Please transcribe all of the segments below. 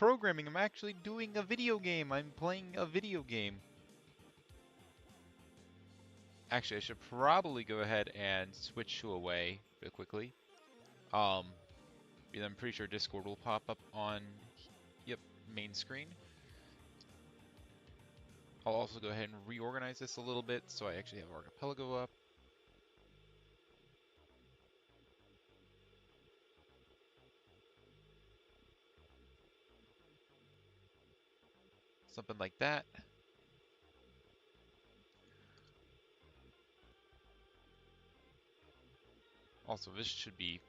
programming. I'm actually doing a video game. I'm playing a video game. Actually, I should probably go ahead and switch to away real quickly. Because I'm pretty sure Discord will pop up on, yep, main screen. I'll also go ahead and reorganize this a little bit so I actually have Archipelago up. Something like that. Also, this should be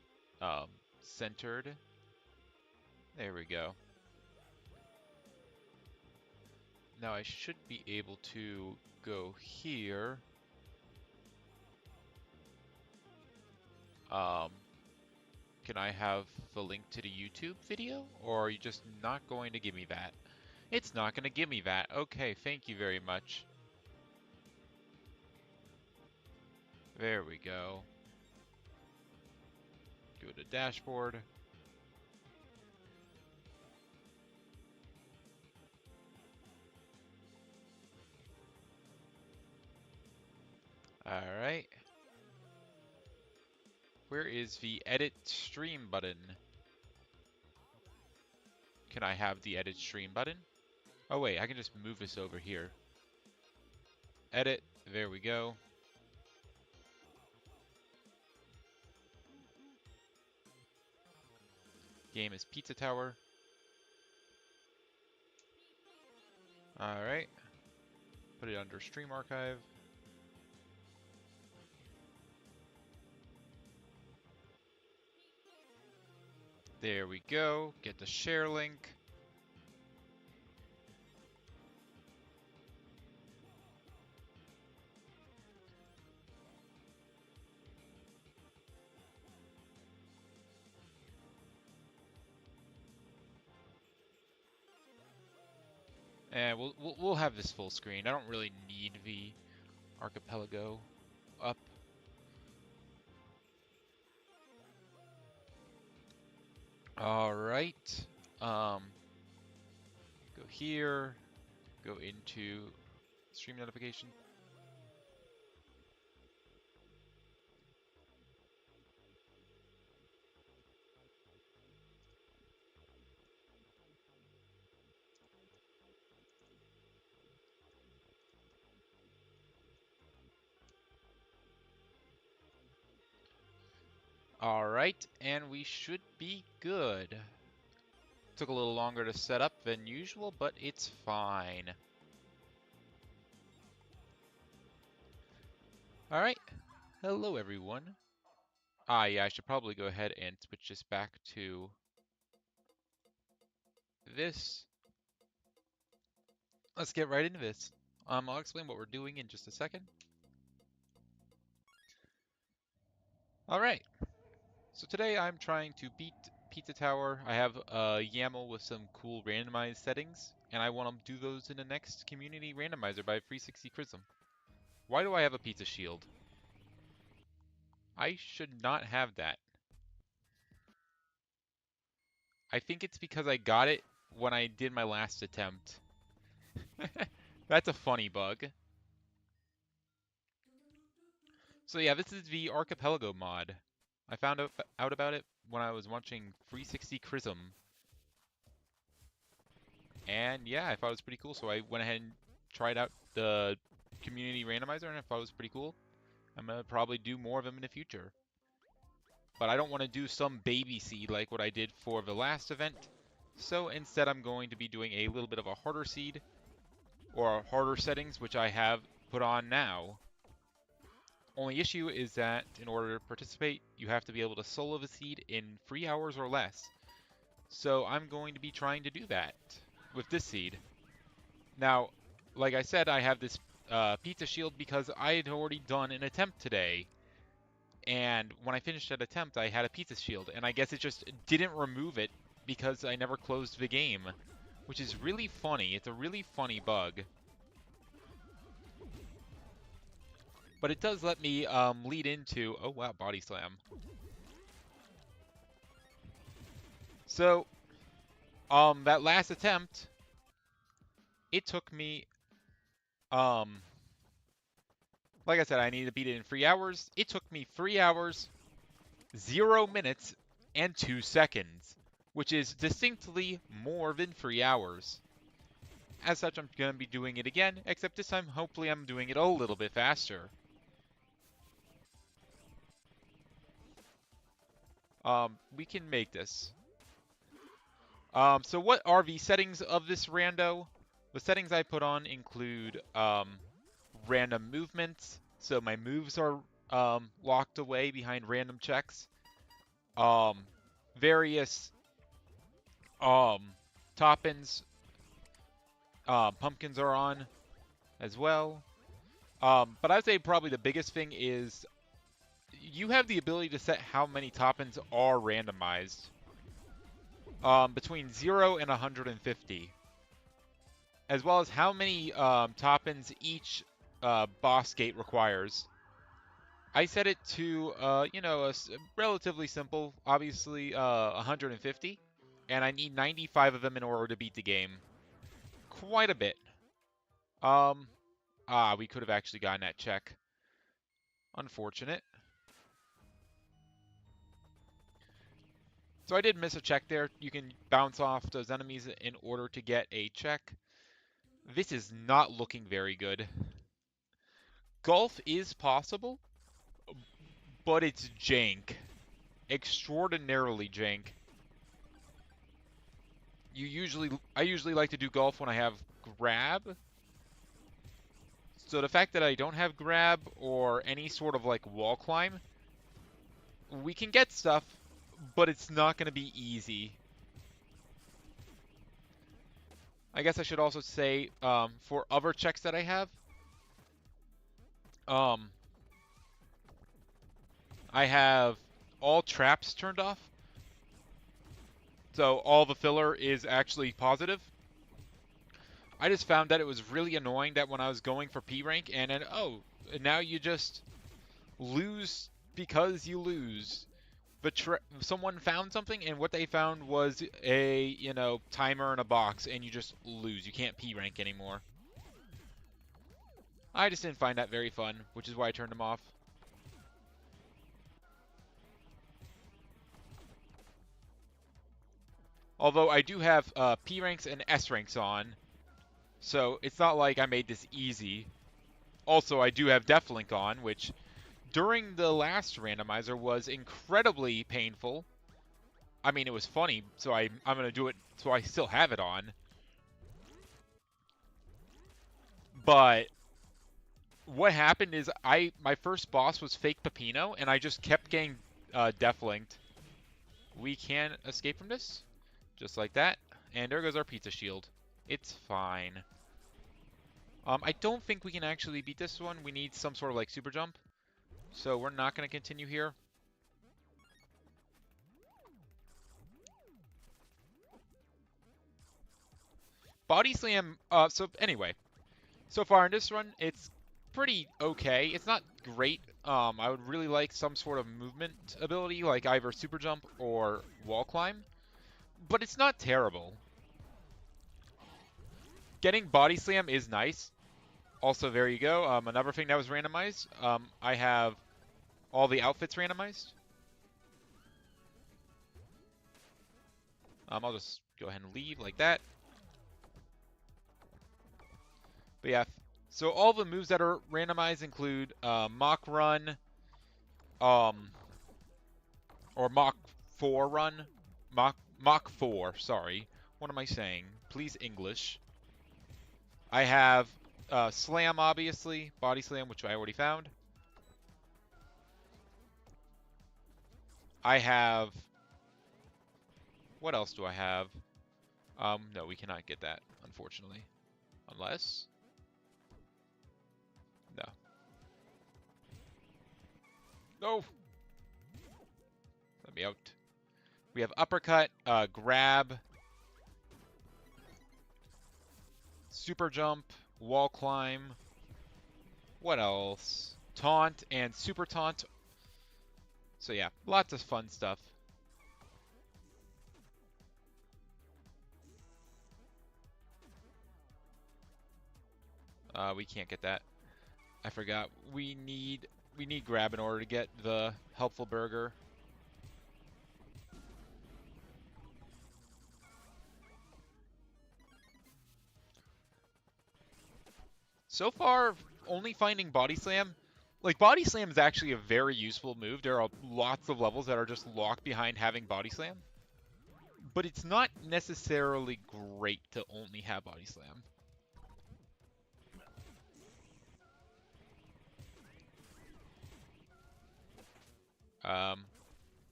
centered. There we go. Now I should be able to go here. Can I have the link to the YouTube video? Or are you just not going to give me that? It's not going to give me that. Okay, thank you very much. There we go. Go to dashboard. Alright. Where is the edit stream button? Can I have the edit stream button? Oh wait, I can just move this over here. Edit, there we go. Game is Pizza Tower. Alright. Put it under Stream Archive. There we go. Get the share link. And we'll have this full screen. I don't really need the Archipelago up. All right. Go here. Go into stream notification. All right, and we should be good. Took a little longer to set up than usual, but it's fine. All right. Hello, everyone. Yeah, I should probably go ahead and switch this back to this. Let's get right into this. I'll explain what we're doing in just a second. All right. So today I'm trying to beat Pizza Tower. I have a YAML with some cool randomized settings, and I want to do those in the next community randomizer by 360 Prism. Why do I have a pizza shield? I should not have that. I think it's because I got it when I did my last attempt. That's a funny bug. So yeah, this is the Archipelago mod. I found out about it when I was watching 360 Prism. And yeah, I thought it was pretty cool, so I went ahead and tried out the community randomizer, and I thought it was pretty cool. I'm gonna probably do more of them in the future. But I don't want to do some baby seed like what I did for the last event. So instead I'm going to be doing a little bit of a harder seed, or harder settings, which I have put on now. Only issue is that in order to participate, you have to be able to solo the seed in 3 hours or less. So I'm going to be trying to do that with this seed. Now, like I said, I have this pizza shield because I had already done an attempt today. And when I finished that attempt, I had a pizza shield. And I guess it just didn't remove it because I never closed the game. Which is really funny. It's a really funny bug. But it does let me lead into... Oh, wow, body slam. So, That last attempt, it took me, um, like I said, I needed to beat it in 3 hours. It took me 3 hours, 0 minutes, and 2 seconds, which is distinctly more than 3 hours. As such, I'm going to be doing it again, except this time, hopefully, I'm doing it a little bit faster. We can make this. So what are the settings of this rando? The settings I put on include random movements, so my moves are locked away behind random checks. Um, various toppins, pumpkins are on as well. But I'd say probably the biggest thing is you have the ability to set how many toppins are randomized between 0 and 150. As well as how many toppins each boss gate requires. I set it to, relatively simple, obviously 150, and I need 95 of them in order to beat the game. Quite a bit. We could have actually gotten that check. Unfortunate. So I did miss a check there. You can bounce off those enemies in order to get a check. This is not looking very good. Golf is possible, but it's jank. Extraordinarily jank. I usually like to do golf when I have grab. So the fact that I don't have grab or any sort of like wall climb, we can get stuff, but it's not going to be easy. I guess I should also say for other checks that I have, I have all traps turned off. So all the filler is actually positive. I just found that it was really annoying that when I was going for P rank and then, now you just lose because you lose. But someone found something, and what they found was a, timer in a box, and you just lose. You can't P rank anymore. I just didn't find that very fun, which is why I turned them off. Although I do have P ranks and S ranks on, so it's not like I made this easy. Also, I do have Deflink on, which during the last randomizer was incredibly painful. I mean, it was funny, so I'm going to do it so I still have it on. But what happened is my first boss was fake Pepino, and I just kept getting Deflinked. We can escape from this, just like that. And there goes our pizza shield. It's fine. I don't think we can actually beat this one. We need some sort of like super jump. So we're not going to continue here. Body slam. So anyway, so far in this run, it's pretty okay. It's not great. I would really like some sort of movement ability, like either super jump or wall climb. But it's not terrible. Getting body slam is nice. Also, there you go. Another thing that was randomized. I have all the outfits randomized. I'll just go ahead and leave like that. But yeah, so all the moves that are randomized include Mach Run, or Mach 4 Run, Mach 4, sorry. What am I saying? Please English. I have Slam, obviously, Body Slam, which I already found. I have... What else do I have? No, we cannot get that, unfortunately. Unless... No. No! Let me out. We have Uppercut, Grab, Super Jump, Wall Climb. What else? Taunt and Super Taunt. So yeah, lots of fun stuff. We can't get that. I forgot. We need grab in order to get the helpful burger. So far, only finding body slam. Like, body slam is actually a very useful move. There are lots of levels that are just locked behind having body slam. But it's not necessarily great to only have body slam.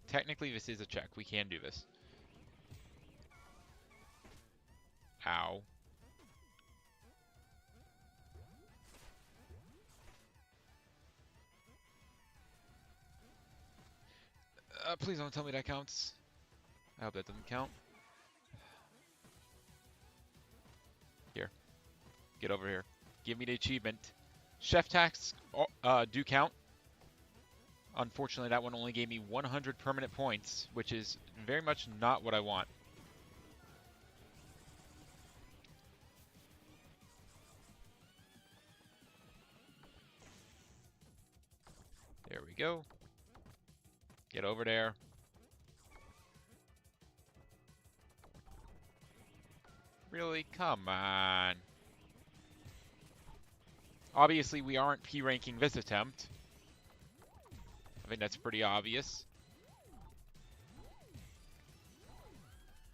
Technically this is a check. We can do this. Ow. Please don't tell me that counts. I hope that doesn't count. Here. Get over here. Give me the achievement. Chef tasks do count. Unfortunately, that one only gave me 100 permanent points, which is very much not what I want. There we go. Get over there. Really? Come on. Obviously, we aren't P-ranking this attempt. I think that's pretty obvious.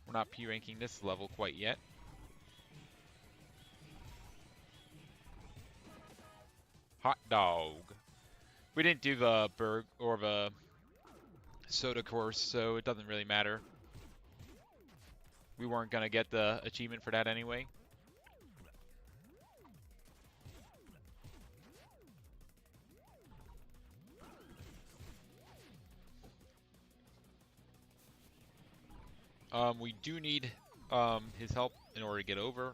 We're not P-ranking this level quite yet. Hot dog. We didn't do the burg or the soda course, so it doesn't really matter. We weren't gonna get the achievement for that anyway. We do need his help in order to get over,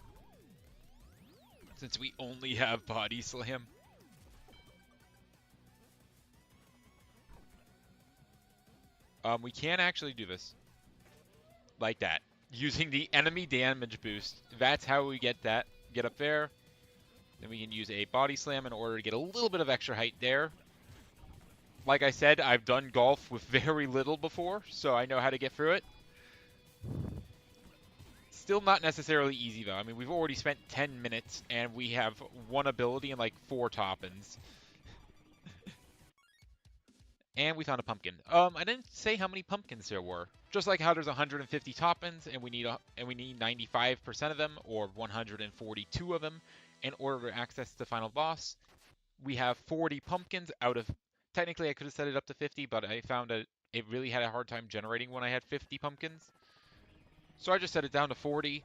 since we only have body slam. We can actually do this like that, using the enemy damage boost. That's how we get that. Get up there. Then we can use a body slam in order to get a little bit of extra height there. Like I said, I've done golf with very little before, so I know how to get through it. Still not necessarily easy, though. I mean, we've already spent 10 minutes, and we have one ability and, like, 4 top-ins. And we found a pumpkin. I didn't say how many pumpkins there were. Just like how there's 150 top-ins, and we need 95% of them, or 142 of them, in order to access the final boss. We have 40 pumpkins out of... Technically, I could have set it up to 50, but I found that it really had a hard time generating when I had 50 pumpkins. So I just set it down to 40.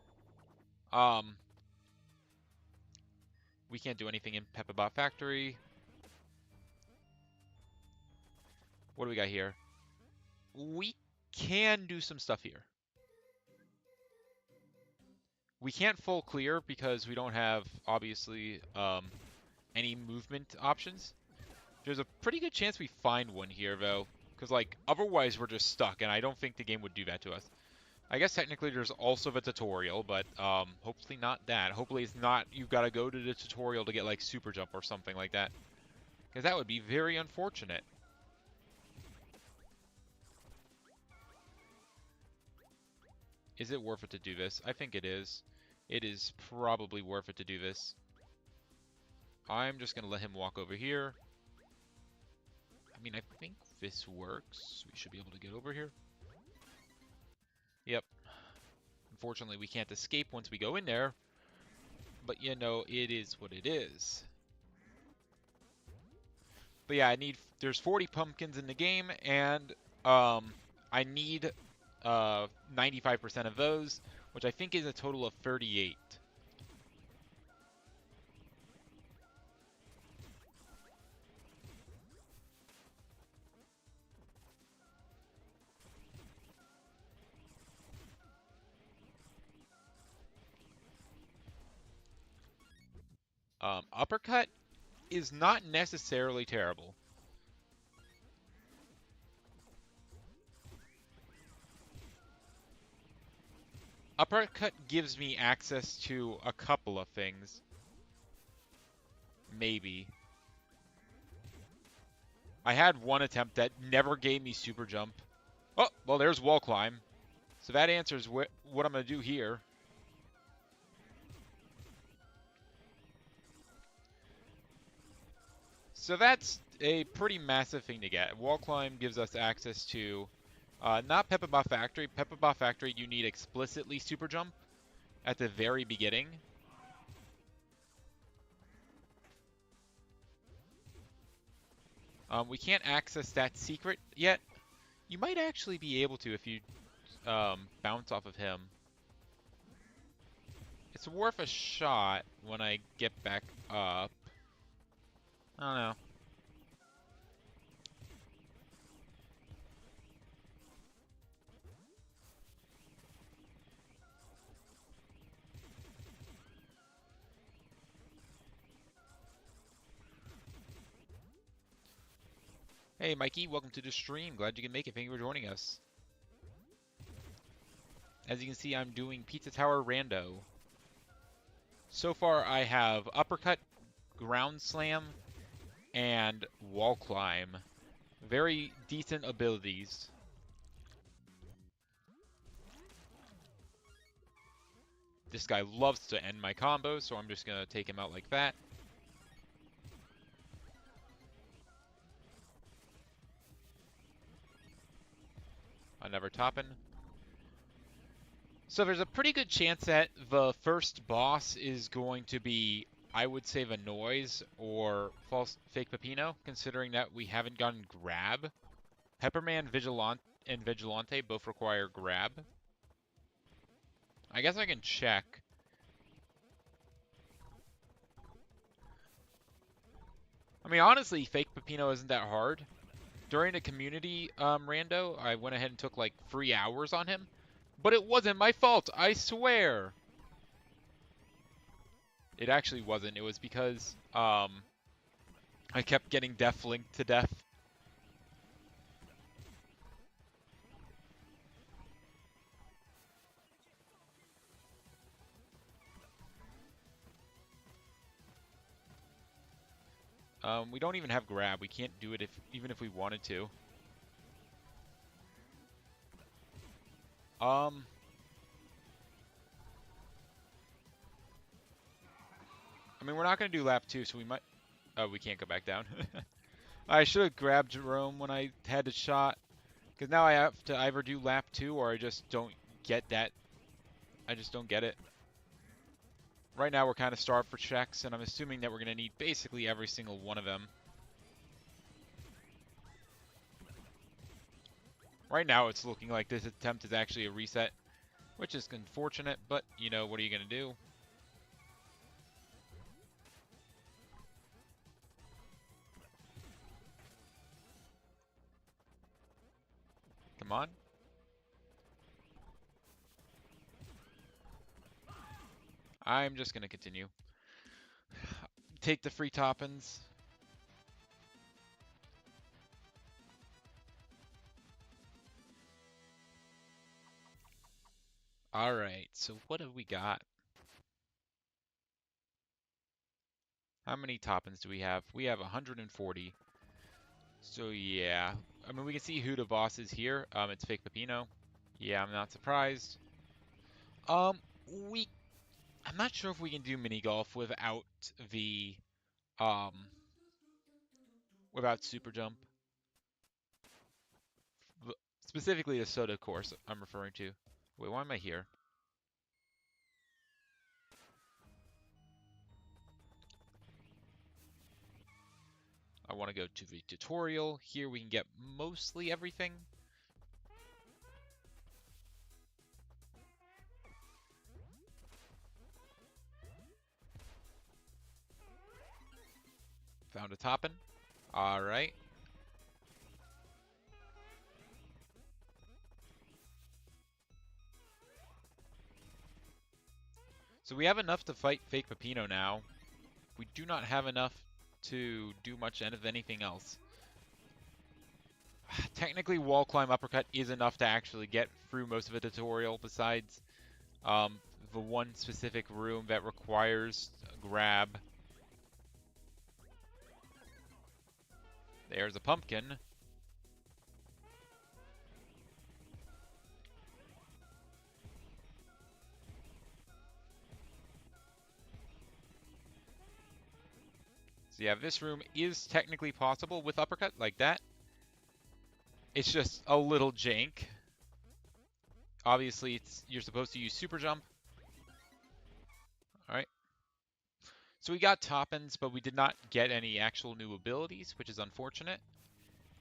We can't do anything in Pepperbot Factory. What do we got here? We can do some stuff here. We can't full clear because we don't have, obviously, any movement options. There's a pretty good chance we find one here, though. Because, like, otherwise we're just stuck, and I don't think the game would do that to us. I guess technically there's also the tutorial, but hopefully not that. Hopefully it's not you've got to go to the tutorial to get, like, super jump or something like that. Because that would be very unfortunate. Is it worth it to do this? I think it is. It is probably worth it to do this. I'm just going to let him walk over here. I mean, I think this works. We should be able to get over here. Yep. Unfortunately, we can't escape once we go in there. But, you know, it is what it is. But yeah, there's 40 pumpkins in the game, and I need 95% of those, which I think is a total of 38. Uppercut is not necessarily terrible. Uppercut gives me access to a couple of things. Maybe. I had one attempt that never gave me super jump. Oh, well, there's wall climb. So that answers what I'm going to do here. So that's a pretty massive thing to get. Wall climb gives us access to not Peppa Factory. Peppa Factory, you need explicitly super jump at the very beginning. We can't access that secret yet. You might actually be able to if you bounce off of him. It's worth a shot when I get back up. I don't know. Hey, Mikey, welcome to the stream. Glad you can make it. Thank you for joining us. As you can see, I'm doing Pizza Tower Rando. So far, I have Uppercut, Ground Slam, and Wall Climb. Very decent abilities. This guy loves to end my combos, so I'm just going to take him out like that. Another toppin'. So there's a pretty good chance that the first boss is going to be, I would say, the Noise or Fake Peppino, considering that we haven't gotten Grab. Pepperman and Vigilante both require Grab. I guess I can check. I mean, honestly, Fake Peppino isn't that hard. During the community rando, I went ahead and took like 3 hours on him. But it wasn't my fault, I swear! It actually wasn't. It was because I kept getting Death Linked to death. We don't even have Grab. We can't do it even if we wanted to. I mean, we're not going to do lap 2, so we might... Oh, we can't go back down. I should have grabbed Jerome when I had the shot. Because now I have to either do lap 2 or I just don't get that. I just don't get it. Right now we're kind of starved for checks, and I'm assuming that we're going to need basically every single one of them. Right now it's looking like this attempt is actually a reset, which is unfortunate, but, you know, what are you going to do? Come on. I'm just going to continue. Take the free toppins. Alright, so what have we got? How many toppins do we have? We have 140. So yeah. I mean, we can see who the boss is here. It's Fake Peppino. Yeah, I'm not surprised. Um, I'm not sure if we can do mini golf without the um without super jump. Specifically the soda course I'm referring to. Wait, why am I here? I want to go to the tutorial. Here we can get mostly everything. Found a toppin. Alright. So we have enough to fight Fake Peppino now. We do not have enough to do much of anything else. Technically, wall climb uppercut is enough to actually get through most of the tutorial, besides the one specific room that requires grab. There's a pumpkin. So yeah, this room is technically possible with uppercut like that. It's just a little jank. Obviously, you're supposed to use super jump. All right. So we got Toppins, but we did not get any actual new abilities, which is unfortunate.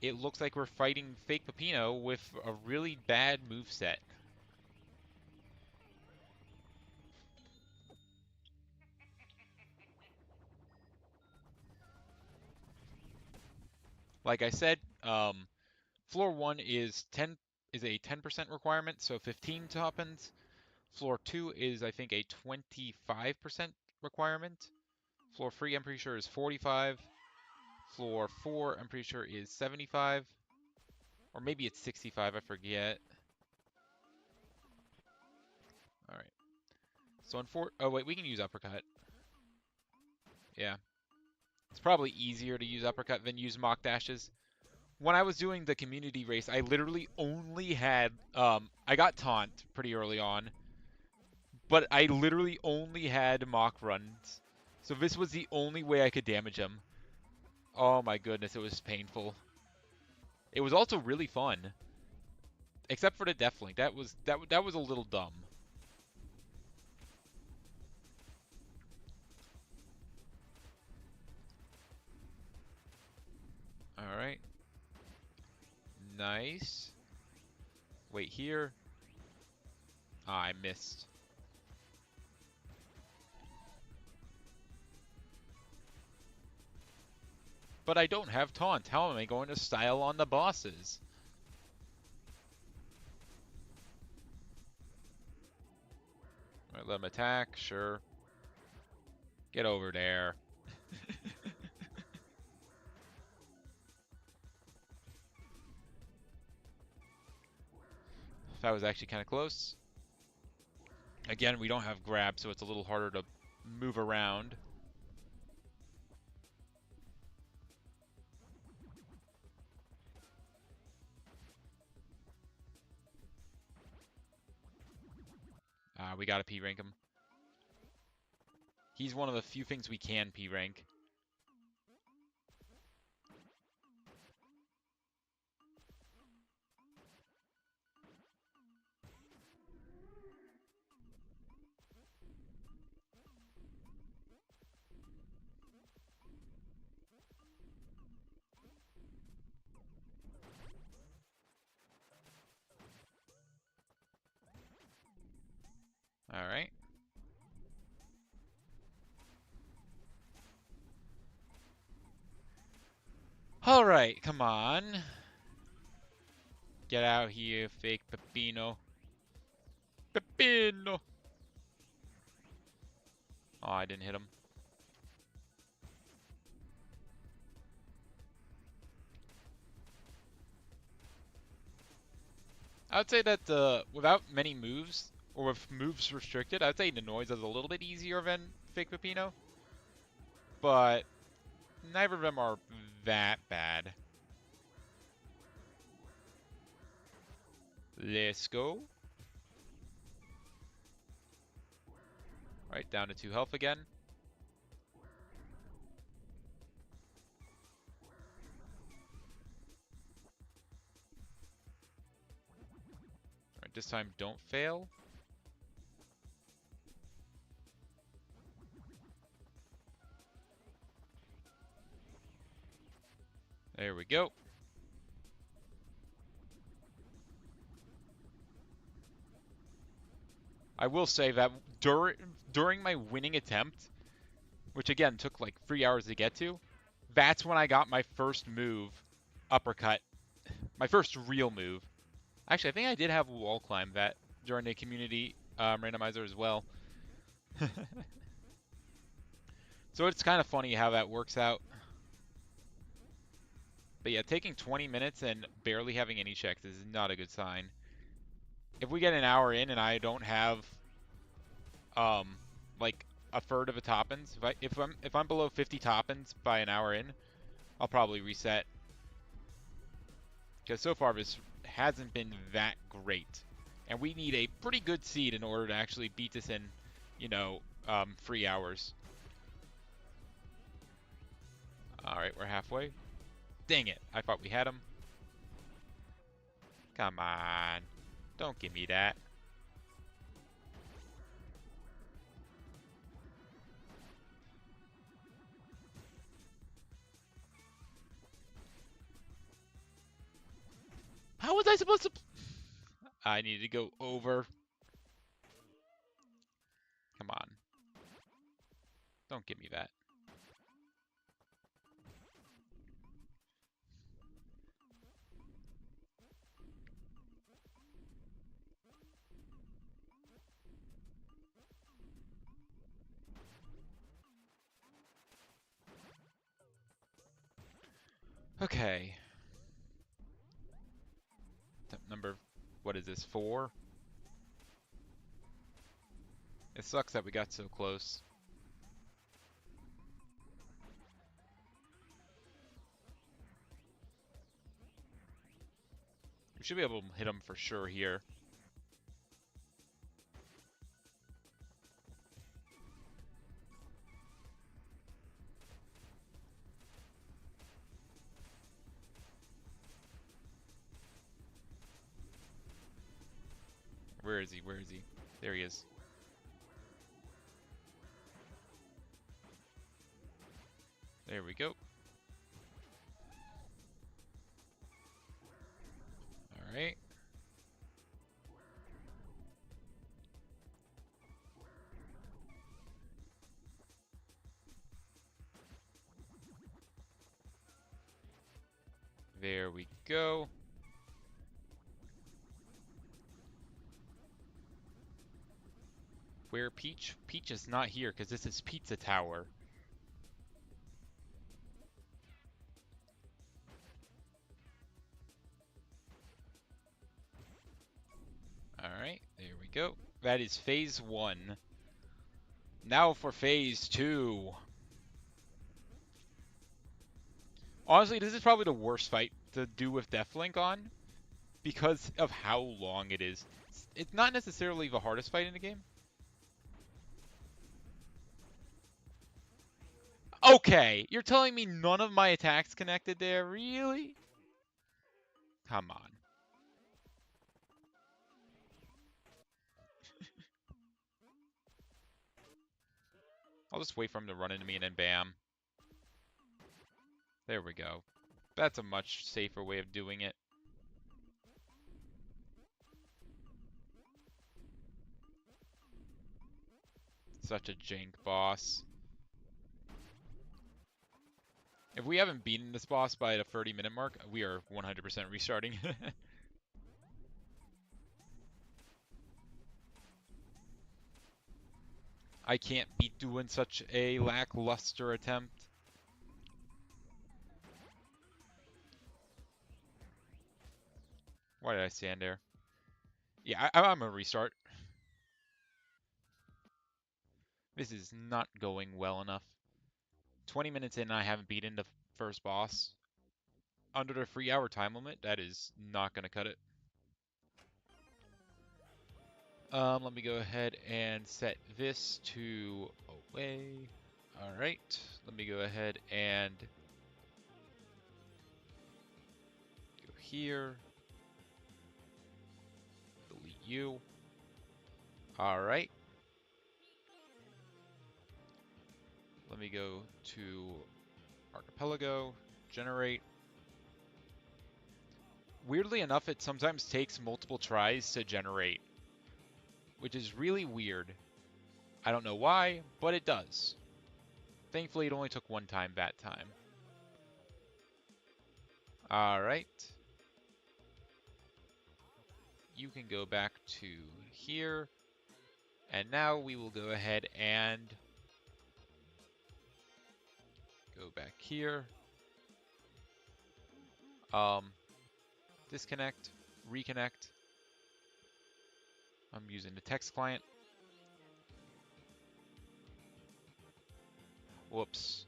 It looks like we're fighting Fake Peppino with a really bad moveset. Like I said, floor 1 is a 10% requirement, so 15 Toppins. Floor 2 is, I think, a 25% requirement. Floor 3, I'm pretty sure, is 45. Floor 4, I'm pretty sure, is 75. Or maybe it's 65, I forget. Alright. So oh wait, we can use uppercut. Yeah. It's probably easier to use uppercut than use mock dashes. When I was doing the community race, I literally only had, I got taunt pretty early on, but I literally only had mock runs. So this was the only way I could damage him. Oh my goodness, it was painful. It was also really fun. Except for the Deathlink. That was a little dumb. Alright. Nice. Wait here. Ah, I missed. But I don't have taunt. How am I going to style on the bosses? Alright, let him attack. Sure. Get over there. That was actually kind of close. Again, we don't have grab, so it's a little harder to move around. We gotta P-rank him. He's one of the few things we can P-rank. Alright. Alright, come on. Get out here, fake Peppino. Peppino! Oh, I didn't hit him. I would say that without many moves, or with moves restricted, I'd say the noise is a little bit easier than fake Peppino. But neither of them are that bad. Let's go. Right, down to 2 health again. Alright, this time don't fail. There we go. I will say that during my winning attempt, which again took like 3 hours to get to, that's when I got my first move, uppercut. My first real move. Actually, I think I did have wall climb that during the community randomizer as well. So it's kind of funny how that works out. But yeah, taking 20 minutes and barely having any checks is not a good sign. If we get an hour in and I don't have like a third of a Toppins, if I'm below 50 Toppins by an hour in, I'll probably reset. Because so far this hasn't been that great. And we need a pretty good seed in order to actually beat this in, you know, 3 hours. Alright, we're halfway. Dang it, I thought we had him. Come on. Don't give me that. How was I supposed to... I needed to go over. Come on. Don't give me that. Okay. Number, what is this, 4? It sucks that we got so close. We should be able to hit him for sure here. Where is he? Where is he? There he is. There we go. Alright. There we go. Where Peach? Peach is not here because this is Pizza Tower. Alright, there we go. That is phase 1. Now for phase 2. Honestly, this is probably the worst fight to do with Deathlink on because of how long it is. It's not necessarily the hardest fight in the game. Okay, you're telling me none of my attacks connected there? Really? Come on. I'll just wait for him to run into me and then bam. There we go. That's a much safer way of doing it. Such a jank boss. If we haven't beaten this boss by the 30-minute mark, we are 100% restarting. I can't be doing such a lackluster attempt. Why did I stand there? Yeah, I'm gonna restart. This is not going well enough. 20 minutes in, I haven't beaten the first boss. Under the 3-hour time limit, that is not gonna cut it. Let me go ahead and set this to away. Alright, let me go ahead and go here. Delete you. Alright. Let me go to Archipelago, generate. Weirdly enough, it sometimes takes multiple tries to generate, which is really weird. I don't know why, but it does. Thankfully, it only took one time that time. Alright. You can go back to here. And now we will go ahead and go back here. Disconnect, reconnect. I'm using the text client. Whoops.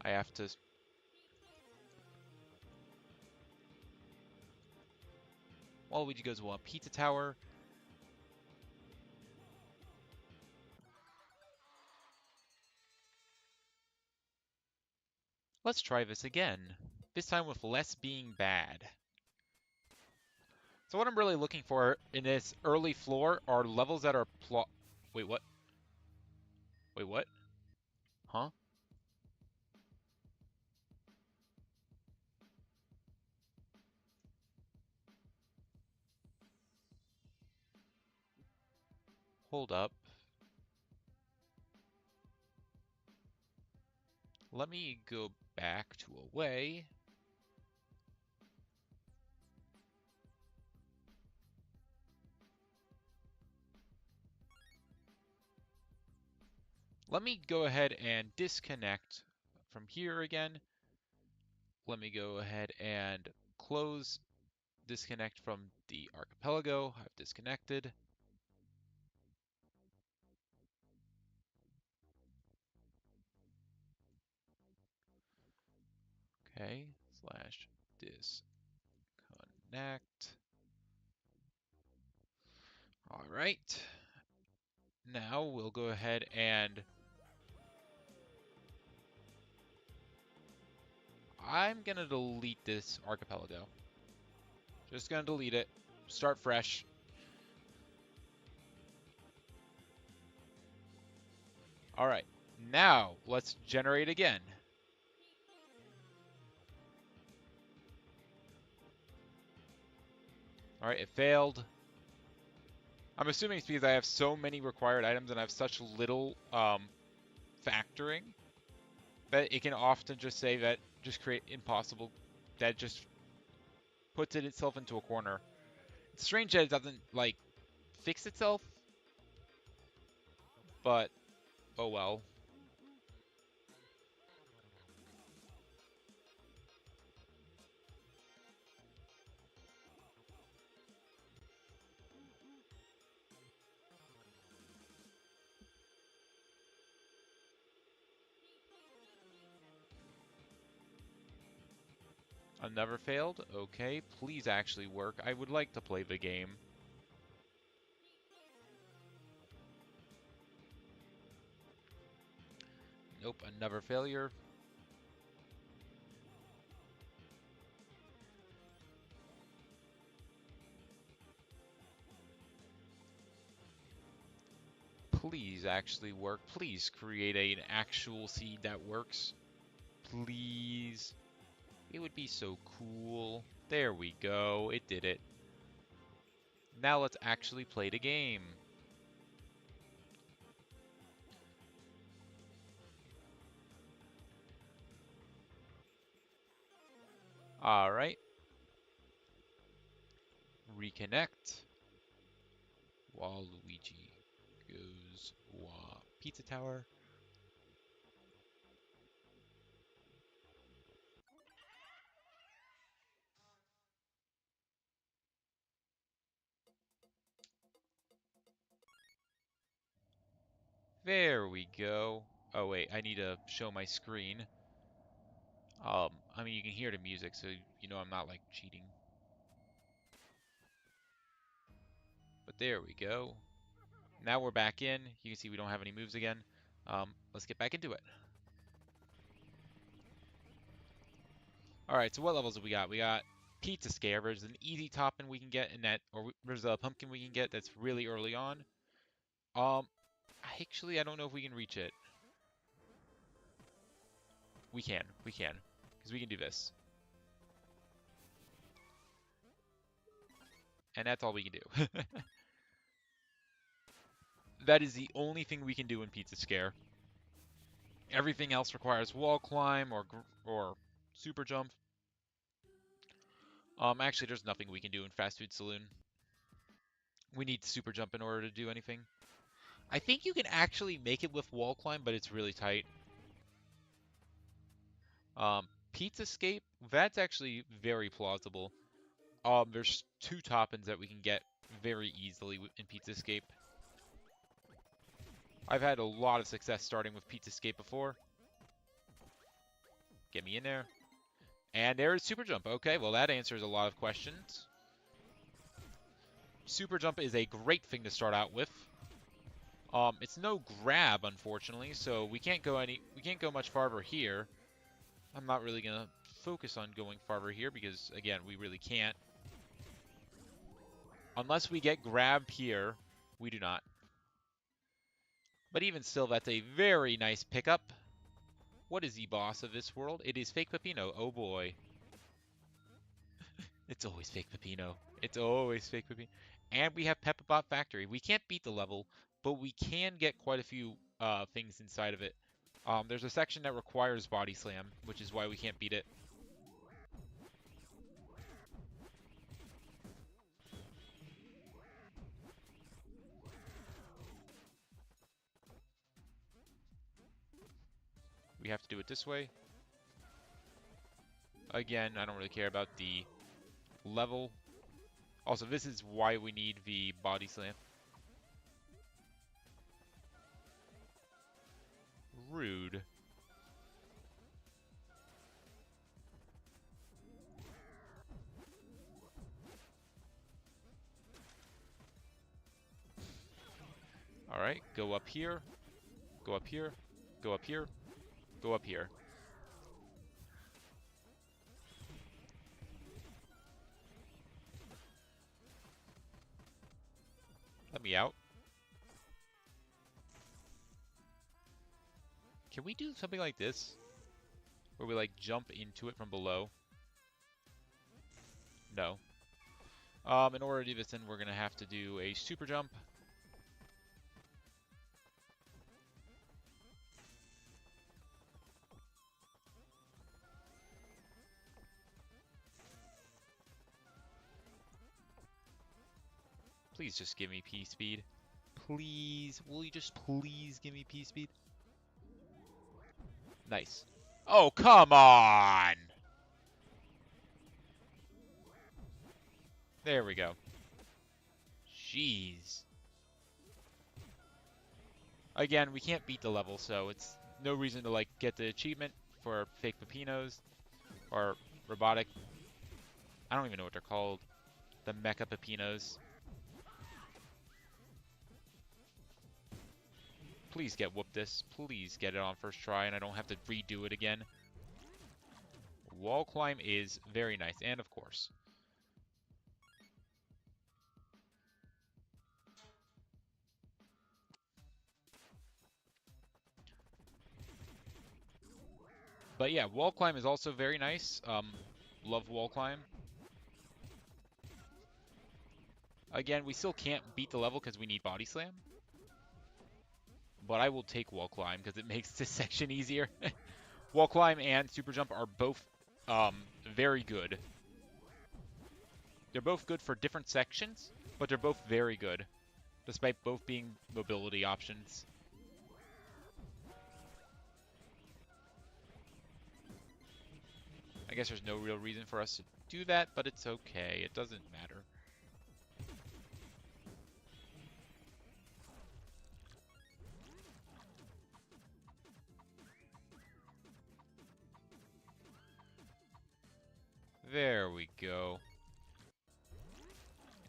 I have to Waluigi goes to a pizza tower. Let's try this again. This time with less being bad. So what I'm really looking for in this early floor are levels that are Wait, what? Wait, what? Huh? Hold up. Let me go back to away. Let me go ahead and disconnect from here again. Let me go ahead and close, disconnect from the archipelago. I've disconnected. Okay, slash disconnect. All right. Now we'll go ahead and I'm gonna delete this archipelago. Just gonna delete it. Start fresh. All right. Now let's generate again. All right, it failed. I'm assuming it's because I have so many required items and I have such little factoring that it can often just say that just create impossible, that just puts it itself into a corner. It's strange that it doesn't like fix itself, but oh well. I've never failed. Okay, please actually work. I would like to play the game. Nope, another failure. Please actually work. Please create an actual seed that works. Please. It would be so cool. There we go. It did it. Now let's actually play the game. All right. Reconnect. Waluigi goes Pizza Tower. There we go. Oh wait, I need to show my screen. I mean you can hear the music, so you know I'm not like cheating. But there we go. Now we're back in. You can see we don't have any moves again. Let's get back into it. All right, so what levels have we got? We got Pizza Scare. There's an easy topping we can get in that, or there's a pumpkin we can get that's really early on. Um, actually, I don't know if we can reach it. We can, because we can do this. And that's all we can do. That is the only thing we can do in Pizza Scare. Everything else requires wall climb or super jump. Actually, there's nothing we can do in Fast Food Saloon. We need super jump in order to do anything. I think you can actually make it with wall climb, but it's really tight. Pizza Escape, that's actually very plausible. There's two toppings that we can get very easily in Pizza Escape. I've had a lot of success starting with Pizza Escape before. Get me in there. And there's Super Jump. Okay, well that answers a lot of questions. Super jump is a great thing to start out with. It's no grab, unfortunately, so we can't go much farther here. I'm not really gonna focus on going farther here because, again, we really can't. Unless we get grab here, we do not. But even still, that's a very nice pickup. What is the boss of this world? It is Fake Peppino. Oh boy. It's always Fake Peppino. It's always Fake Peppino. And we have Pepperbot Factory. We can't beat the level, but we can get quite a few things inside of it. There's a section that requires Body Slam, which is why we can't beat it. We have to do it this way. Again, I don't really care about the level. Also, this is why we need the Body Slam. Rude. Alright, go up here. Go up here. Go up here. Go up here. Let me out. Can we do something like this? Where we, like, jump into it from below? No. In order to do this, then we're going to have to do a super jump. Please just give me P-Speed. Please. Will you just please give me P-Speed? Nice. Oh, come on! There we go. Jeez. Again, we can't beat the level, so it's no reason to, like, get the achievement for Fake Peppinos or Robotic. I don't even know what they're called. The Mecha Peppinos. Please get whooped this. Please get it on first try and I don't have to redo it again. Wall climb is very nice, and of course. But yeah, wall climb is also very nice. Love wall climb. Again, we still can't beat the level because we need body slam. But I will take wall climb because it makes this section easier. Wall climb and super jump are both very good. They're both good for different sections, but they're both very good, despite both being mobility options. I guess there's no real reason for us to do that, but it's okay. It doesn't matter. There we go.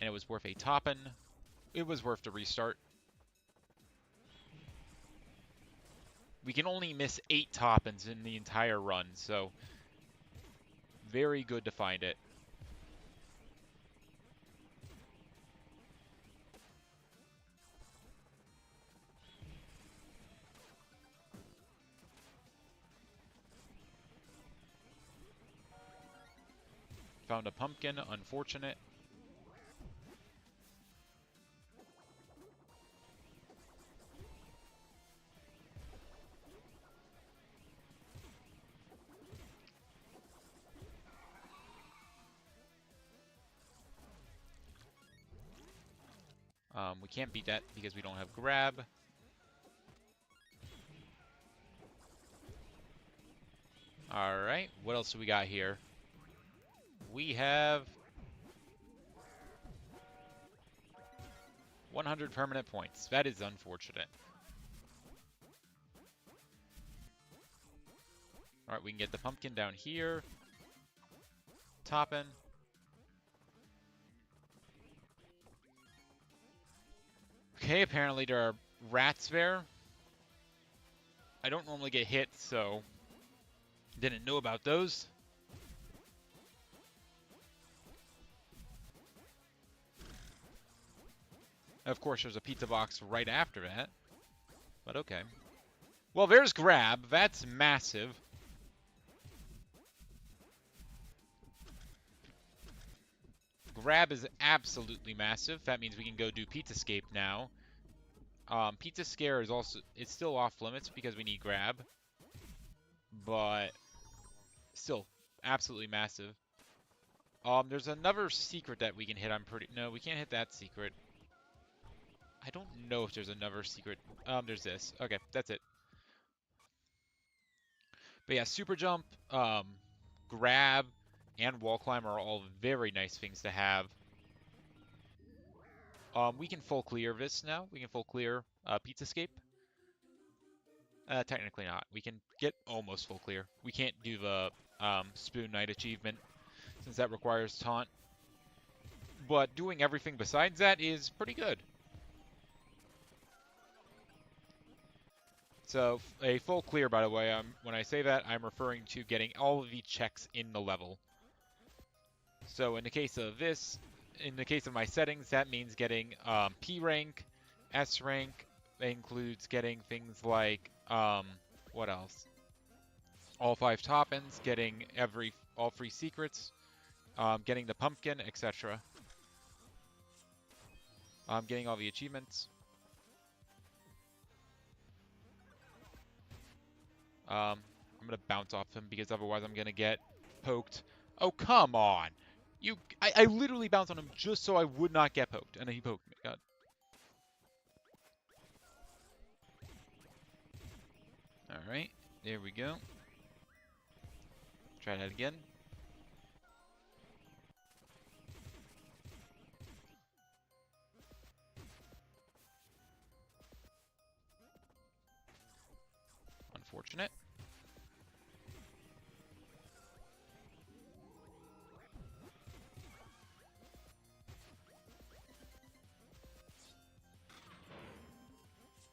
And it was worth a toppin'. It was worth the restart. We can only miss 8 toppins in the entire run, so very good to find it. Found a pumpkin, unfortunate. We can't beat that because we don't have grab. Alright, what else do we got here? We have 100 permanent points. That is unfortunate. Alright, we can get the pumpkin down here. Toppin'. Okay, apparently there are rats there. I don't normally get hit, so didn't know about those. Of course, there's a pizza box right after that, but okay. Well, there's Grab. That's massive. Grab is absolutely massive. That means we can go do Pizzascape now. Pizza Scare is also, it's still off limits because we need Grab, but still absolutely massive. There's another secret that we can hit. No, we can't hit that secret. I don't know if there's another secret. There's this. Okay, that's it. But yeah, super jump, grab, and wall climb are all very nice things to have. We can full clear this now. We can full clear Pizzascape. Technically not. We can get almost full clear. We can't do the Spoon Knight achievement since that requires taunt. But doing everything besides that is pretty good. So a full clear, by the way, when I say that, I'm referring to getting all of the checks in the level. So in the case of this, in the case of my settings, that means getting P rank, S rank. That includes getting things like, what else? All 5 top-ends, getting all 3 secrets, getting the pumpkin, etc. Getting all the achievements. I'm gonna bounce off him because otherwise I'm gonna get poked. Oh, come on! I literally bounced on him just so I would not get poked, and then he poked me. God. Alright, there we go. Try that again. Unfortunate.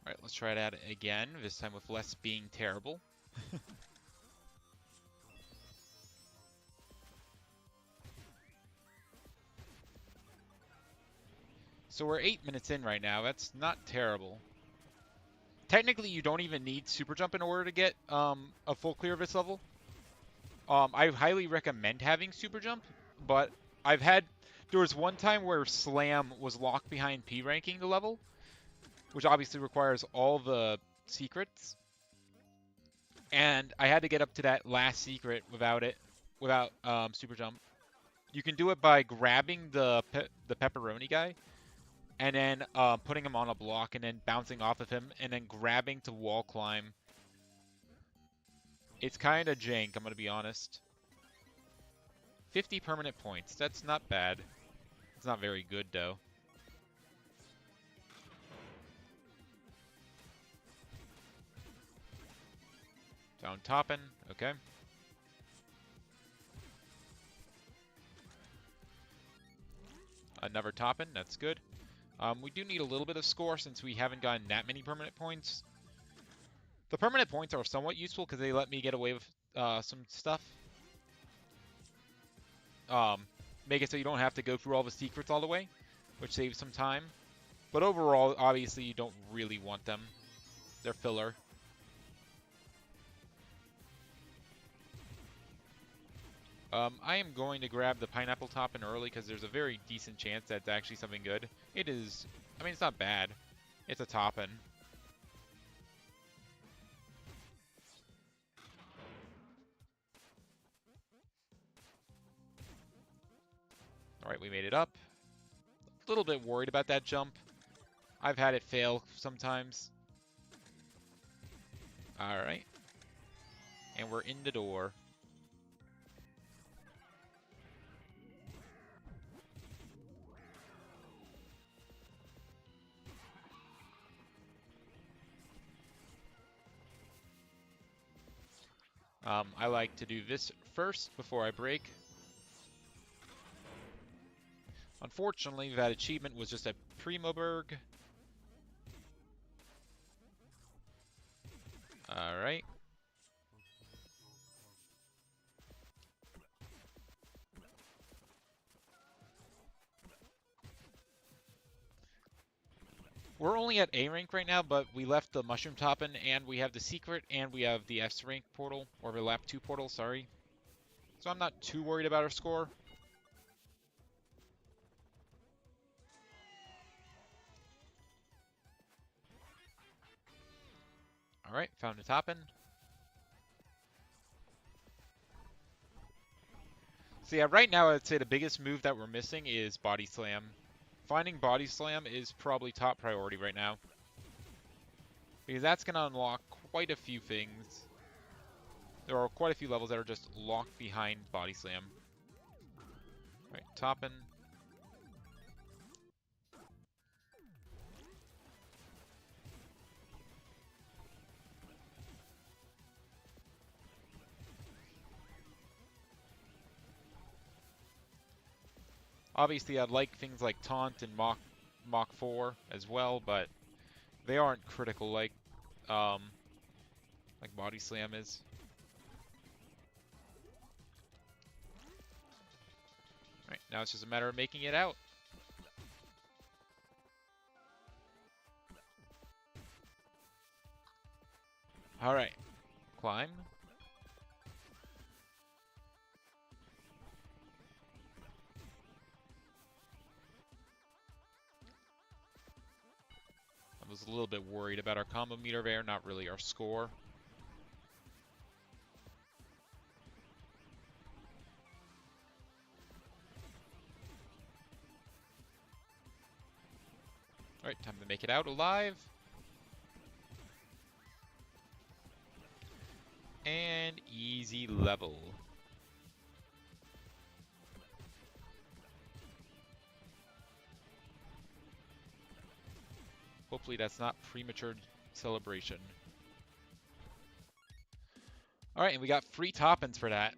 Alright, let's try that again, this time with less being terrible. So we're 8 minutes in right now, that's not terrible. Technically, you don't even need super jump in order to get a full clear of this level. I highly recommend having super jump, but there was one time where Slam was locked behind P ranking the level, which obviously requires all the secrets. And I had to get up to that last secret without super jump. You can do it by grabbing the pepperoni guy, and then putting him on a block, and then bouncing off of him, and then grabbing to wall climb. It's kind of jank, I'm gonna be honest. 50 permanent points. That's not bad. It's not very good though. Down toppin', okay. Another toppin', that's good. We do need a little bit of score since we haven't gotten that many permanent points. The permanent points are somewhat useful because they let me get away with some stuff. Make it so you don't have to go through all the secrets all the way, which saves some time. But overall, obviously, you don't really want them. They're filler. I am going to grab the pineapple toppin' early because there's a very decent chance that's actually something good. It is, I mean, it's not bad. It's a toppin'. Alright, we made it up. A little bit worried about that jump. I've had it fail sometimes. Alright. And we're in the door. I like to do this first before I break. Unfortunately, that achievement was just a Primoberg. We're only at A rank right now, but we left the Mushroom Toppin, and we have the Secret, and we have the S rank portal, or the Lap 2 portal, sorry. So I'm not too worried about our score. Alright, found a Toppin. So yeah, right now I'd say the biggest move that we're missing is Body Slam. Finding Body Slam is probably top priority right now. Because that's going to unlock quite a few things. There are quite a few levels that are just locked behind Body Slam. Alright, Toppin. Obviously, I'd like things like Taunt and Mach 4 as well, but they aren't critical like Body Slam is. Alright, now it's just a matter of making it out. Alright, climb. I was a little bit worried about our combo meter there, not really our score. Alright, time to make it out alive. And easy level. Hopefully that's not premature celebration. Alright, and we got free Toppins for that.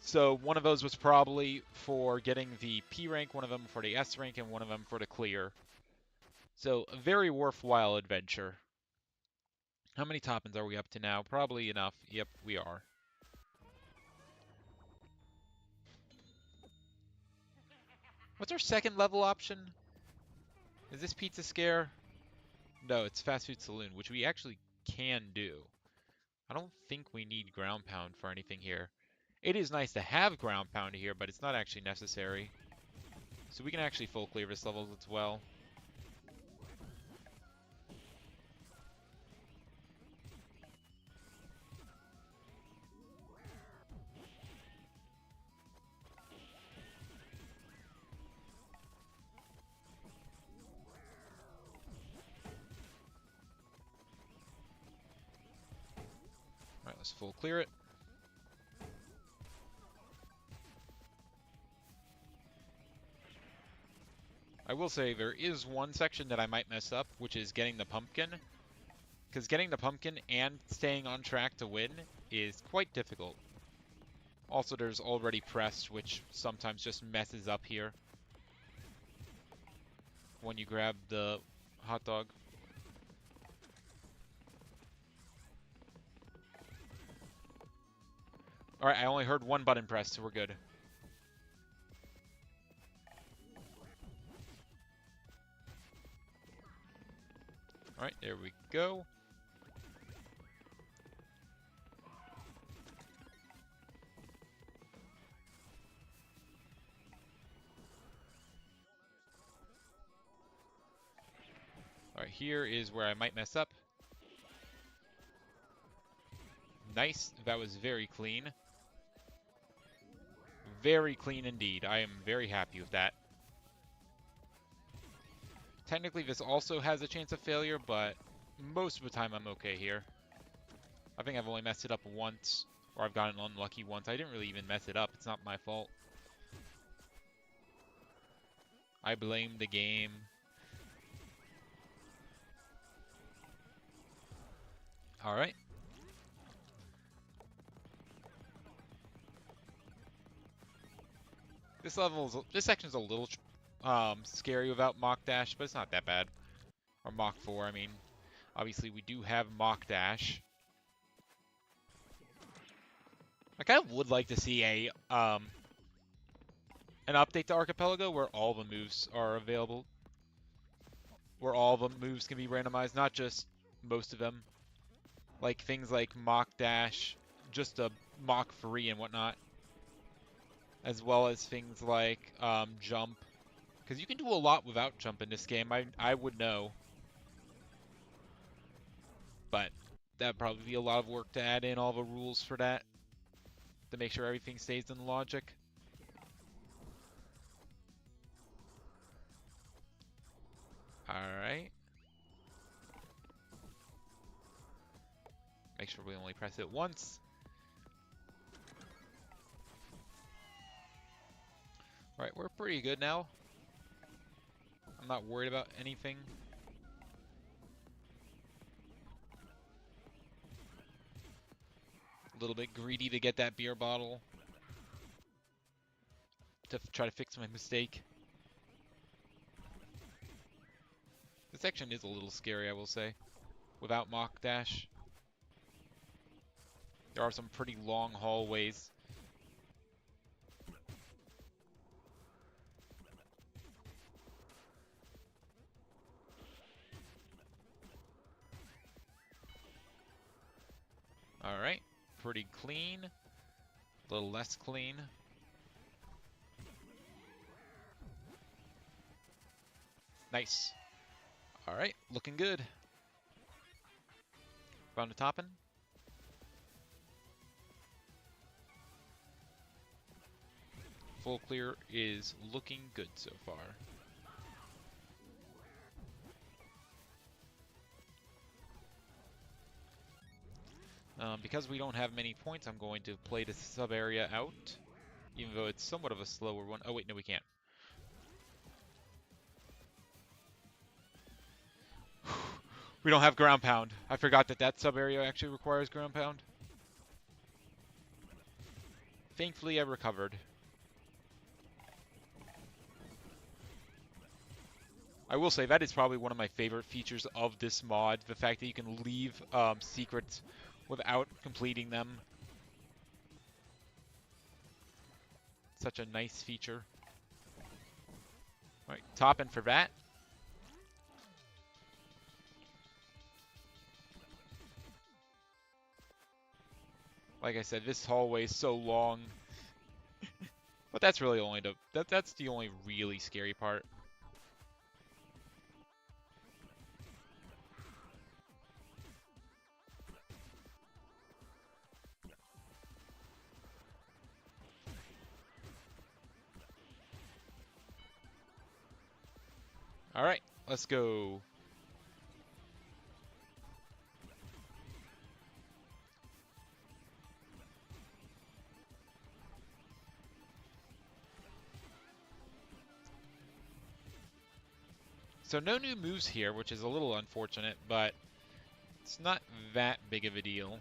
So one of those was probably for getting the P rank, one of them for the S rank, and one of them for the clear. So a very worthwhile adventure. How many Toppins are we up to now? Probably enough. Yep, we are. What's our second level option? Is this Pizza Scare? No, it's Fast Food Saloon, which we actually can do. I don't think we need Ground Pound for anything here. It is nice to have Ground Pound here, but it's not actually necessary. So we can actually full clear this level as well. Alright, let's full clear it. I will say there is one section that I might mess up, which is getting the pumpkin. Because getting the pumpkin and staying on track to win is quite difficult. Also, there's already pressed, which sometimes just messes up here when you grab the hot dog. Alright, I only heard one button pressed, so we're good. Alright, there we go. Alright, here is where I might mess up. Nice, that was very clean. Very clean indeed. I am very happy with that. Technically, this also has a chance of failure, but most of the time I'm okay here. I think I've only messed it up once, or I've gotten unlucky once. I didn't really even mess it up. It's not my fault. I blame the game. Alright. This section's a little scary without Mach Dash, but it's not that bad. Or Mach 4, I mean. Obviously, we do have Mach Dash. I kind of would like to see a an update to Archipelago where all the moves are available, where all the moves can be randomized, not just most of them. Like things like Mach Dash, just a Mach Free and whatnot, as well as things like Jump, because you can do a lot without Jump in this game. I would know, but that'd probably be a lot of work to add in all the rules for that to make sure everything stays in logic. Alright. Make sure we only press it once. Alright, we're pretty good now. I'm not worried about anything. A little bit greedy to get that beer bottle to try to fix my mistake. This section is a little scary, I will say, without Mach Dash. There are some pretty long hallways. Alright, pretty clean. A little less clean. Nice. Alright, looking good. Found a toppin'. Full clear is looking good so far. Because we don't have many points, I'm going to play this sub-area out, even though it's somewhat of a slower one. Oh wait, no we can't. We don't have ground pound. I forgot that that sub-area actually requires ground pound. Thankfully I recovered. I will say that is probably one of my favorite features of this mod, the fact that you can leave secrets without completing them. Such a nice feature. Alright, toppin' for that. Like I said, this hallway is so long. But that's really only that's the only really scary part. Alright, let's go. So no new moves here, which is a little unfortunate, but it's not that big of a deal.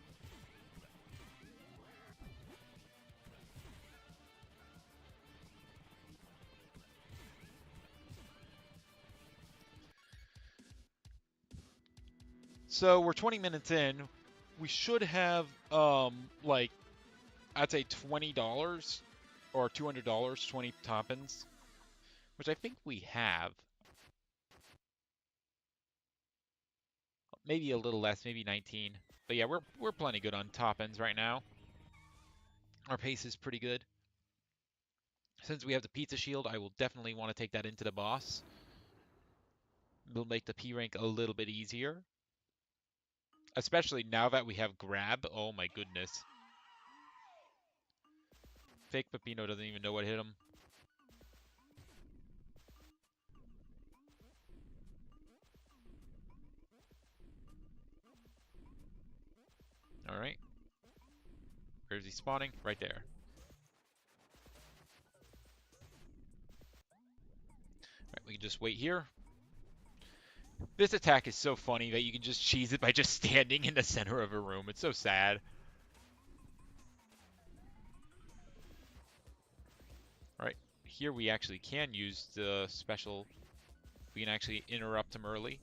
So we're 20 minutes in. We should have, like, I'd say $20 or $200, 20 toppins, which I think we have. Maybe a little less, maybe 19. But yeah, we're plenty good on toppins right now. Our pace is pretty good. Since we have the pizza shield, I will definitely want to take that into the boss. It'll make the P rank a little bit easier. Especially now that we have grab. Oh my goodness. Fake Pepino doesn't even know what hit him. Alright. Where's he spawning? Right there. Alright, we can just wait here. This attack is so funny that you can just cheese it by just standing in the center of a room. It's so sad. Alright, here we actually can use the special. We can actually interrupt him early.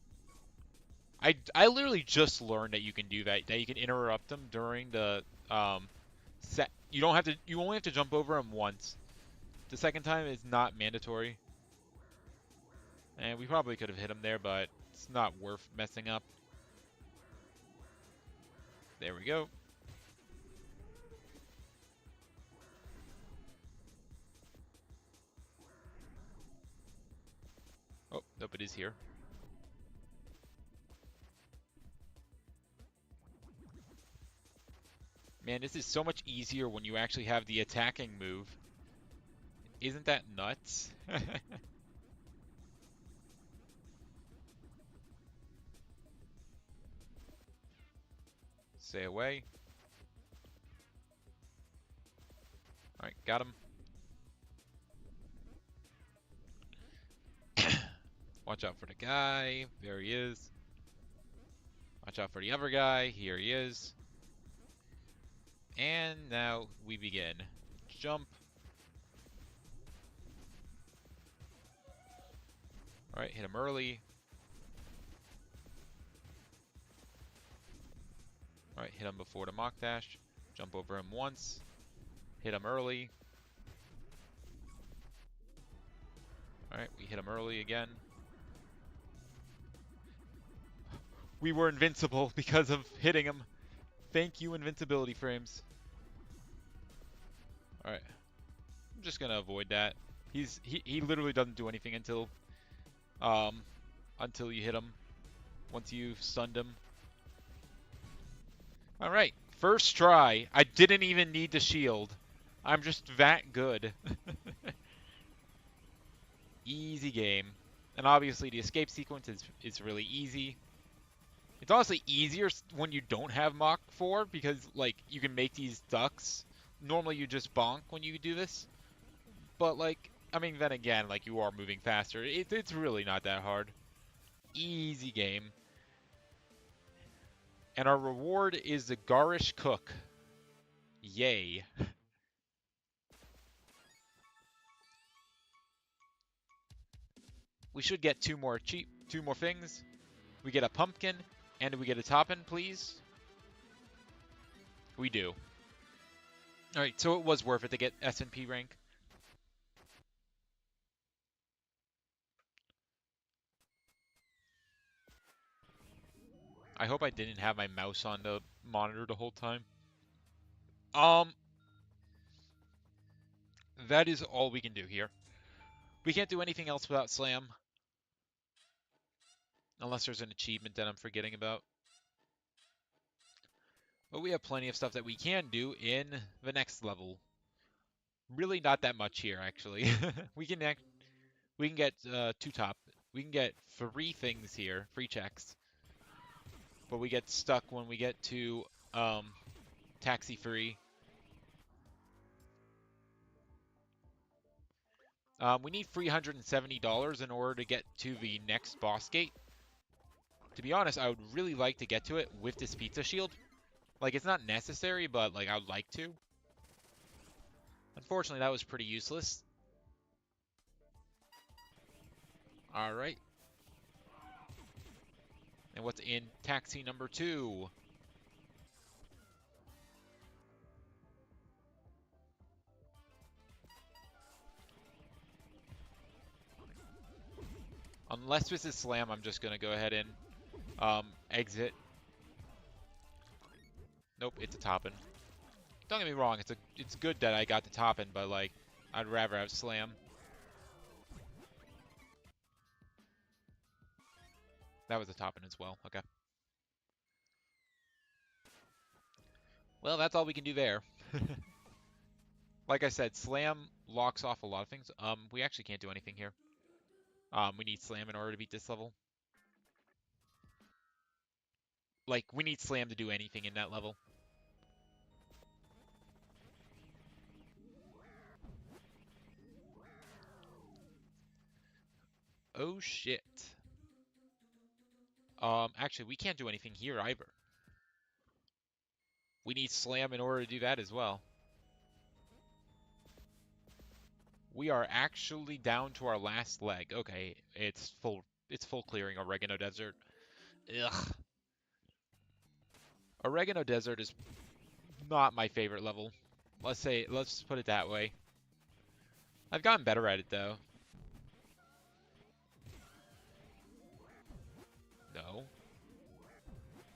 I literally just learned that you can do that. That you can interrupt them during the set. You don't have to. You only have to jump over him once The second time is not mandatory. And we probably could have hit him there, but it's not worth messing up. There we go. Oh, nope, it is here. Man, this is so much easier when you actually have the attacking move. Isn't that nuts? Stay away. Alright, got him. Watch out for the guy. There he is. Watch out for the other guy. Here he is. And now we begin. Jump. Alright, hit him early. Alright, hit him before the mock dash. Jump over him once. Hit him early. Alright, we hit him early again. We were invincible because of hitting him. Thank you, invincibility frames. Alright. I'm just gonna avoid that. He literally doesn't do anything until you hit him. Once you've stunned him. Alright. First try. I didn't even need the shield. I'm just that good. Easy game. And obviously the escape sequence is really easy. It's honestly easier when you don't have Mach 4 because, like, you can make these ducks. Normally you just bonk when you do this. But, like, I mean, then again, like, you are moving faster. It's really not that hard. Easy game. And our reward is the Garish Cook. Yay. We should get two more things. We get a pumpkin. And do we get a toppin', please? We do. Alright, so it was worth it to get S&P rank. I hope I didn't have my mouse on the monitor the whole time. That is all we can do here. We can't do anything else without Slam. Unless there's an achievement that I'm forgetting about. But we have plenty of stuff that we can do in the next level. Really not that much here, actually. we can get we can get 3 things here, 3 checks. But we get stuck when we get to taxi free. We need $370 in order to get to the next boss gate. To be honest, I would really like to get to it with this pizza shield. Like, it's not necessary, but, like, I would like to. Unfortunately, that was pretty useless. Alright. And what's in taxi number 2? Unless this is Slam, I'm just going to go ahead and exit. Nope, it's a toppin'. Don't get me wrong, it's good that I got the toppin', but, like, I'd rather have Slam. That was a toppin' as well, okay. Well, that's all we can do there. Like I said, Slam locks off a lot of things. We actually can't do anything here. We need Slam in order to beat this level. Like, we need Slam to do anything in that level. Oh, shit. Actually, we can't do anything here either. We need Slam in order to do that as well. We are actually down to our last leg. Okay, it's full clearing Oregano Desert. Ugh. Oregano Desert is not my favorite level. Let's put it that way. I've gotten better at it, though. No.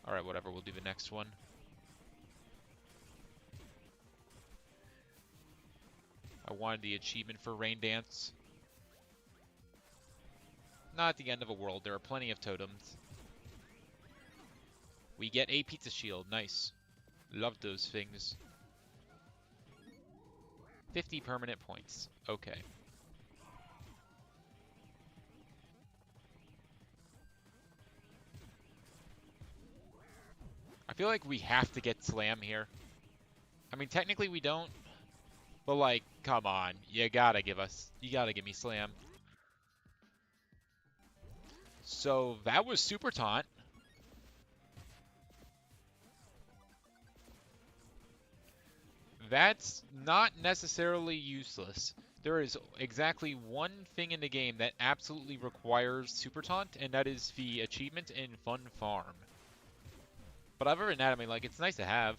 Alright, whatever. We'll do the next one. I wanted the achievement for Rain Dance. Not at the end of a world. There are plenty of totems. We get a pizza shield. Nice. Love those things. 50 permanent points. Okay. I feel like we have to get Slam here. I mean, technically we don't. But, like, come on. You gotta give me Slam. So, that was Super Taunt. That's not necessarily useless. There is exactly one thing in the game that absolutely requires Super Taunt, and that is the achievement in Fun Farm. But other than that, I mean, like, it's nice to have.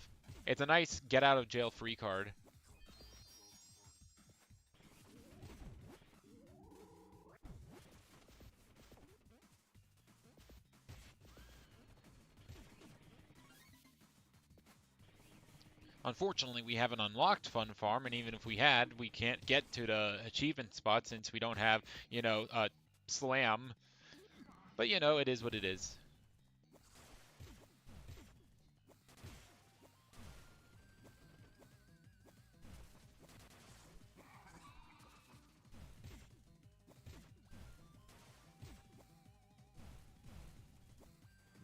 It's a nice get-out-of-jail-free card. Unfortunately, we haven't unlocked Fun Farm, and even if we had, we can't get to the achievement spot since we don't have, you know, Slam. But, you know, it is what it is.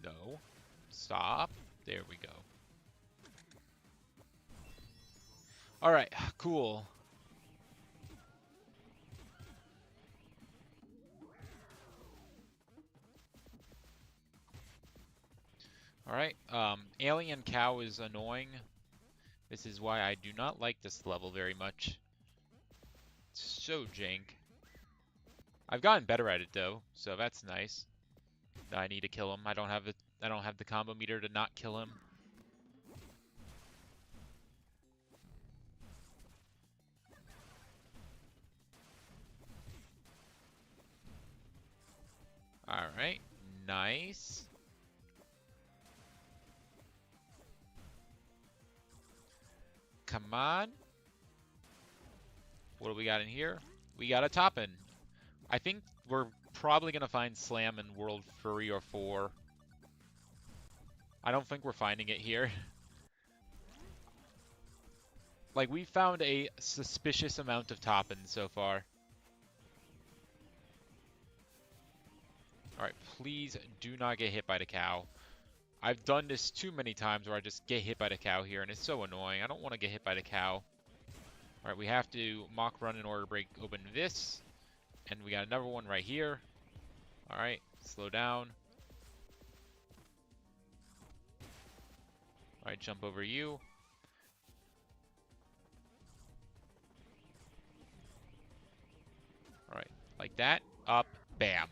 No. Stop. There we go. Alright, cool. Alright, Alien Cow is annoying. This is why I do not like this level very much. It's so jank. I've gotten better at it though, so that's nice. I need to kill him. I don't have the combo meter to not kill him. Alright, nice. Come on. What do we got in here? We got a Toppin. I think we're probably going to find Slam in World 3 or 4. I don't think we're finding it here. Like, we found a suspicious amount of Toppins so far. Alright, please do not get hit by the cow. I've done this too many times where I just get hit by the cow here, and it's so annoying. I don't want to get hit by the cow. Alright, we have to mock run in order to break open this. And we got another one right here. Alright, slow down. Alright, jump over you. Alright, like that. Up, bam.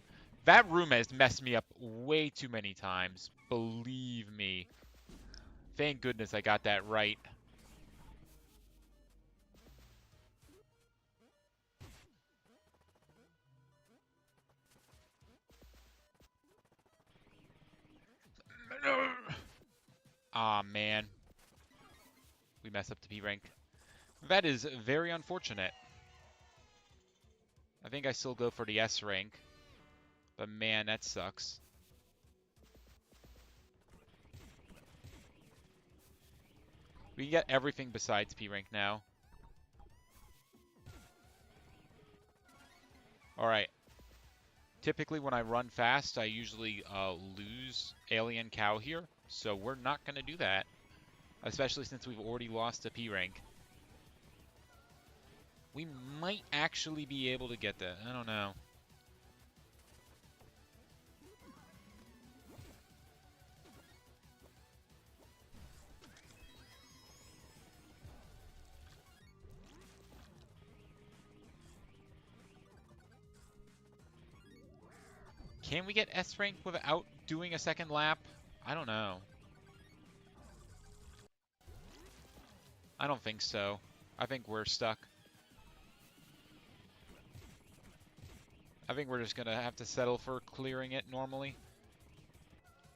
That room has messed me up way too many times. Believe me. Thank goodness I got that right. Aw, man. We messed up the P rank. That is very unfortunate. I think I still go for the S rank. But man, that sucks. We can get everything besides P rank now. Alright. Typically when I run fast, I usually lose Alien Cow here. So we're not going to do that. Especially since we've already lost a P rank. We might actually be able to get that. I don't know. Can we get S rank without doing a second lap? I don't know. I don't think so. I think we're stuck. I think we're just going to have to settle for clearing it normally.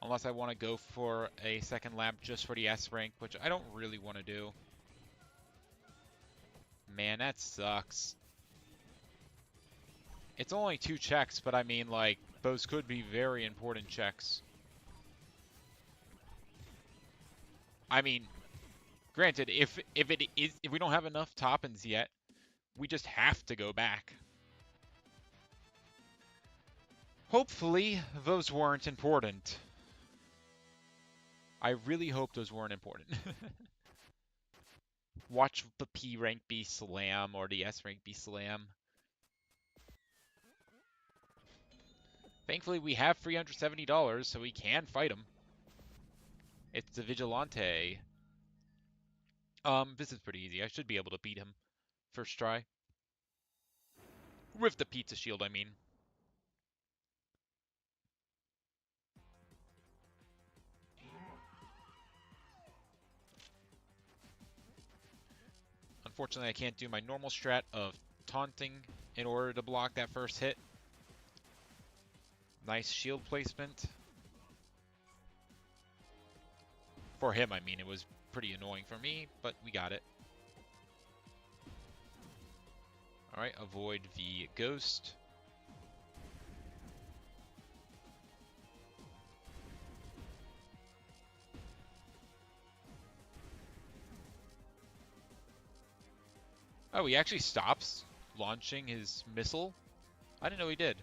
Unless I want to go for a second lap just for the S rank, which I don't really want to do. Man, that sucks. It's only 2 checks, but I mean, like, those could be very important checks. I mean, granted, if we don't have enough top-ins yet, we just have to go back. Hopefully, those weren't important. I really hope those weren't important. Watch the P rank be slam or the S rank be slam. Thankfully, we have $370, so we can fight him. It's the Vigilante. This is pretty easy. I should be able to beat him first try. With the pizza shield, I mean. Unfortunately, I can't do my normal strat of taunting in order to block that first hit. Nice shield placement. For him, I mean, it was pretty annoying for me, but we got it. Alright, avoid the ghost. Oh, he actually stops launching his missile? I didn't know he did.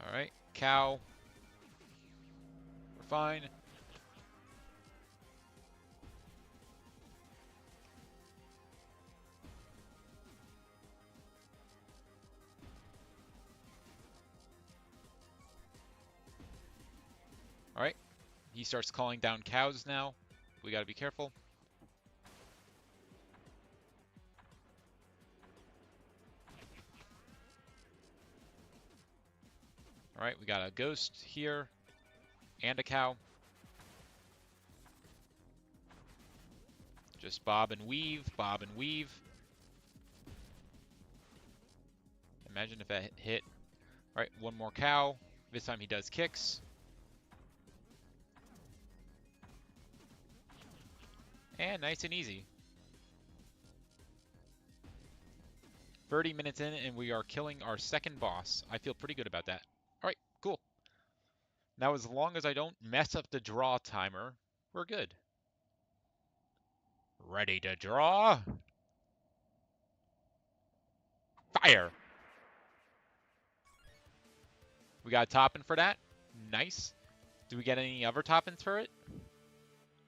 Alright, cow. We're fine. Alright. He starts calling down cows now. We gotta be careful. Alright, we got a ghost here. And a cow. Just bob and weave, bob and weave. Imagine if that hit. Alright, one more cow. This time he does kicks. And nice and easy. 30 minutes in and we are killing our second boss. I feel pretty good about that. Alright, cool. Now as long as I don't mess up the draw timer, we're good. Ready to draw? Fire! We got a toppin for that. Nice. Do we get any other toppins for it?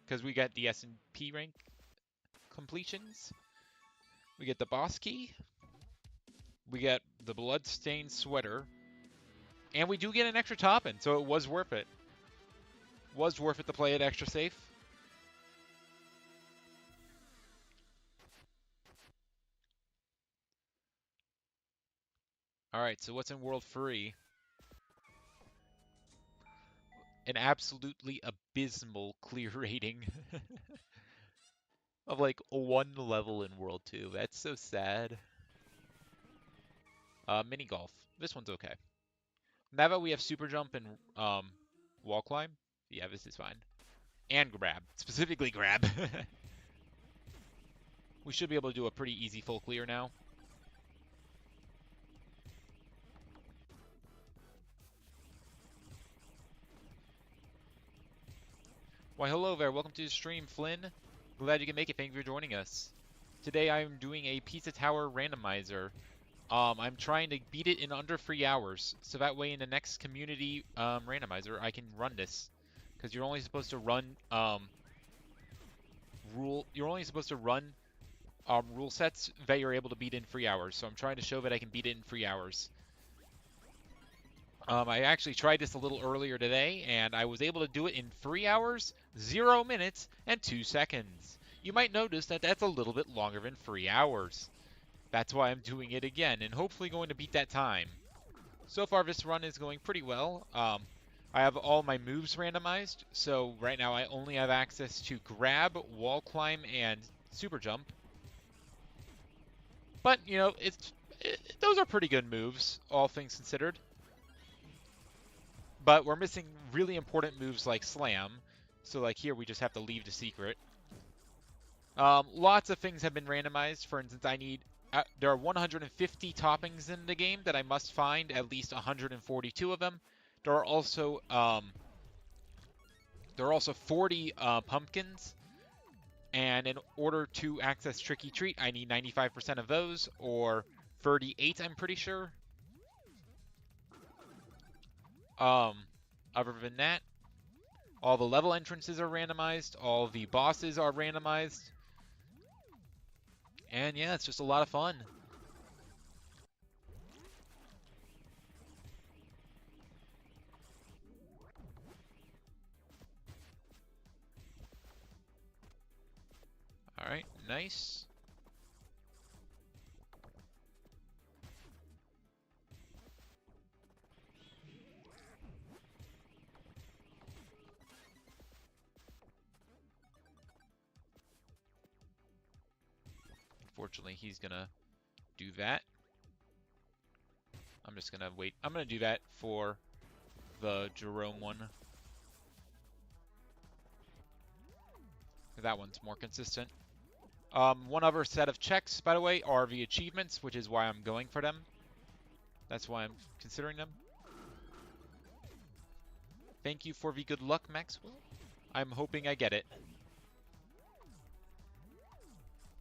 Because we got the S&P rank completions. We get the boss key. We get the bloodstained sweater. And we do get an extra toppin, so it was worth it. Was worth it to play it extra safe. Alright, so what's in World Free? An absolutely abysmal clear rating of like 1 level in World 2. That's so sad. Mini golf. This one's okay. Now that we have super jump and wall climb, yeah, this is fine. And grab. Specifically grab. We should be able to do a pretty easy full clear now. Why, hello there. Welcome to the stream, Flynn. Glad you can make it. Thank you for joining us. Today I'm doing a Pizza Tower randomizer. I'm trying to beat it in under 3 hours, so that way in the next community randomizer I can run this. Because you're only supposed to run rule sets that you're able to beat in 3 hours. So I'm trying to show that I can beat it in 3 hours. I actually tried this a little earlier today, and I was able to do it in 3 hours, 0 minutes, and 2 seconds. You might notice that that's a little bit longer than 3 hours. That's why I'm doing it again, and hopefully going to beat that time. So far, this run is going pretty well. I have all my moves randomized, so right now I only have access to grab, wall climb, and super jump. But, you know, those are pretty good moves, all things considered. But we're missing really important moves like slam. So like here, we just have to leave the secret. Lots of things have been randomized. For instance, there are 150 toppings in the game that I must find at least 142 of them. There are also 40 pumpkins, and in order to access Tricky Treat, I need 95% of those, or 38, I'm pretty sure. Other than that, all the level entrances are randomized, all the bosses are randomized, and yeah, it's just a lot of fun. All right, nice. Unfortunately, he's gonna do that. I'm just gonna wait. I'm gonna do that for the Jerome one. That one's more consistent. One other set of checks, by the way, are the achievements, which is why I'm going for them. That's why I'm considering them. Thank you for the good luck, Maxwell. I'm hoping I get it.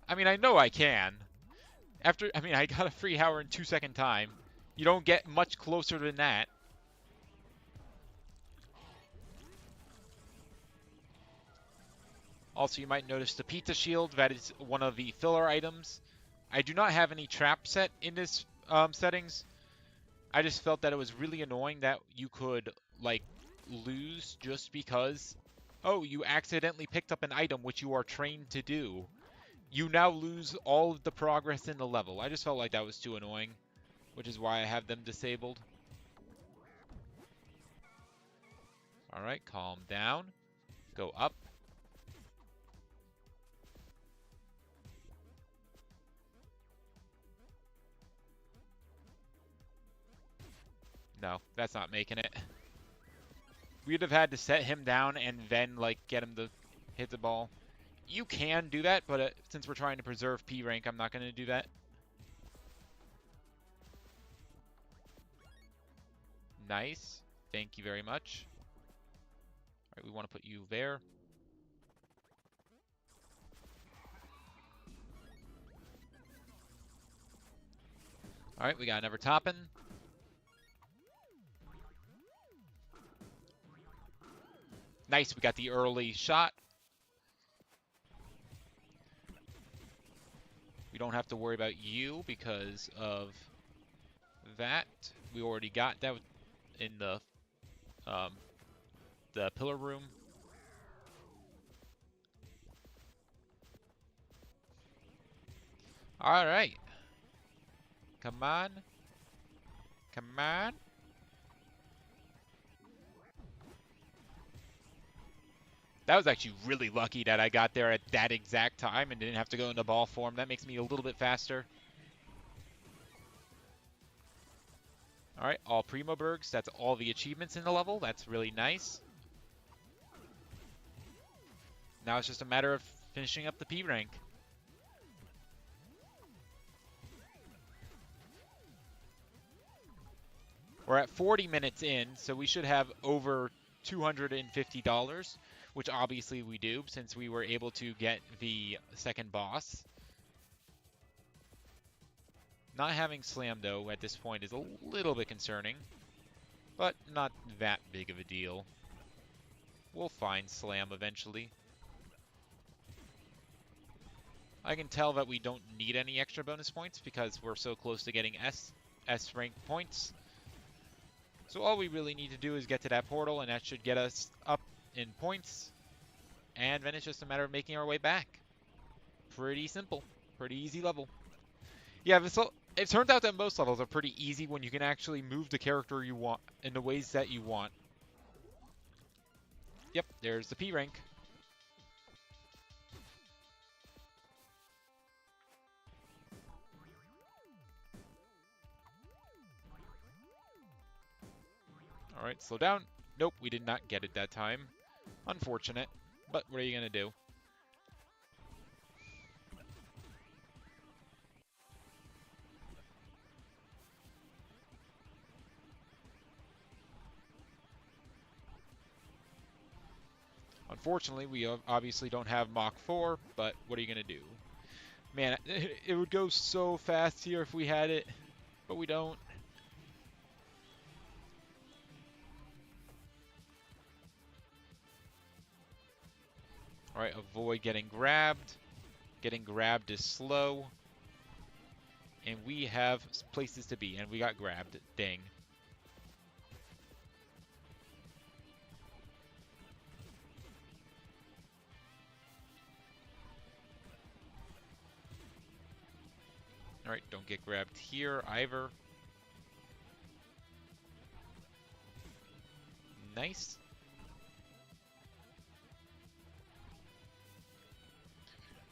I mean, I know I can. I got a free hour in 2-second time. You don't get much closer than that. Also, you might notice the pizza shield. That is one of the filler items. I do not have any trap set in this settings. I just felt that it was really annoying that you could, like, lose just because, oh, you accidentally picked up an item which you are trained to do. You now lose all of the progress in the level. I just felt like that was too annoying, which is why I have them disabled. Alright, calm down. Go up. No, that's not making it. We'd have had to set him down and then, like, get him to hit the ball. You can do that, but since we're trying to preserve P rank, I'm not going to do that. Nice. Thank you very much. All right, we want to put you there. All right, we got another topping. Nice, we got the early shot. We don't have to worry about you because of that. We already got that in the pillar room. All right. Come on. Come on. That was actually really lucky that I got there at that exact time and didn't have to go into ball form. That makes me a little bit faster. All right, all Primo Bergs. That's all the achievements in the level. That's really nice. Now it's just a matter of finishing up the P rank. We're at 40 minutes in, so we should have over $250, which obviously we do since we were able to get the second boss. Not having Slam, though, at this point is a little bit concerning, but not that big of a deal. We'll find Slam eventually. I can tell that we don't need any extra bonus points because we're so close to getting S rank points. So all we really need to do is get to that portal, and that should get us up in points. And then it's just a matter of making our way back. Pretty simple. Pretty easy level. Yeah, it turns out that most levels are pretty easy when you can actually move the character you want in the ways that you want. Yep, there's the P rank. Alright, slow down. Nope, we did not get it that time. Unfortunate, but what are you going to do? Unfortunately, we obviously don't have Mach 4, but what are you going to do? Man, it would go so fast here if we had it, but we don't. Alright, avoid getting grabbed. Getting grabbed is slow. And we have places to be, and we got grabbed. Dang. Alright, don't get grabbed here either. Nice.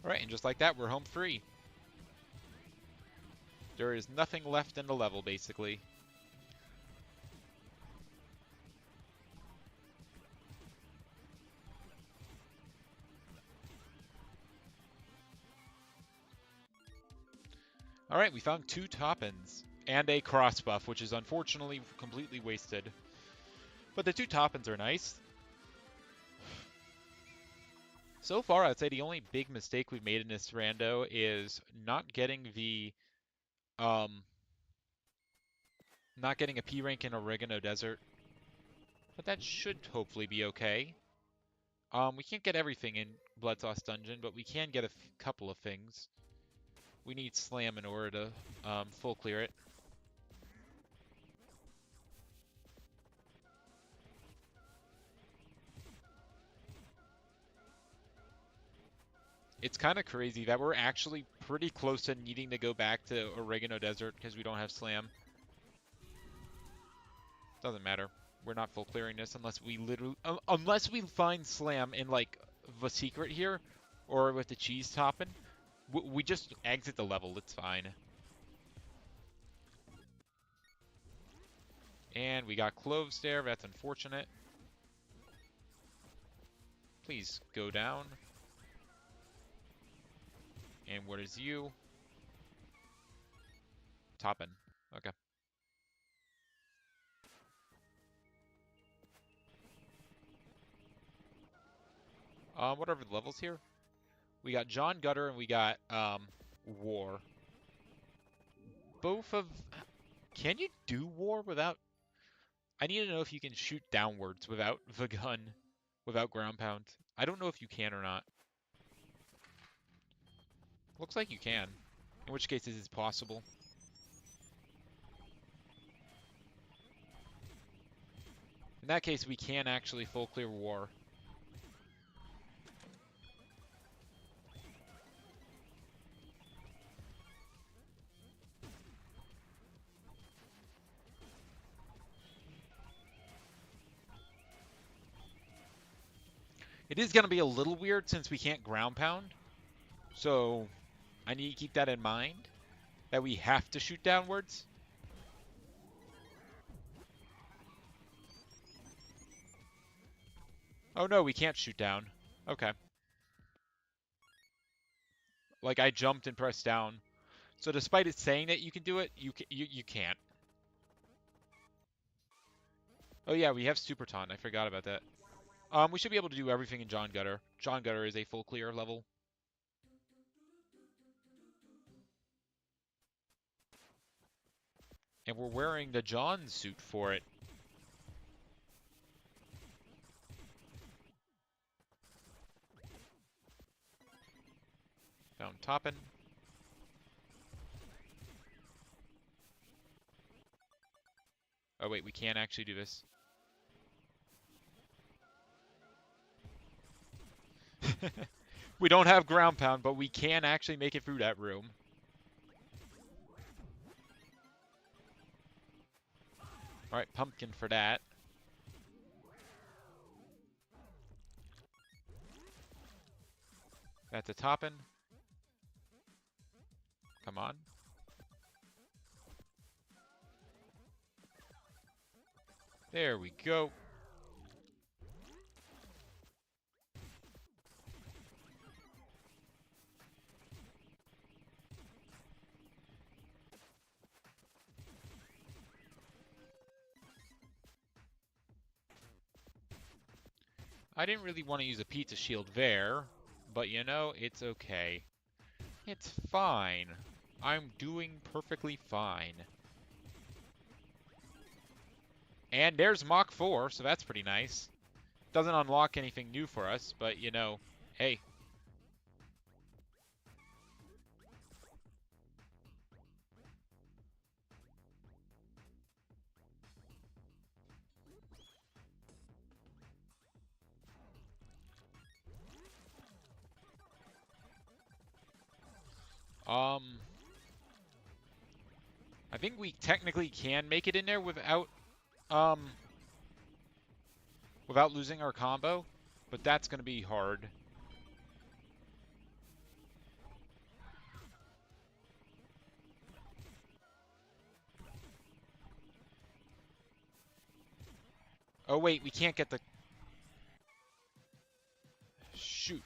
Alright, and just like that, we're home free. There is nothing left in the level, basically. Alright, we found 2 top-ends. And a cross buff, which is unfortunately completely wasted. But the 2 top-ends are nice. So far, I'd say the only big mistake we've made in this rando is not getting the, not getting a P rank in Oregano Desert. But that should hopefully be okay. We can't get everything in Blood Sauce Dungeon, but we can get a couple of things. We need Slam in order to full clear it. It's kind of crazy that we're actually pretty close to needing to go back to Oregano Desert because we don't have Slam. Doesn't matter. We're not full clearing this unless we literally, unless we find Slam in like the secret here, or with the cheese topping. We just exit the level. It's fine. And we got cloves there. That's unfortunate. Please go down. And what is you? Toppin. Okay. What are the levels here? We got John Gutter and we got War. Both of... Can you do War without... I need to know if you can shoot downwards without the gun, without ground pound. I don't know if you can or not. Looks like you can. In which case this is possible. In that case, we can actually full clear War. It is going to be a little weird since we can't ground pound. So I need to keep that in mind, that we have to shoot downwards. Oh no, we can't shoot down. Okay. Like I jumped and pressed down. So despite it saying that you can do it, you can't. Oh yeah, we have Super Taunt. I forgot about that. We should be able to do everything in John Gutter. John Gutter is a full clear level. And we're wearing the John suit for it. Found Toppin. Oh wait, we can't actually do this. We don't have ground pound, but we can actually make it through that room. Alright, pumpkin for that. That's a toppin'. Come on. There we go. I didn't really want to use a pizza shield there, but you know, it's okay. It's fine. I'm doing perfectly fine. And there's Mach 4, so that's pretty nice. Doesn't unlock anything new for us, but you know, hey. I think we technically can make it in there without losing our combo, but that's going to be hard. Oh wait, we can't get the... Shoot.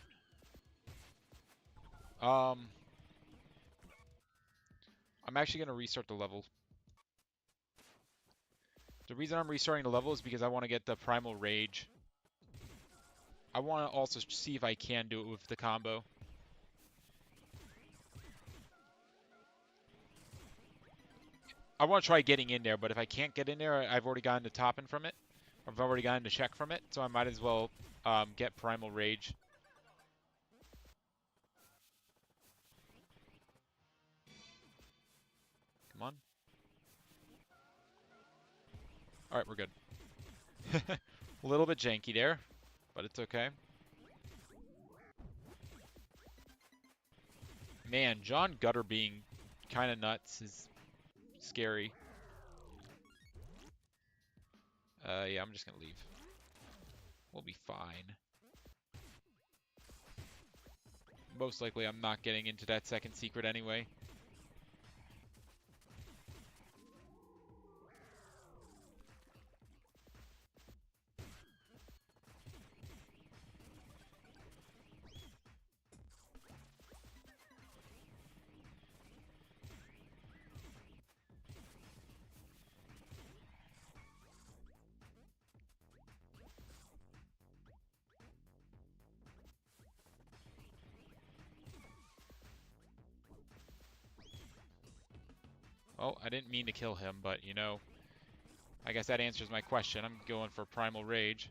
I'm actually going to restart the level. The reason I'm restarting the level is because I want to get the Primal Rage. I want to also see if I can do it with the combo. I want to try getting in there, but if I can't get in there, I've already gotten the toppin from it. I've already gotten the check from it, so I might as well get Primal Rage. Come on. Alright, we're good. A little bit janky there, but it's okay. Man, John Gutter being kind of nuts is scary. Yeah, I'm just gonna leave. We'll be fine. Most likely I'm not getting into that second secret anyway. Oh, I didn't mean to kill him, but you know, I guess that answers my question. I'm going for Primal Rage.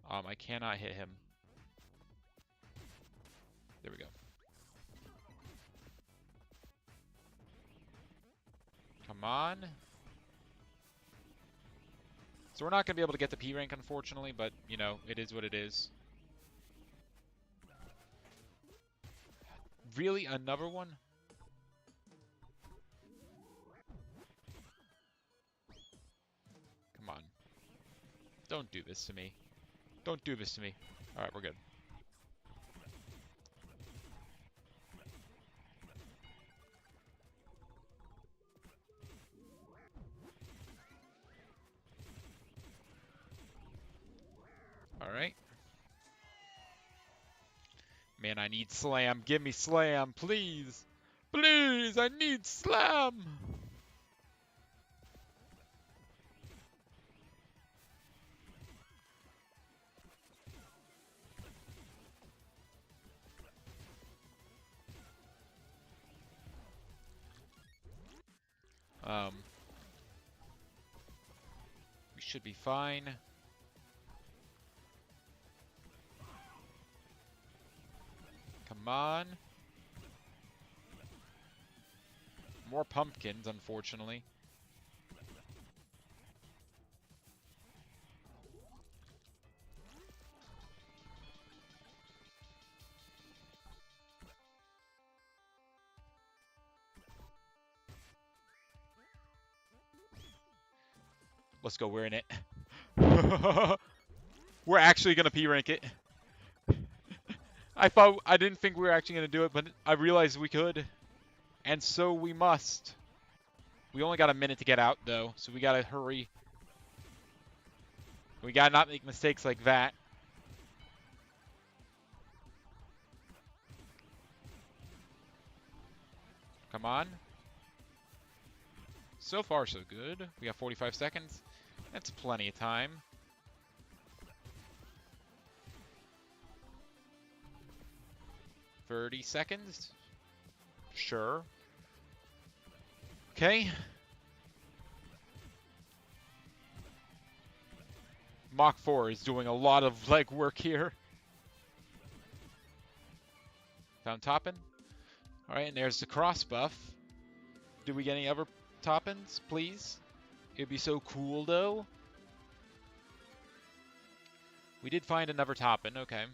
I cannot hit him. There we go. Come on. So we're not going to be able to get the P rank, unfortunately, but, you know, it is what it is. Really? Another one? Come on. Don't do this to me. Don't do this to me. Alright, we're good. Alright. Man, I need slam. Give me slam, please. Please, I need slam. We should be fine. Come on. More pumpkins, unfortunately. Let's go, we're in it. We're actually gonna P rank it. I didn't think we were actually gonna do it, but I realized we could, and so we must. We only got a minute to get out though, so we gotta hurry. We gotta not make mistakes like that. Come on. So far, so good. We got 45 seconds. That's plenty of time. $30 seconds? Sure. Okay. Mach 4 is doing a lot of legwork here. Found Toppin. Alright, and there's the cross buff. Do we get any other Toppins, please? It'd be so cool, though. We did find another Toppin, okay.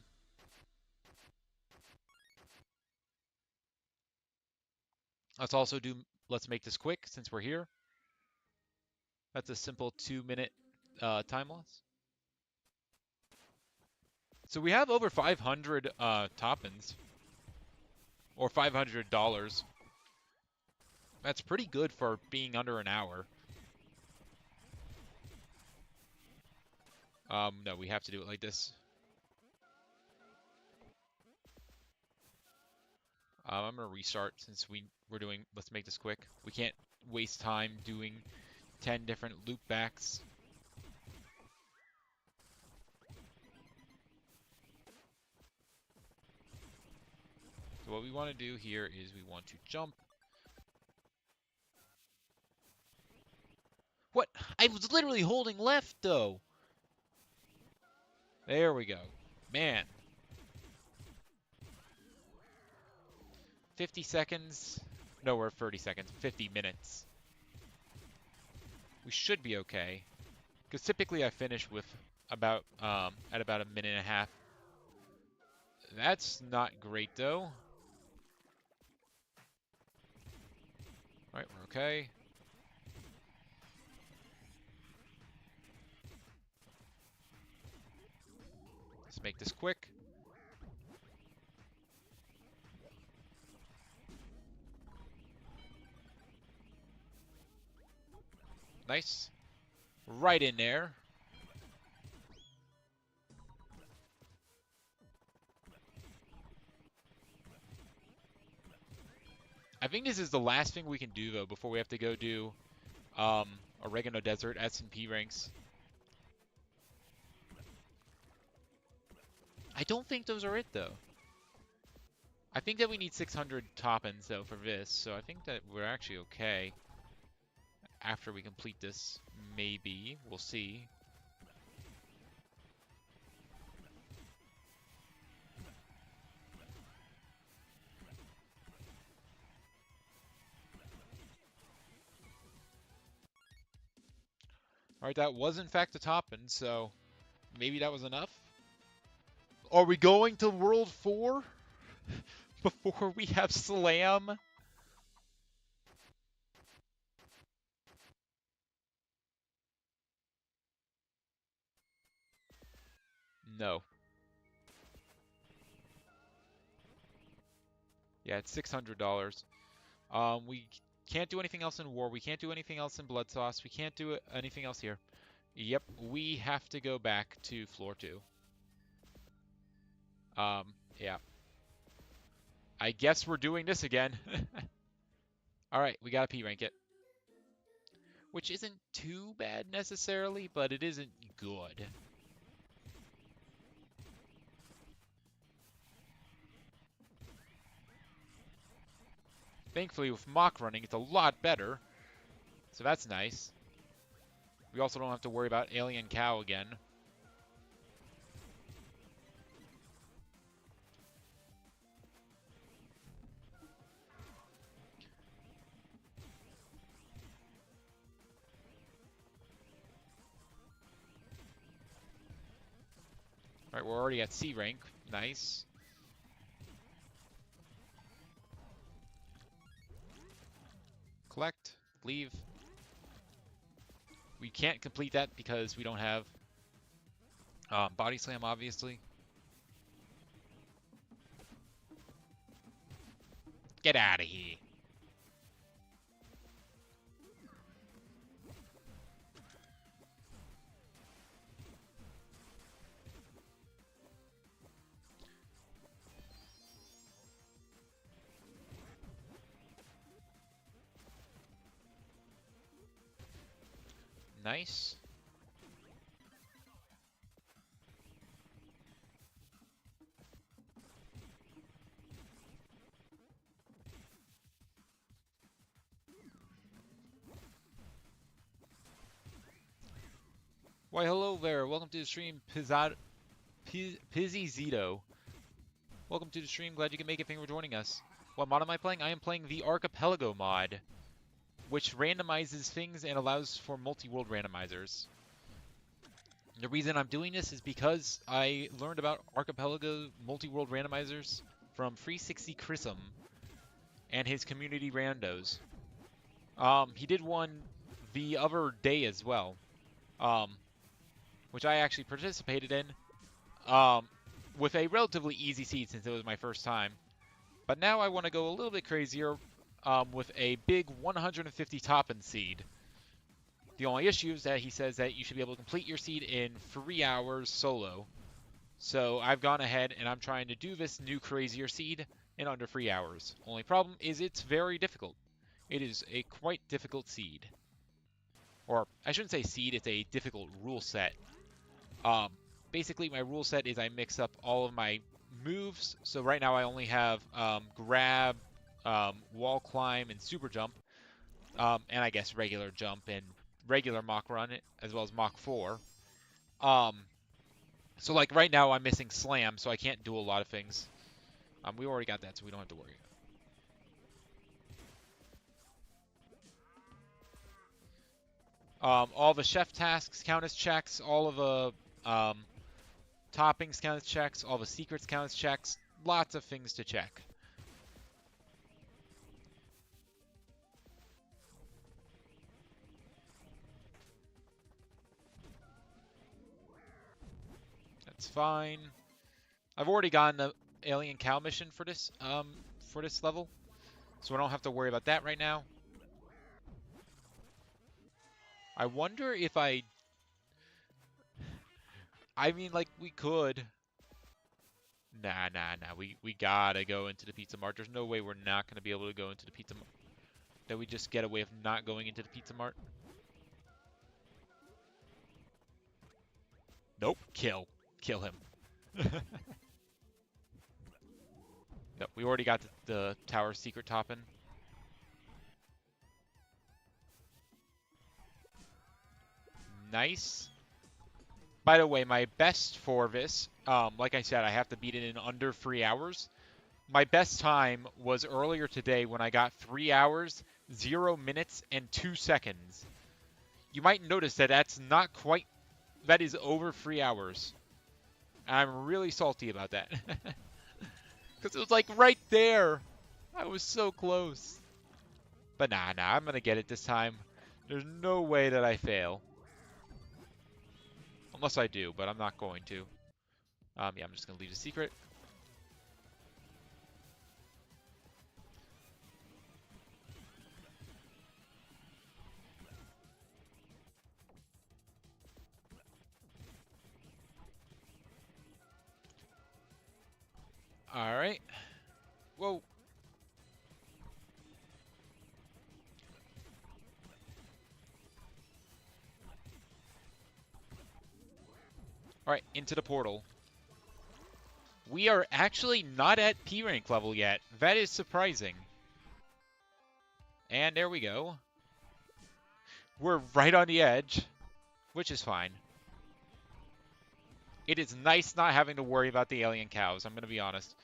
Let's make this quick since we're here. That's a simple 2-minute time loss. So we have over 500 Toppins. Or $500. That's pretty good for being under an hour. No, we have to do it like this. I'm gonna restart since we're doing. Let's make this quick. We can't waste time doing 10 different loop backs. So what we want to do here is we want to jump. What? I was literally holding left though. There we go. Man. 50 seconds. No, we're 30 seconds. 50 minutes. We should be okay. Because typically I finish with about at about a minute and a half. That's not great though. Alright, we're okay. Let's make this quick. Nice. Right in there. I think this is the last thing we can do though before we have to go do Oregano Desert S&P ranks. I don't think those are it though. I think that we need 600 Toppins though for this, so I think that we're actually okay. After we complete this, maybe. We'll see. Alright, that was in fact a Toppin, so maybe that was enough. Are we going to World 4 before we have Slam? No. Yeah, it's $600. We can't do anything else in War. We can't do anything else in Blood Sauce. We can't do anything else here. Yep, we have to go back to floor 2. Yeah. I guess we're doing this again. Alright, we gotta P-rank it. Which isn't too bad necessarily, but it isn't good. Thankfully, with mock running, it's a lot better. So that's nice. We also don't have to worry about Alien Cow again. Alright, we're already at C rank. Nice. Collect. Leave. We can't complete that because we don't have Body Slam, obviously. Get out of here. Nice. Why, hello there. Welcome to the stream, Pizzy Zito. Welcome to the stream. Glad you can make it. Thank you for joining us. What mod am I playing? I am playing the Archipelago mod, which randomizes things and allows for multi-world randomizers. The reason I'm doing this is because I learned about Archipelago multi-world randomizers from 360 Chrism and his community randos. He did one the other day as well, which I actually participated in, with a relatively easy seed since it was my first time. But now I want to go a little bit crazier with a big 150 top-end seed. The only issue is that he says that you should be able to complete your seed in 3 hours solo. So I've gone ahead and I'm trying to do this new crazier seed in under 3 hours. Only problem is it's very difficult. It is a quite difficult seed. Or I shouldn't say seed, it's a difficult rule set. Basically my rule set is I mix up all of my moves. So right now I only have grab, wall climb, and super jump. And I guess regular jump and regular Mach run, as well as Mach 4. So like right now I'm missing slam, so I can't do a lot of things. We already got that, so we don't have to worry. All the chef tasks count as checks, all of the toppings count as checks, all the secrets count as checks, lots of things to check. That's fine. I've already gotten the alien cow mission for this level, so I don't have to worry about that right now. I wonder if I mean, like, we could. Nah. We gotta go into the Pizza Mart. There's no way we're not gonna be able to go into the Pizza Mart. That we just get away of not going into the Pizza Mart. Nope. Kill him. Yep, we already got the tower secret topping. Nice. By the way, my best for this, like I said, I have to beat it in under 3 hours. My best time was earlier today when I got 3 hours, 0 minutes, and 2 seconds. You might notice that that's not quite, that is over 3 hours. And I'm really salty about that. Because it was like right there. I was so close. But nah, I'm going to get it this time. There's no way that I fail. Unless I do, but I'm not going to. Yeah, I'm just going to leave the secret. Alright. Whoa. Alright, into the portal. We are actually not at P rank level yet. That is surprising. And there we go. We're right on the edge, which is fine. It is nice not having to worry about the alien cows, I'm going to be honest.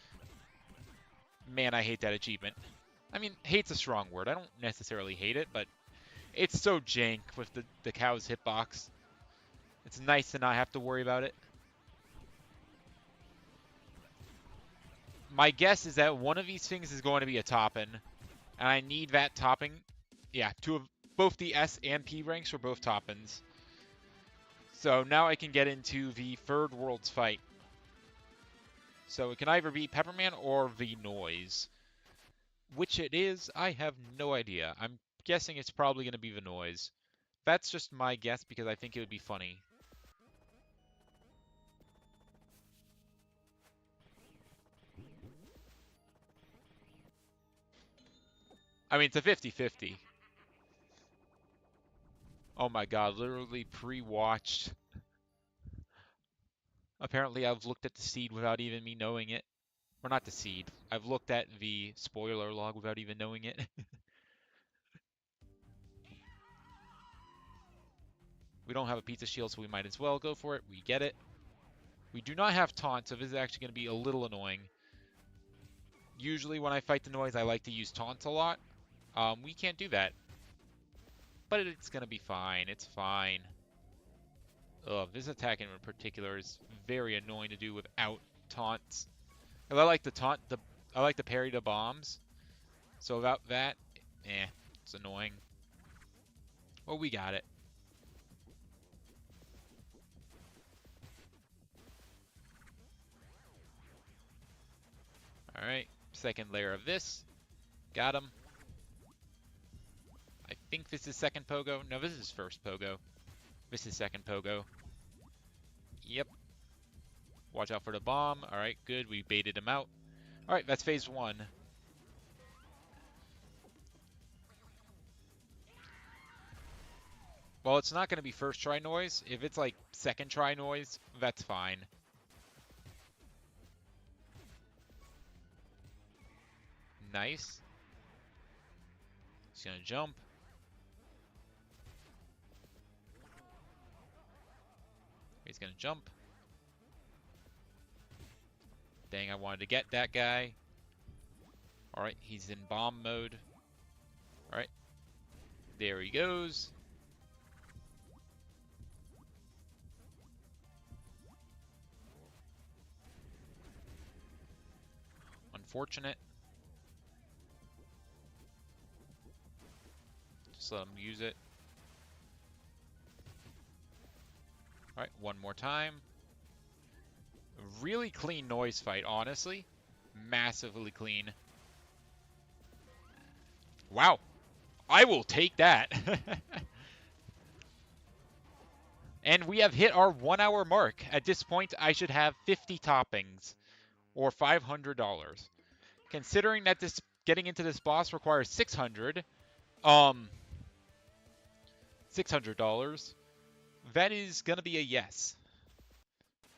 Man, I hate that achievement. I mean, hate's a strong word. I don't necessarily hate it, but it's so jank with the cow's hitbox. It's nice to not have to worry about it. My guess is that one of these things is going to be a toppin, and I need that topping. Yeah, two of both the S and P ranks are both toppins. So now I can get into the third world's fight. So it can either be Pepperman or the Noise. Which it is, I have no idea. I'm guessing it's probably going to be the noise. That's just my guess because I think it would be funny. I mean, it's a 50-50. Oh my god, literally pre-watched. Apparently I've looked at the seed without even me knowing it. Or not the seed. I've looked at the spoiler log without even knowing it. We don't have a pizza shield, so we might as well go for it. We get it. We do not have taunt, so this is actually going to be a little annoying. Usually when I fight the noise, I like to use taunt a lot. We can't do that. But it's going to be fine. It's fine. Ugh, this attack in particular is very annoying to do without taunts. I like the taunt, I like the parry to bombs. So without that, it's annoying. Well, we got it. Alright, second layer of this. Got him. I think this is second pogo. No, this is first pogo. This is second pogo. Yep. Watch out for the bomb. Alright, good. We baited him out. Alright, that's phase one. Well, it's not going to be first try noise. If it's like second try noise, that's fine. Nice. He's going to jump. He's going to jump. Dang, I wanted to get that guy. Alright, he's in bomb mode. Alright. There he goes. Unfortunate. Just let him use it. Alright, one more time. Really clean noise fight, honestly. Massively clean. Wow. I will take that. And we have hit our 1 hour mark. At this point, I should have 50 toppings. Or $500. Considering that this getting into this boss requires $600. $600. That is going to be a yes.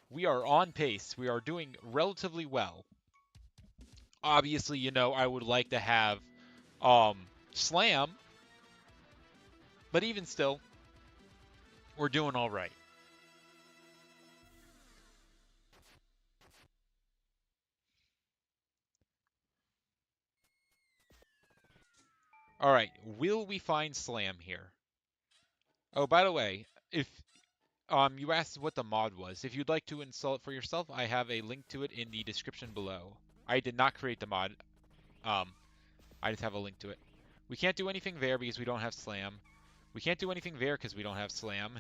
We are on pace. We are doing relatively well. Obviously, you know, I would like to have Slam. But even still, we're doing all right. All right, will we find Slam here? Oh, by the way, if you asked what the mod was, if you'd like to install it for yourself, I have a link to it in the description below. I did not create the mod. I just have a link to it. We can't do anything there because we don't have Slam. We can't do anything there because we don't have Slam.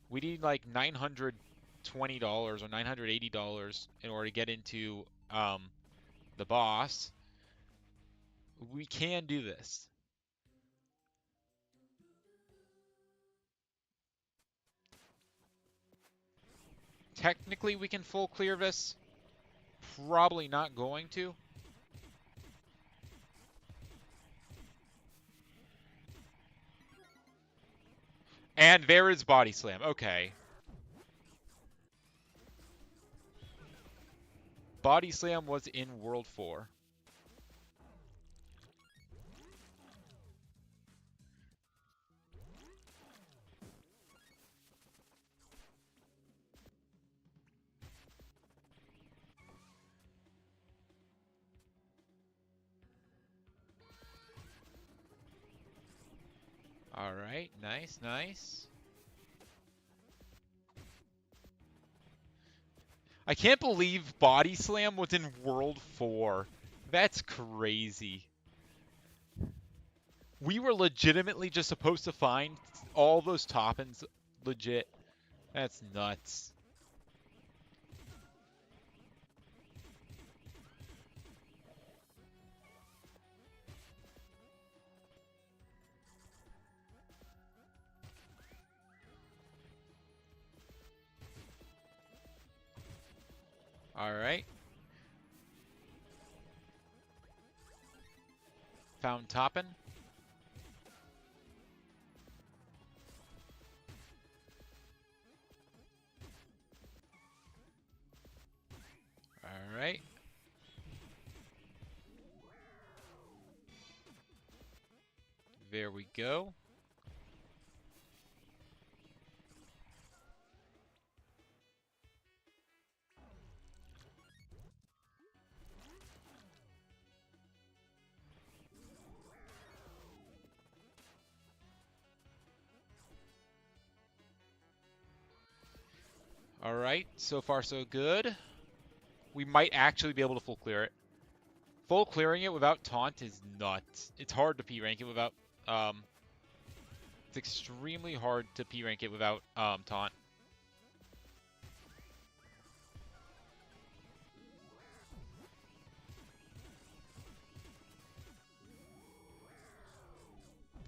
We need like $920 or $980 in order to get into the boss. We can do this. Technically, we can full clear this. Probably not going to. And there is Body Slam. Okay. Body Slam was in World 4. Alright, nice, nice. I can't believe Body Slam was in World 4. That's crazy. We were legitimately just supposed to find all those toppings legit. That's nuts. Alright. Found Toppin. Alright. There we go. Alright, so far so good. We might actually be able to full clear it. Full clearing it without taunt is nuts. It's hard to P-rank it without, it's extremely hard to P-rank it without, taunt.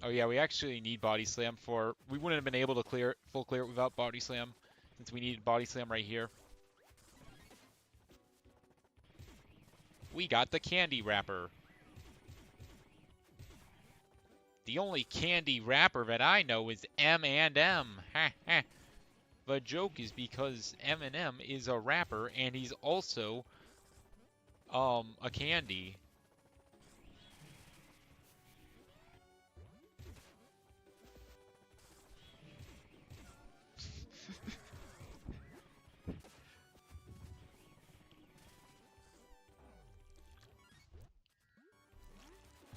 Oh yeah, we actually need Body Slam for... We wouldn't have been able to full clear it without Body Slam, since we needed Body Slam right here. We got the candy wrapper. The only candy wrapper that I know is M&M. Ha ha. The joke is because M&M is a rapper and he's also a candy.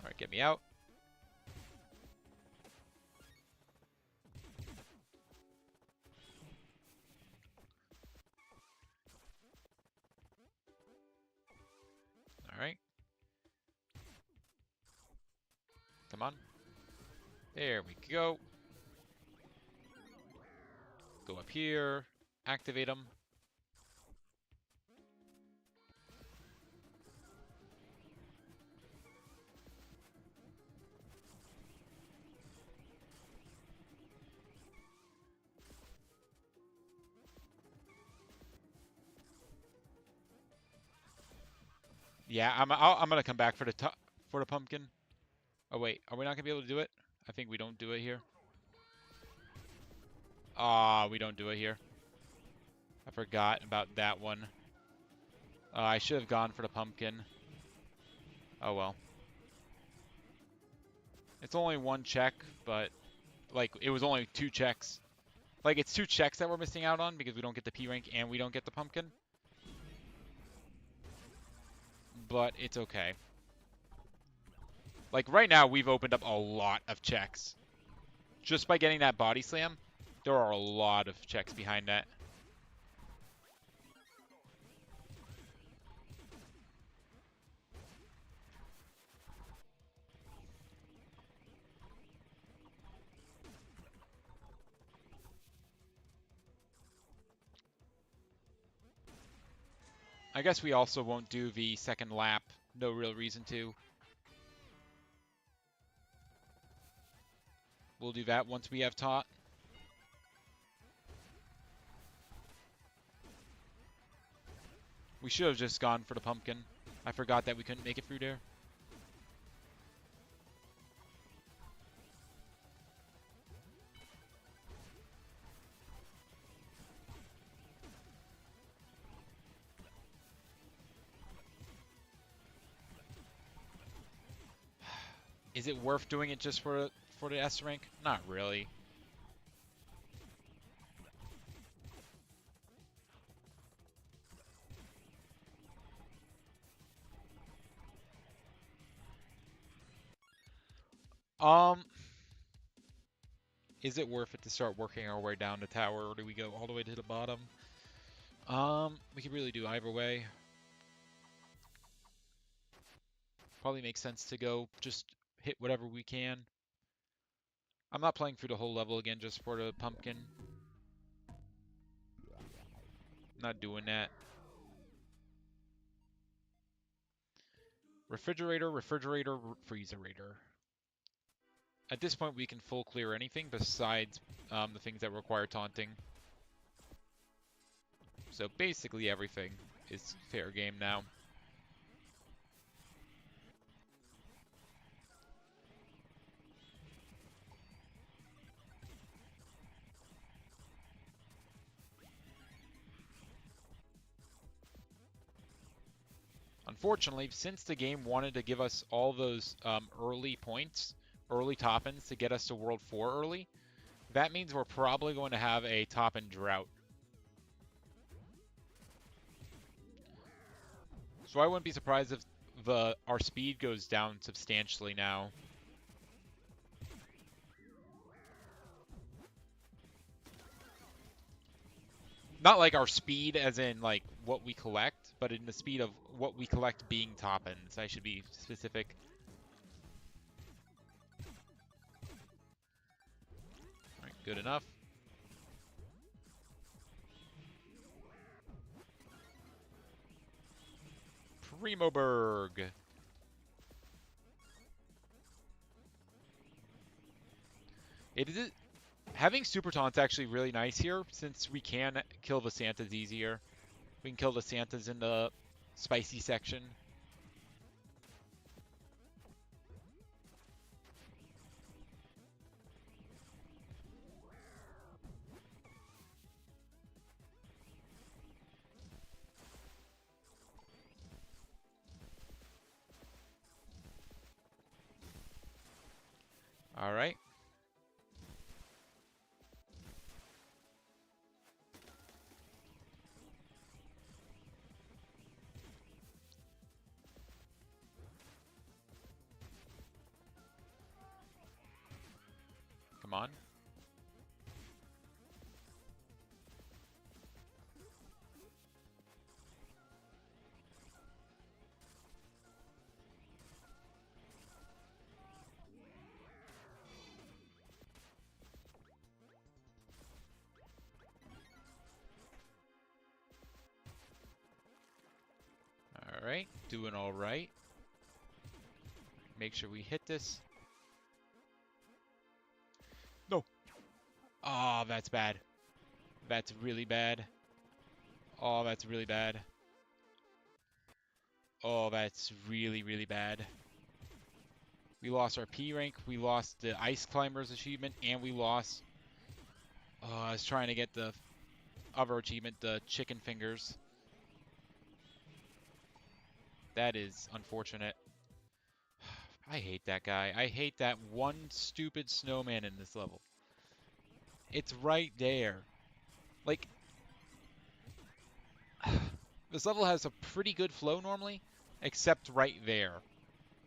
All right, get me out. All right. Come on. There we go. Go up here. Activate them. Yeah, I'm gonna come back for the pumpkin. Oh wait, are we not gonna be able to do it? I think we don't do it here. Ah, we don't do it here. I forgot about that one. I should have gone for the pumpkin. Oh well. It's only one check, but like it was only 2 checks. Like it's 2 checks that we're missing out on because we don't get the P rank and we don't get the pumpkin. But it's okay. Like right now we've opened up a lot of checks. Just by getting that body slam, there are a lot of checks behind that. I guess we also won't do the second lap. No real reason to. We'll do that once we have taught. We should have just gone for the pumpkin. I forgot that we couldn't make it through there. Is it worth doing it just for the S rank? Not really. Is it worth it to start working our way down the tower, or do we go all the way to the bottom? We could really do either way. Probably makes sense to go just hit whatever we can. I'm not playing through the whole level again just for the pumpkin. Not doing that. Refrigerator, refrigerator, freezerator. At this point, we can full clear anything besides the things that require taunting. So basically everything. is fair game now. Unfortunately, since the game wanted to give us all those early points, early top-ins to get us to World 4 early, that means we're probably going to have a top-in drought. So I wouldn't be surprised if our speed goes down substantially now. Not like our speed as in like what we collect, but in the speed of what we collect being top-ins. I should be specific. All right, good enough. Primoberg. Having Super Taunt's actually really nice here, since we can kill the Santas easier. We can kill the Santas in the spicy section. All right. Come on. All right, doing all right. Make sure we hit this. No. Oh, that's bad. That's really bad. Oh, that's really bad. Oh, that's really, really bad. We lost our P rank, we lost the Ice Climbers achievement, and we lost... Oh, I was trying to get the other achievement, the Chicken Fingers. That is unfortunate. I hate that guy. I hate that one stupid snowman in this level. It's right there. Like, this level has a pretty good flow normally, except right there.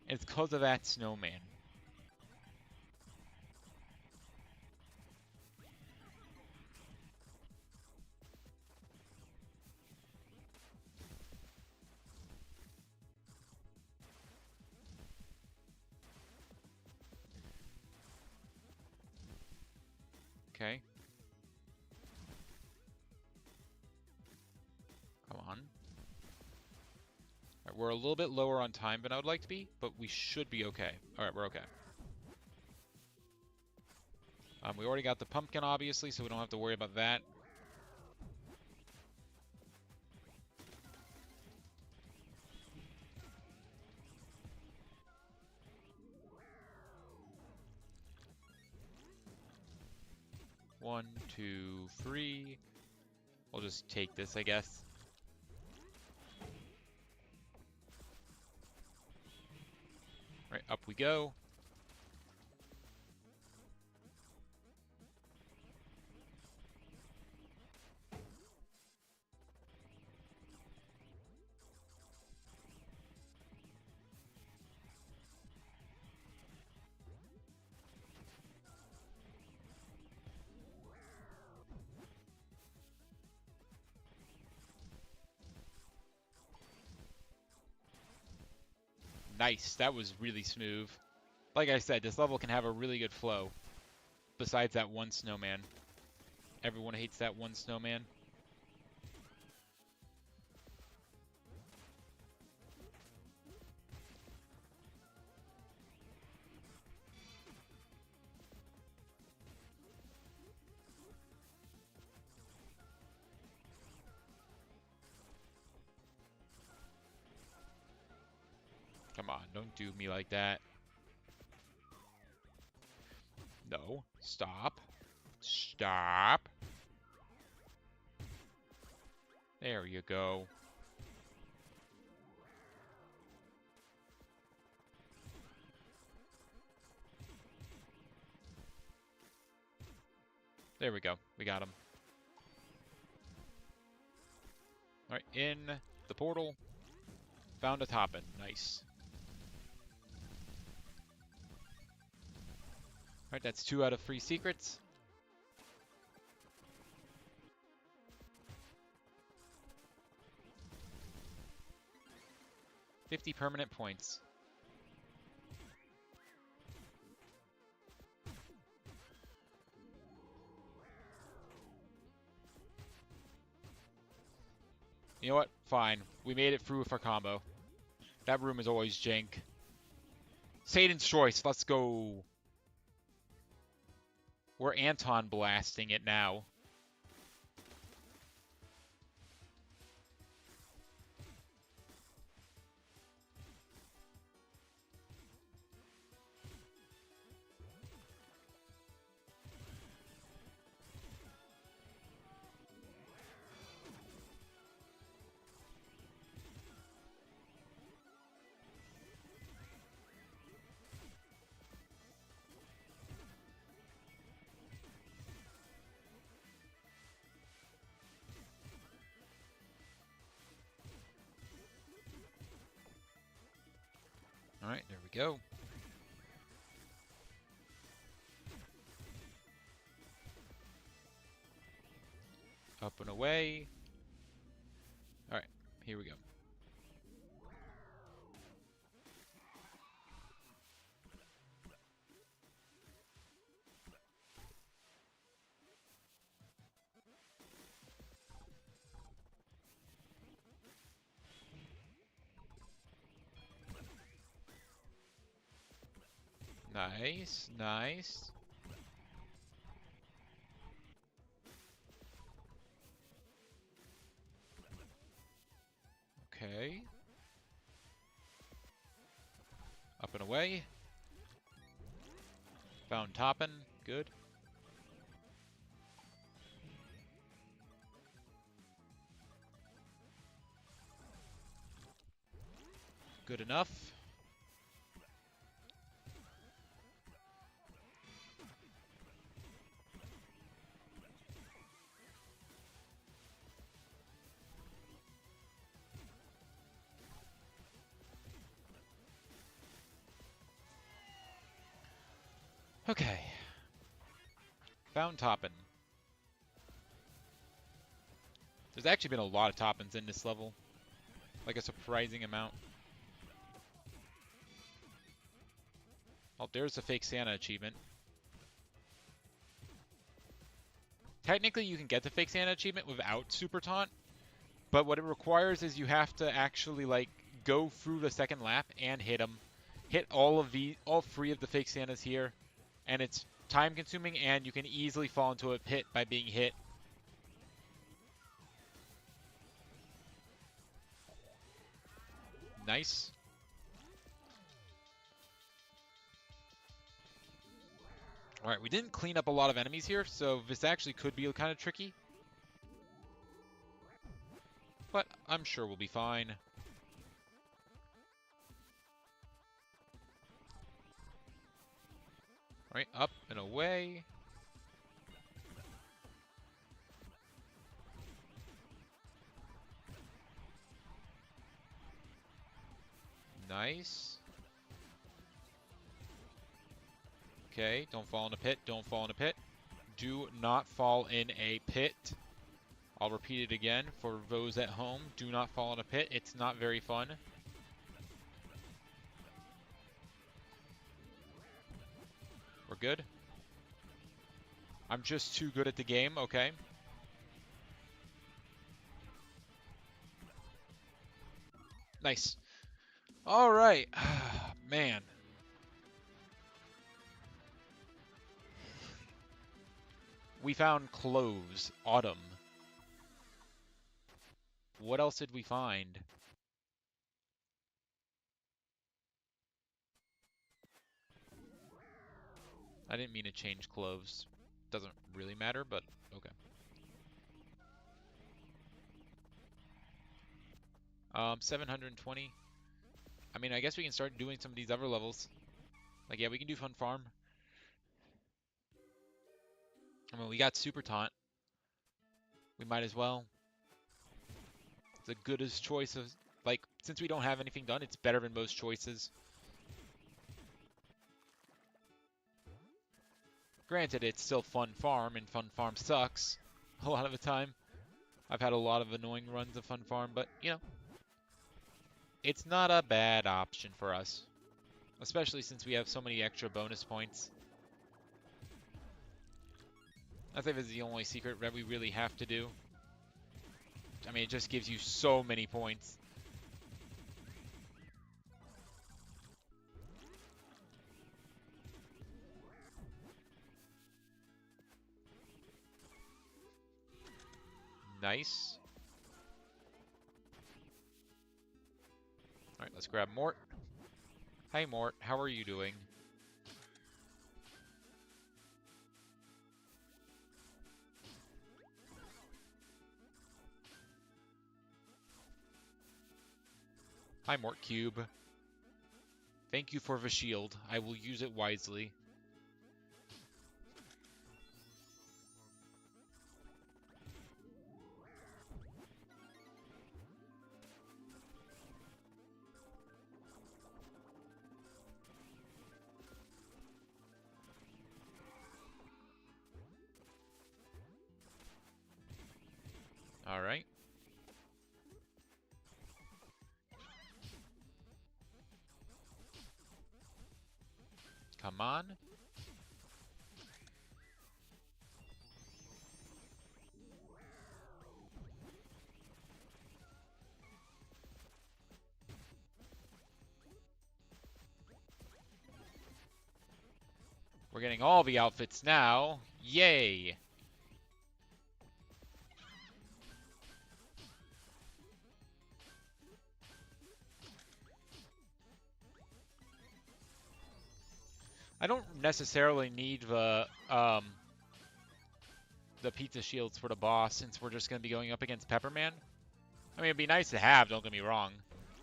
And it's because of that snowman. Okay. Come on. All right, we're a little bit lower on time than I would like to be, but we should be okay. All right, we're okay. We already got the pumpkin, obviously, so we don't have to worry about that. One, two, three. We'll just take this, I guess. Right, up we go. Nice, that was really smooth. Like I said, this level can have a really good flow. Besides that one snowman. Everyone hates that one snowman. Don't do me like that. No. Stop. Stop. There you go. There we go. We got him. Alright, in the portal. Found a toppin'. Nice. Alright, that's 2 out of 3 secrets. $50 permanent points. You know what? Fine. We made it through with our combo. That room is always jank. Satan's Choice, let's go. We're Anton blasting it now. Alright, there we go. Up and away. Alright, here we go. Nice, nice. Okay. Up and away. Found toppin'. Good. Good enough. Okay. Found toppin'. There's actually been a lot of toppins in this level. Like a surprising amount. Oh, there's the fake Santa achievement. Technically, you can get the fake Santa achievement without Super Taunt, but what it requires is you have to actually, like, go through the second lap and hit them. Hit all 3 of the fake Santas here, and it's time-consuming, and you can easily fall into a pit by being hit. Nice. Alright, we didn't clean up a lot of enemies here, so this actually could be kind of tricky. But I'm sure we'll be fine. Alright, up and away. Nice. Okay, don't fall in a pit, don't fall in a pit. Do not fall in a pit. I'll repeat it again for those at home. Do not fall in a pit, it's not very fun. We're good. I'm just too good at the game, okay. Nice. Alright. Man. We found clothes. Autumn. What else did we find? I didn't mean to change cloves. Doesn't really matter, but okay. 720. I mean, I guess we can start doing some of these other levels. Like, yeah, we can do Fun Farm. I mean, we got Super Taunt. We might as well. It's the goodest choice of, like, since we don't have anything done, it's better than most choices. Granted, it's still Fun Farm, and Fun Farm sucks a lot of the time. I've had a lot of annoying runs of Fun Farm, but, you know, it's not a bad option for us. Especially since we have so many extra bonus points. I think this is the only secret that we really have to do. I mean, it just gives you so many points. Nice. Alright, let's grab Mort. Hi, Mort. How are you doing? Hi, Mort Cube. Thank you for the shield. I will use it wisely. Alright. Come on. We're getting all the outfits now. Yay! I don't necessarily need the pizza shields for the boss since we're just going to be going up against Pepperman. I mean, it'd be nice to have, don't get me wrong.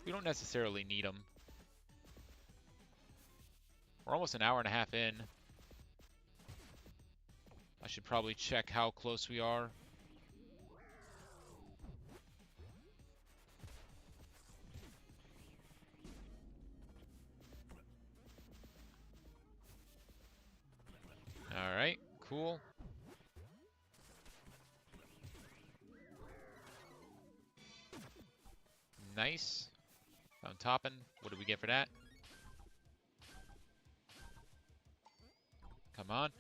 We don't necessarily need them. We're almost an hour and a half in. I should probably check how close we are. Alright, cool. Nice. Found Toppin'. What do we get for that? Come on.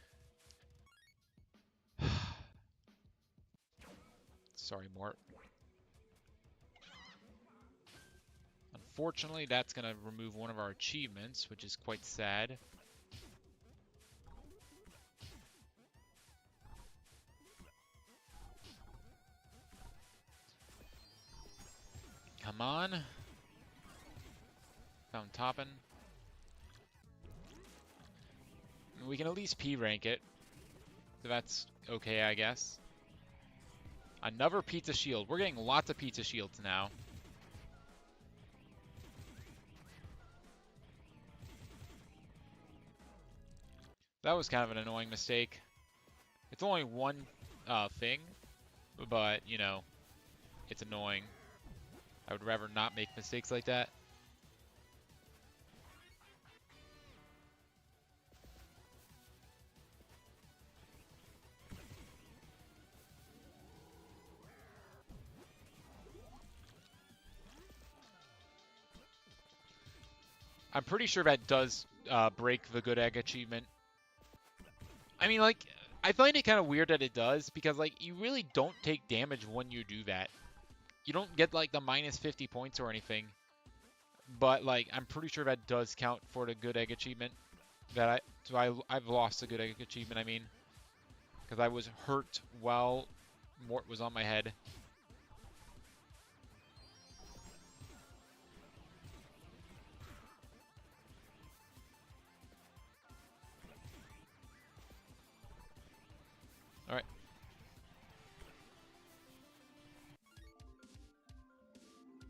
Sorry, Mort. Unfortunately, that's going to remove one of our achievements, which is quite sad. Come on. Found Toppin'. We can at least P rank it. So that's okay, I guess. Another pizza shield. We're getting lots of pizza shields now. That was kind of an annoying mistake. It's only one thing, but, you know, it's annoying. I would rather not make mistakes like that. I'm pretty sure that does break the good egg achievement. I mean, like, I find it kind of weird that it does, because, like, you really don't take damage when you do that. You don't get, like, the minus 50 points or anything. But, like, I'm pretty sure that does count for the good egg achievement. I've lost the good egg achievement, I mean. Because I was hurt while Mort was on my head. Alright.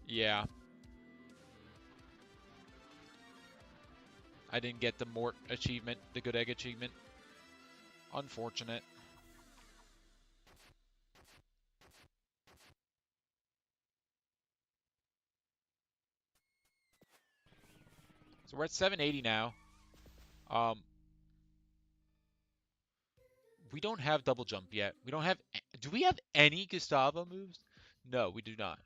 Yeah. I didn't get the Mort achievement, the good egg achievement. Unfortunate. So we're at 780 now. We don't have double jump yet. We don't have... Do we have any Gustavo moves? No, we do not.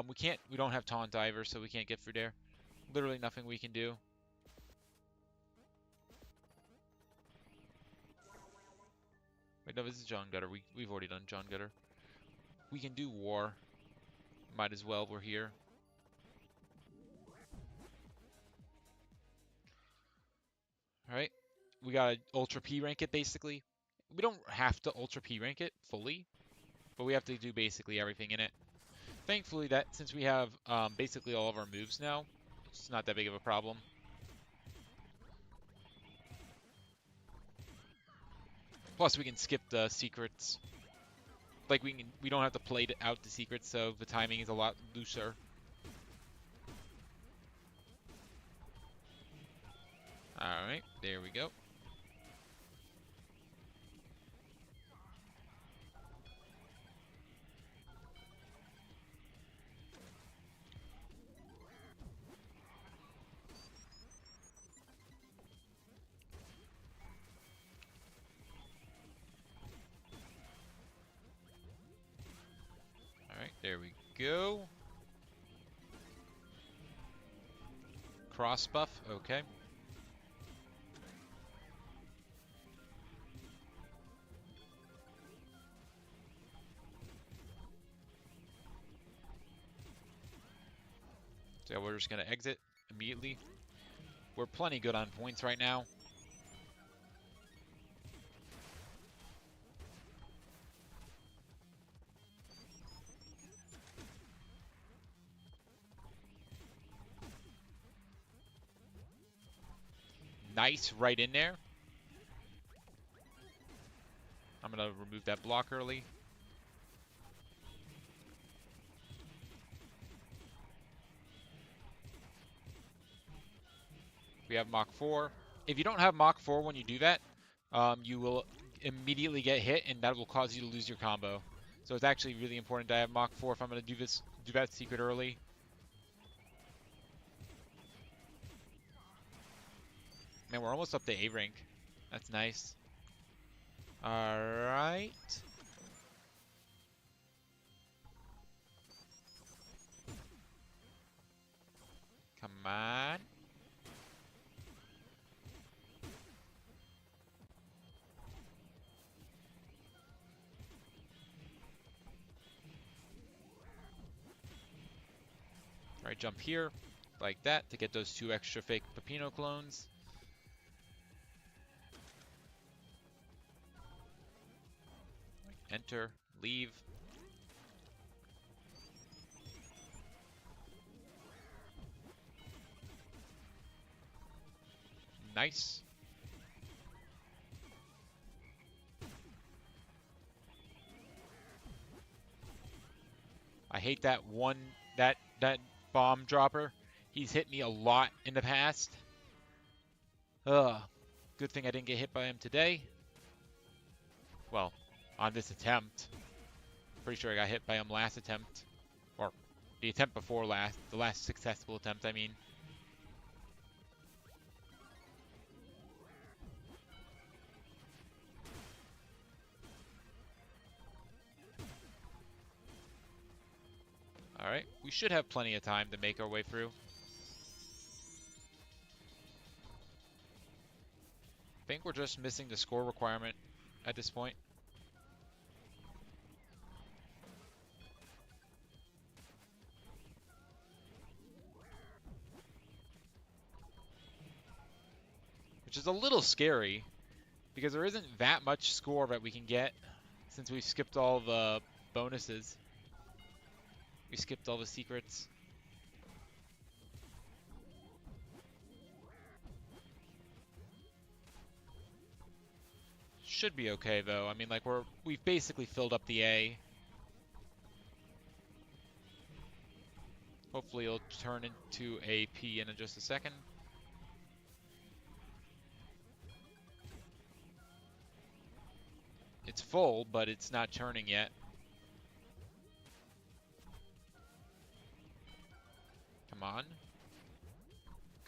We can't... We don't have taunt diver, so we can't get through there. Literally nothing we can do. Wait, no, this is John Gutter. We've already done John Gutter. We can do war. Might as well. We're here. Alright. We gotta Ultra P rank it, basically. We don't have to Ultra P rank it fully, but we have to do basically everything in it. Thankfully, that since we have basically all of our moves now, it's not that big of a problem. Plus, we can skip the secrets. Like we don't have to play out the secrets, so the timing is a lot looser. All right, there we go. All right, there we go. Cross buff, okay. So we're just gonna exit immediately. We're plenty good on points right now. Nice, right in there. I'm gonna remove that block early. We have Mach 4. If you don't have Mach 4 when you do that, you will immediately get hit, and that will cause you to lose your combo. So it's actually really important to have Mach 4 if I'm going to do that secret early. Man, we're almost up to A rank. That's nice. Alright. Come on. Alright, jump here, like that, to get those 2 extra fake Peppino clones. Enter, leave. Nice. I hate that one, that bomb dropper. He's hit me a lot in the past. Ugh. Good thing I didn't get hit by him today. Well, on this attempt. Pretty sure I got hit by him last attempt. Or the attempt before last. The last successful attempt, I mean. Alright, we should have plenty of time to make our way through. I think we're just missing the score requirement at this point. Which is a little scary, because there isn't that much score that we can get since we've skipped all the bonuses. We skipped all the secrets. should be okay though. I mean, like we've basically filled up the A. Hopefully it'll turn into a P in just a second. It's full, but it's not turning yet. Come on.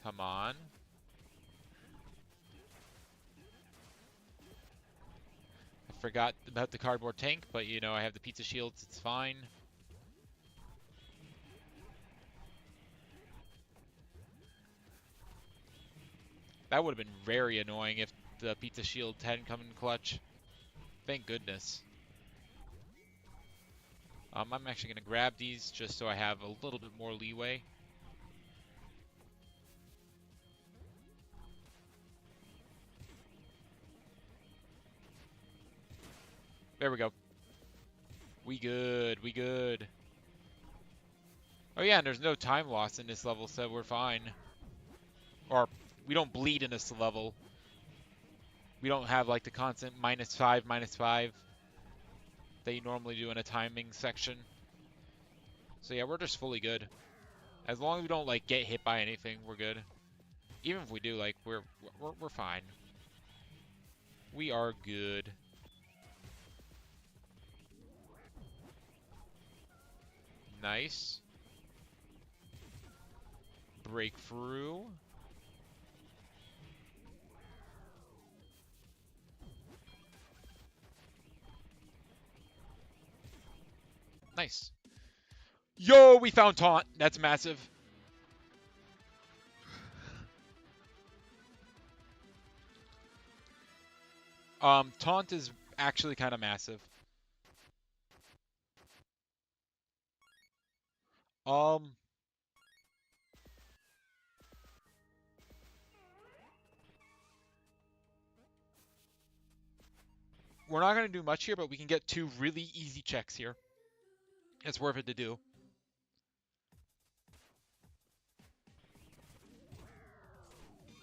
Come on. I forgot about the cardboard tank, but you know, I have the pizza shields, it's fine. That would have been very annoying if the pizza shield hadn't come in clutch. Thank goodness. I'm actually going to grab these just so I have a little bit more leeway. There we go. We good, we good. Oh yeah, and there's no time loss in this level, so we're fine. Or, we don't bleed in this level. We don't have like the constant -5 that you normally do in a timing section. So yeah, we're just fully good. As long as we don't like get hit by anything, we're good. Even if we do, like we're fine. We are good. Nice. Breakthrough. Nice. Yo, we found taunt. That's massive. Taunt is actually kind of massive. We're not going to do much here, but we can get 2 really easy checks here. It's worth it to do.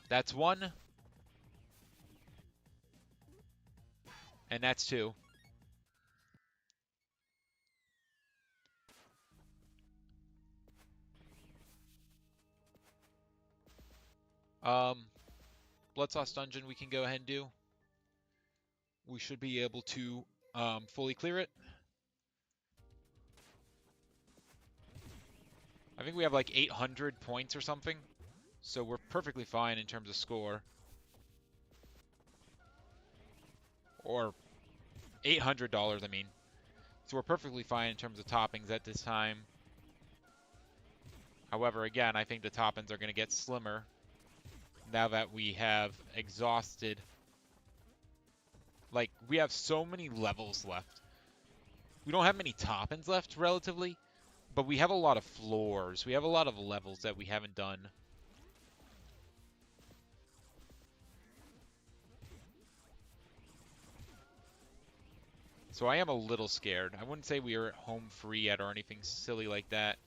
That's 1. And that's 2. Blood Sauce Dungeon we can go ahead and do. We should be able to fully clear it. I think we have like 800 points or something. So we're perfectly fine in terms of score. Or $800, I mean. So we're perfectly fine in terms of toppings at this time. However, again, I think the toppings are going to get slimmer now that we have exhausted. Like, we have so many levels left. We don't have many toppings left, relatively, but we have a lot of floors. We have a lot of levels that we haven't done. So I am a little scared. I wouldn't say we are home free yet or anything silly like that.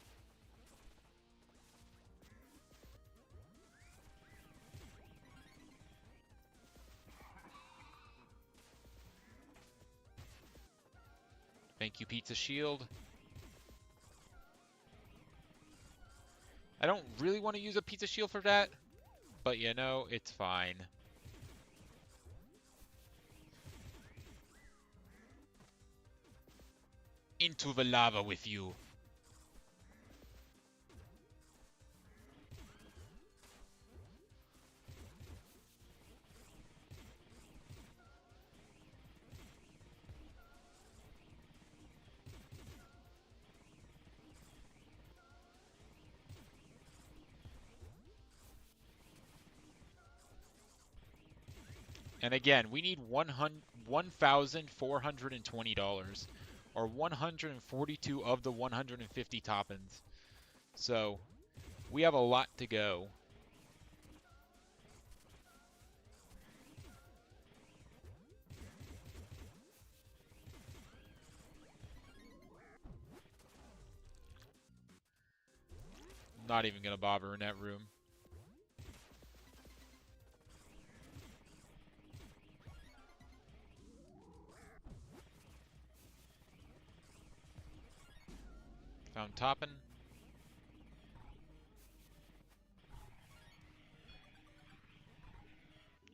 Thank you, Pizza Shield. I don't really want to use a Pizza Shield for that, but you know, it's fine. Into the lava with you. And again, we need $1,420, or 142 of the 150 toppins. So, we have a lot to go. Not even gonna bother in that room. Found Toppin.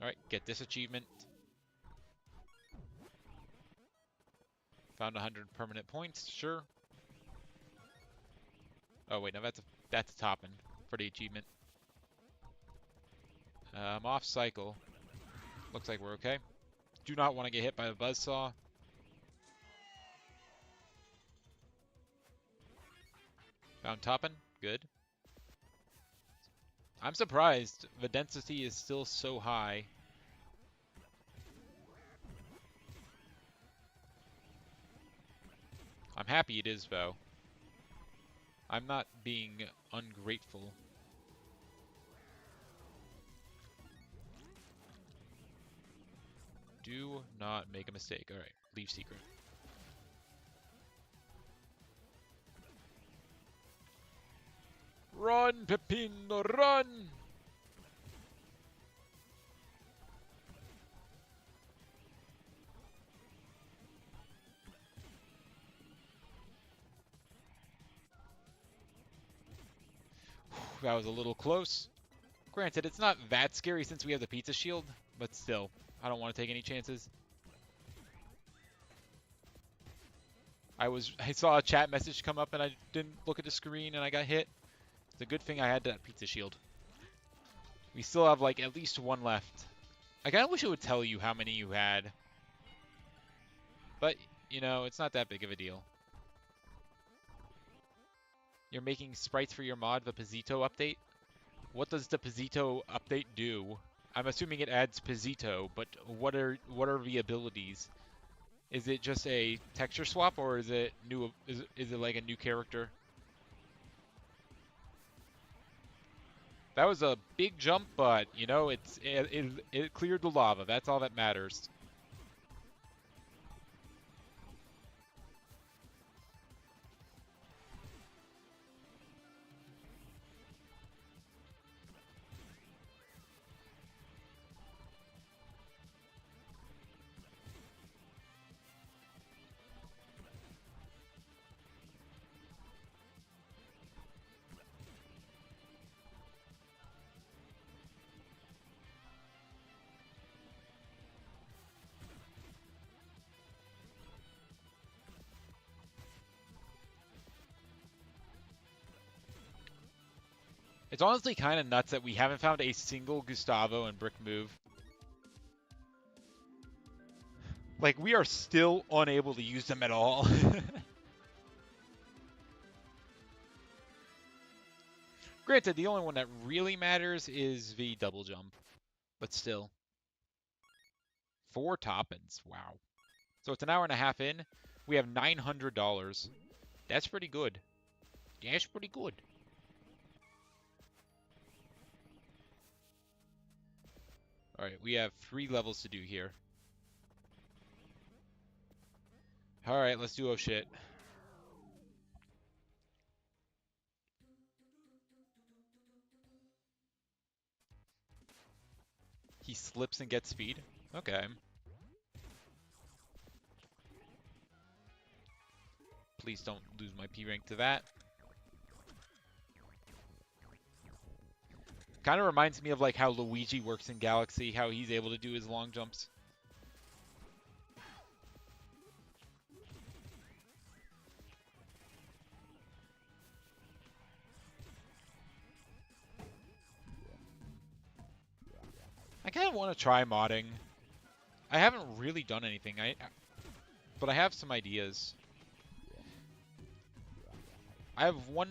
Alright, get this achievement. Found 100 permanent points, sure. Oh wait, no, that's a Toppin for the achievement. I'm off cycle. Looks like we're okay. Do not want to get hit by the buzzsaw. Found Toppin, good. I'm surprised the density is still so high. I'm happy it is, though. I'm not being ungrateful. Do not make a mistake. Alright, leave secret. Run, Pepino, run! That was a little close. Granted, it's not that scary since we have the pizza shield, but still, I don't want to take any chances. I saw a chat message come up and I didn't look at the screen and I got hit. It's a good thing I had that pizza shield. We still have like at least one left. I kind of wish it would tell you how many you had. But, you know, it's not that big of a deal. You're making sprites for your mod, the Pizzito update? What does the Pizzito update do? I'm assuming it adds Pizzito, but what are the abilities? Is it just a texture swap, or is it new? Is it like a new character? That was a big jump, but you know, it cleared the lava. That's all that matters. It's honestly kind of nuts that we haven't found a single Gustavo and Brick move. Like, we are still unable to use them at all. Granted, the only one that really matters is the double jump. But still. 4 toppins. Wow. So it's an hour and a half in. We have $900. That's pretty good. That's pretty good. Alright, we have 3 levels to do here. Alright, let's do oh shit. He slips and gets speed? Okay. Please don't lose my P rank to that. Kind of reminds me of like how Luigi works in Galaxy, how he's able to do his long jumps. I kind of want to try modding. I haven't really done anything, but I have some ideas. I have one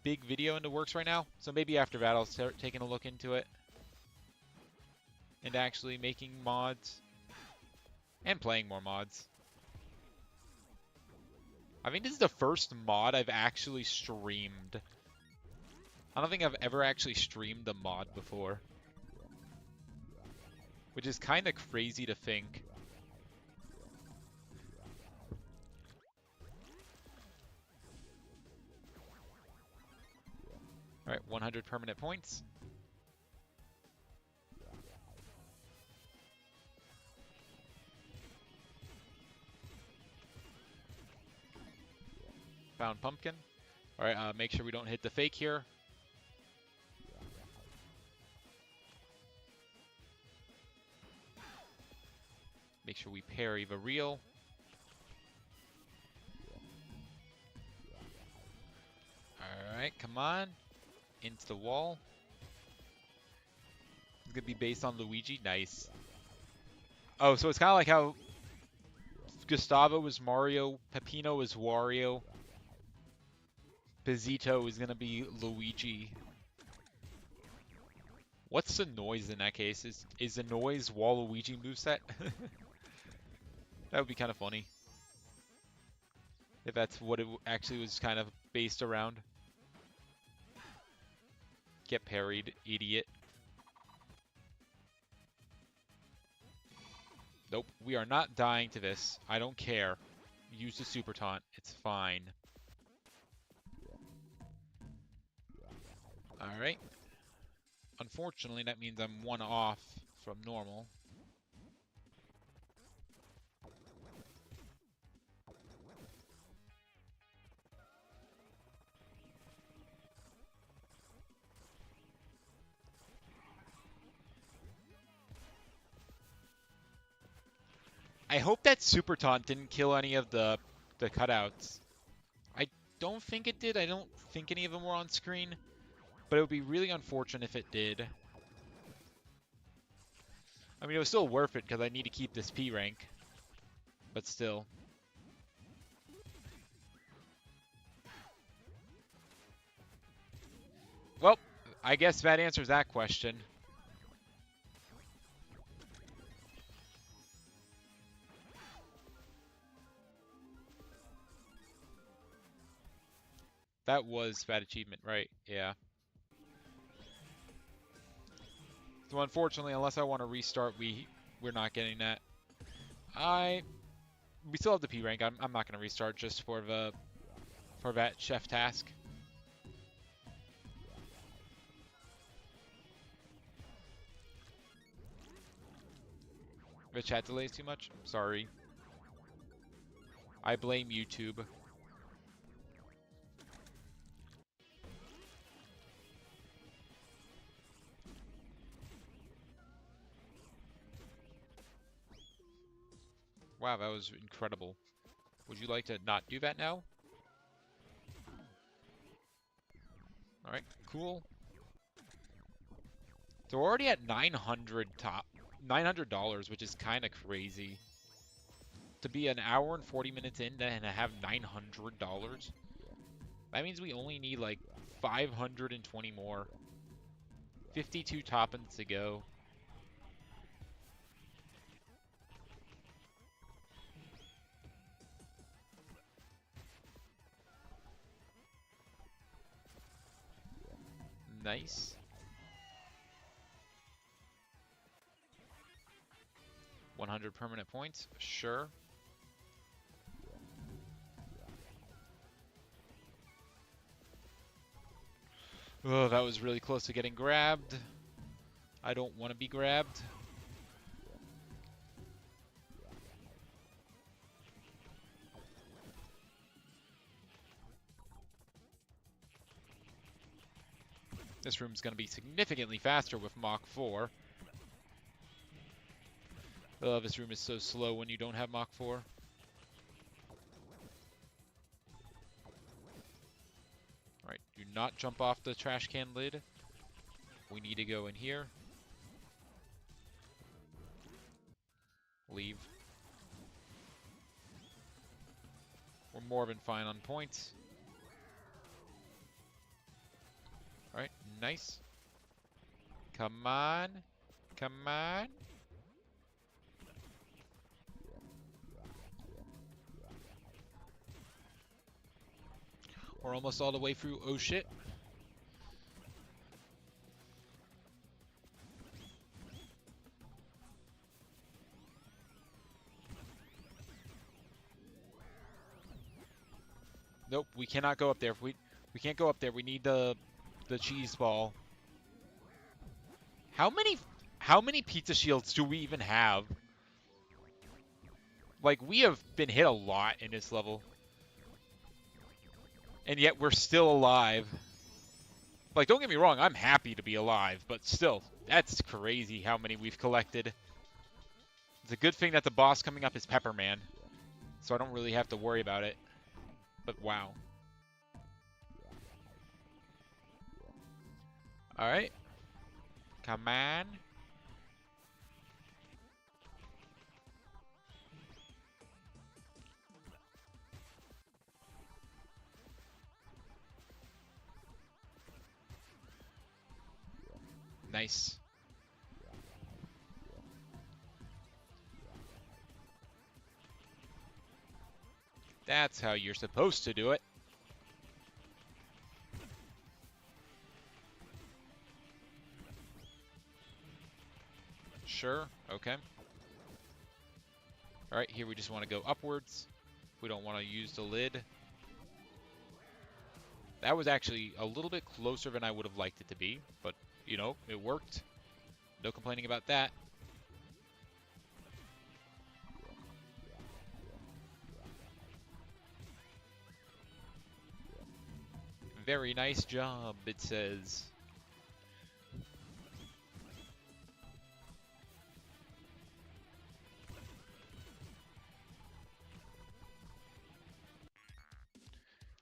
big video in the works right now, so maybe after that I'll start taking a look into it. And actually making mods. And playing more mods. I think this is the first mod I've actually streamed. I don't think I've ever actually streamed a mod before. Which is kind of crazy to think. Alright, 100 permanent points. Found pumpkin. All right, make sure we don't hit the fake here. Make sure we parry the real. All right, come on. Into the wall. It's going to be based on Luigi. Nice. Oh, so it's kind of like how Gustavo was Mario, Peppino was Wario, Pizzito is going to be Luigi. What's the noise in that case? Is the noise Waluigi moveset? That would be kind of funny. If that's what it actually was kind of based around. Get parried, idiot. Nope, we are not dying to this. I don't care. Use the super taunt. It's fine. Alright. Unfortunately, that means I'm one off from normal. I hope that super taunt didn't kill any of the cutouts. I don't think it did. I don't think any of them were on screen. But it would be really unfortunate if it did. I mean, it was still worth it because I need to keep this P rank. But still. Well, I guess that answers that question. That was that achievement, right? Yeah. So unfortunately, unless I want to restart, we're not getting that. We still have the P rank. I'm not gonna restart just for that chef task. The chat delays too much? Sorry. I blame YouTube. Wow, that was incredible. Would you like to not do that now? Alright, cool. So we're already at $900, which is kind of crazy. To be an hour and 40 minutes in and have $900. That means we only need like 520 more. 52 top-ins to go. Nice. $100 permanent points, sure. Oh, that was really close to getting grabbed. I don't want to be grabbed. This room's going to be significantly faster with Mach 4. Oh, this room is so slow when you don't have Mach 4. Alright, do not jump off the trash can lid. We need to go in here. Leave. We're more than fine on points. Alright, nice. Come on. Come on. We're almost all the way through. Oh shit. Nope, we cannot go up there. We can't go up there. We need the cheese ball. How many pizza shields do we even have? Like, we have been hit a lot in this level. And yet we're still alive. Like, don't get me wrong, I'm happy to be alive, but still, that's crazy how many we've collected. It's a good thing that the boss coming up is Pepperman, so I don't really have to worry about it. But wow. Alright. Come on. Nice. That's how you're supposed to do it. Sure, okay. Alright, here we just want to go upwards. We don't want to use the lid. That was actually a little bit closer than I would have liked it to be, but, you know, it worked. No complaining about that. Very nice job, it says.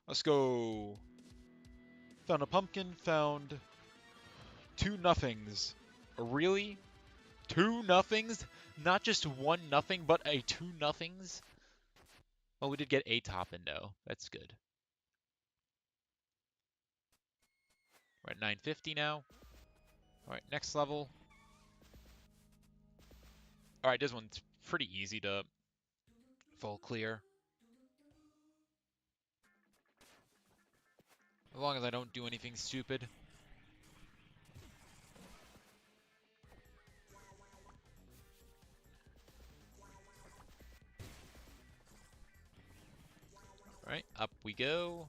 Let's go. Found a pumpkin, found 2 nothings. Really? 2 nothings? Not just 1 nothing, but a 2 nothings? Well, we did get a top-in, though. That's good. We're at 950 now. Alright, next level. Alright, this one's pretty easy to full clear. As long as I don't do anything stupid. Alright, up we go.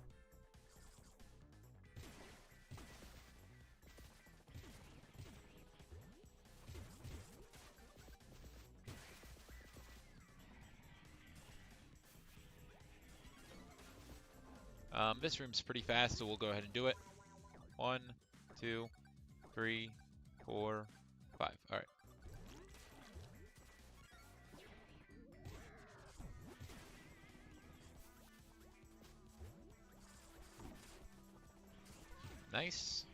This room's pretty fast, so we'll go ahead and do it. 1, 2, 3, 4, 5. Alright. Nice.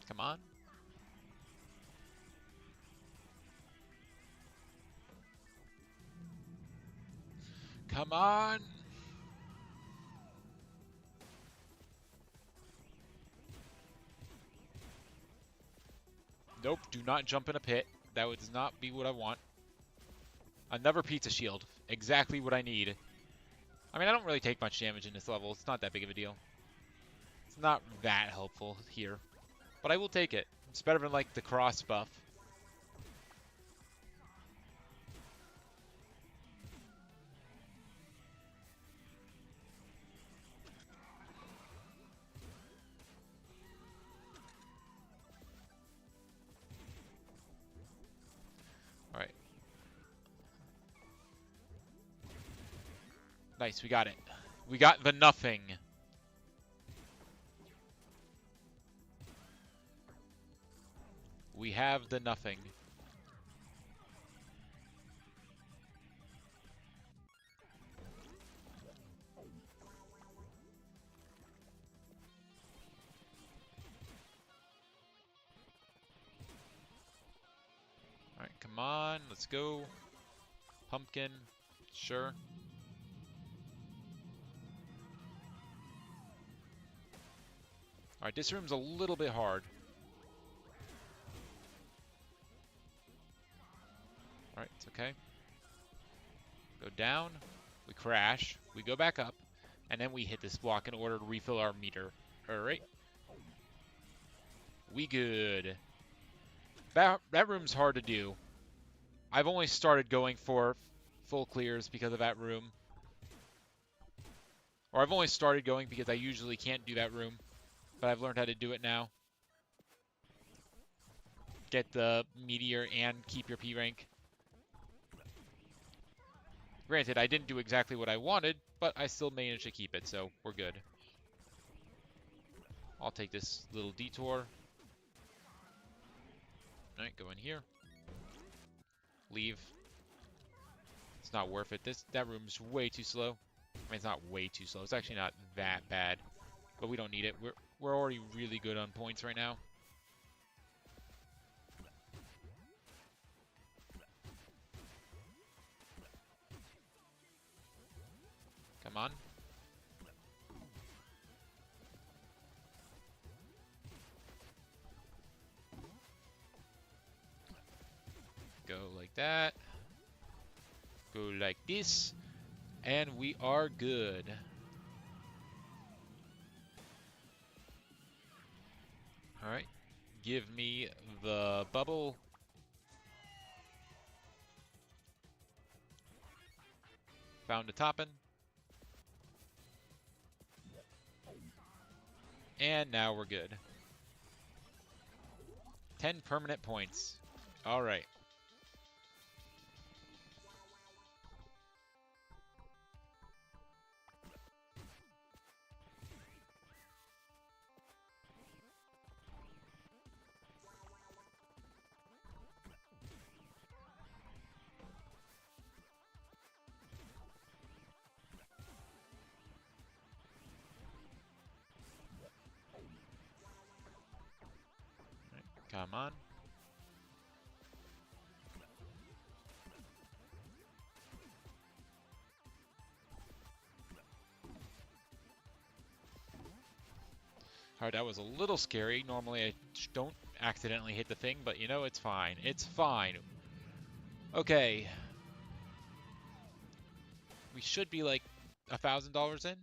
Come on. Come on! Nope, do not jump in a pit. That would not be what I want. Another pizza shield. Exactly what I need. I mean, I don't really take much damage in this level. It's not that big of a deal. It's not that helpful here. But I will take it. It's better than, like, the cross buff. Alright. Nice, we got it. We got the nothing. We have the nothing. Alright, come on, let's go. Pumpkin, sure. Alright, this room's a little bit hard. Alright, it's okay. Go down, we crash, we go back up, and then we hit this block in order to refill our meter. Alright. We good. That room's hard to do. I've only started going for full clears because of that room. Or I've only started going because I usually can't do that room. But I've learned how to do it now. get the meteor and keep your P rank. Granted, I didn't do exactly what I wanted, but I still managed to keep it, so we're good. I'll take this little detour. Alright, go in here. Leave. It's not worth it. That room's way too slow. I mean, it's not way too slow. It's actually not that bad, but we don't need it. We're already really good on points right now. Come on. Go like that. Go like this. And we are good. Alright. Give me the bubble. Found a toppin'. And now we're good. 10 permanent points. Alright. Come on. Alright, that was a little scary. Normally I don't accidentally hit the thing, but you know, it's fine. It's fine. Okay. We should be like $1,000 in.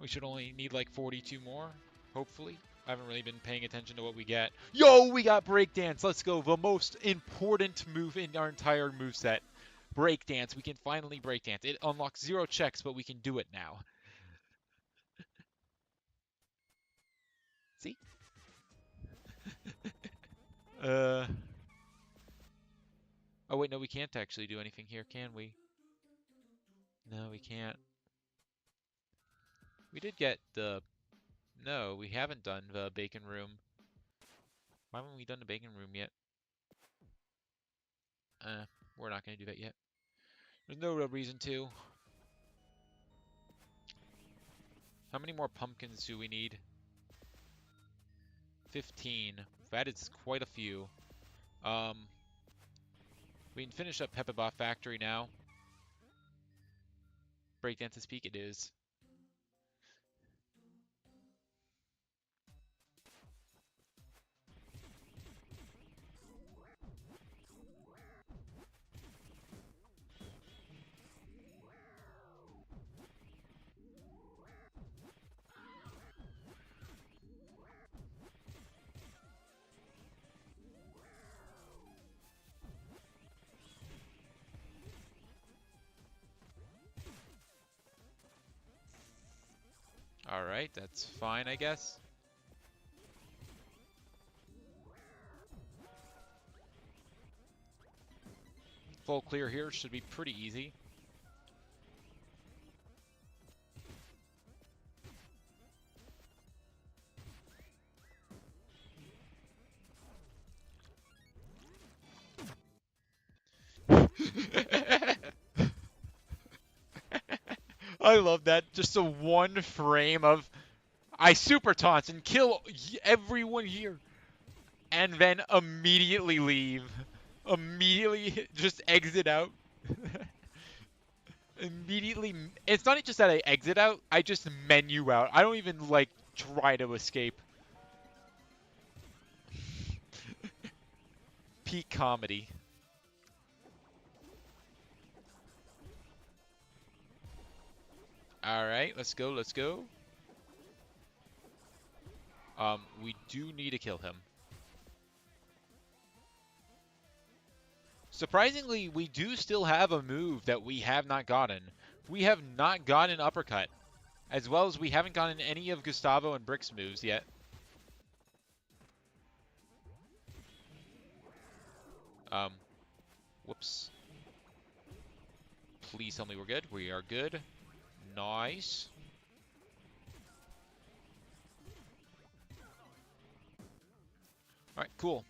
We should only need like 42 more, hopefully. I haven't really been paying attention to what we get. Yo, we got breakdance. Let's go. The most important move in our entire moveset. Breakdance. We can finally breakdance. It unlocks 0 checks, but we can do it now. See? Oh wait, no, we can't actually do anything here, can we? No, we can't. We did get the... No, we haven't done the bacon room. Why haven't we done the bacon room yet? We're not going to do that yet. There's no real reason to. How many more pumpkins do we need? 15. That is quite a few. We can finish up Pepperbot Factory now. Breakdance's Peak it is. Alright, that's fine, I guess. Full clear here should be pretty easy. I love that. Just a one frame of I super taunt and kill everyone here. And then immediately leave. Immediately just exit out. Immediately. It's not just that I exit out, I just menu out. I don't even like try to escape. Peak comedy. Alright, let's go, let's go. We do need to kill him. Surprisingly, we do still have a move that we have not gotten. We have not gotten Uppercut, as well as we haven't gotten any of Gustavo and Brick's moves yet. Um, whoops. Please tell me we're good. We are good. Nice. Alright, cool.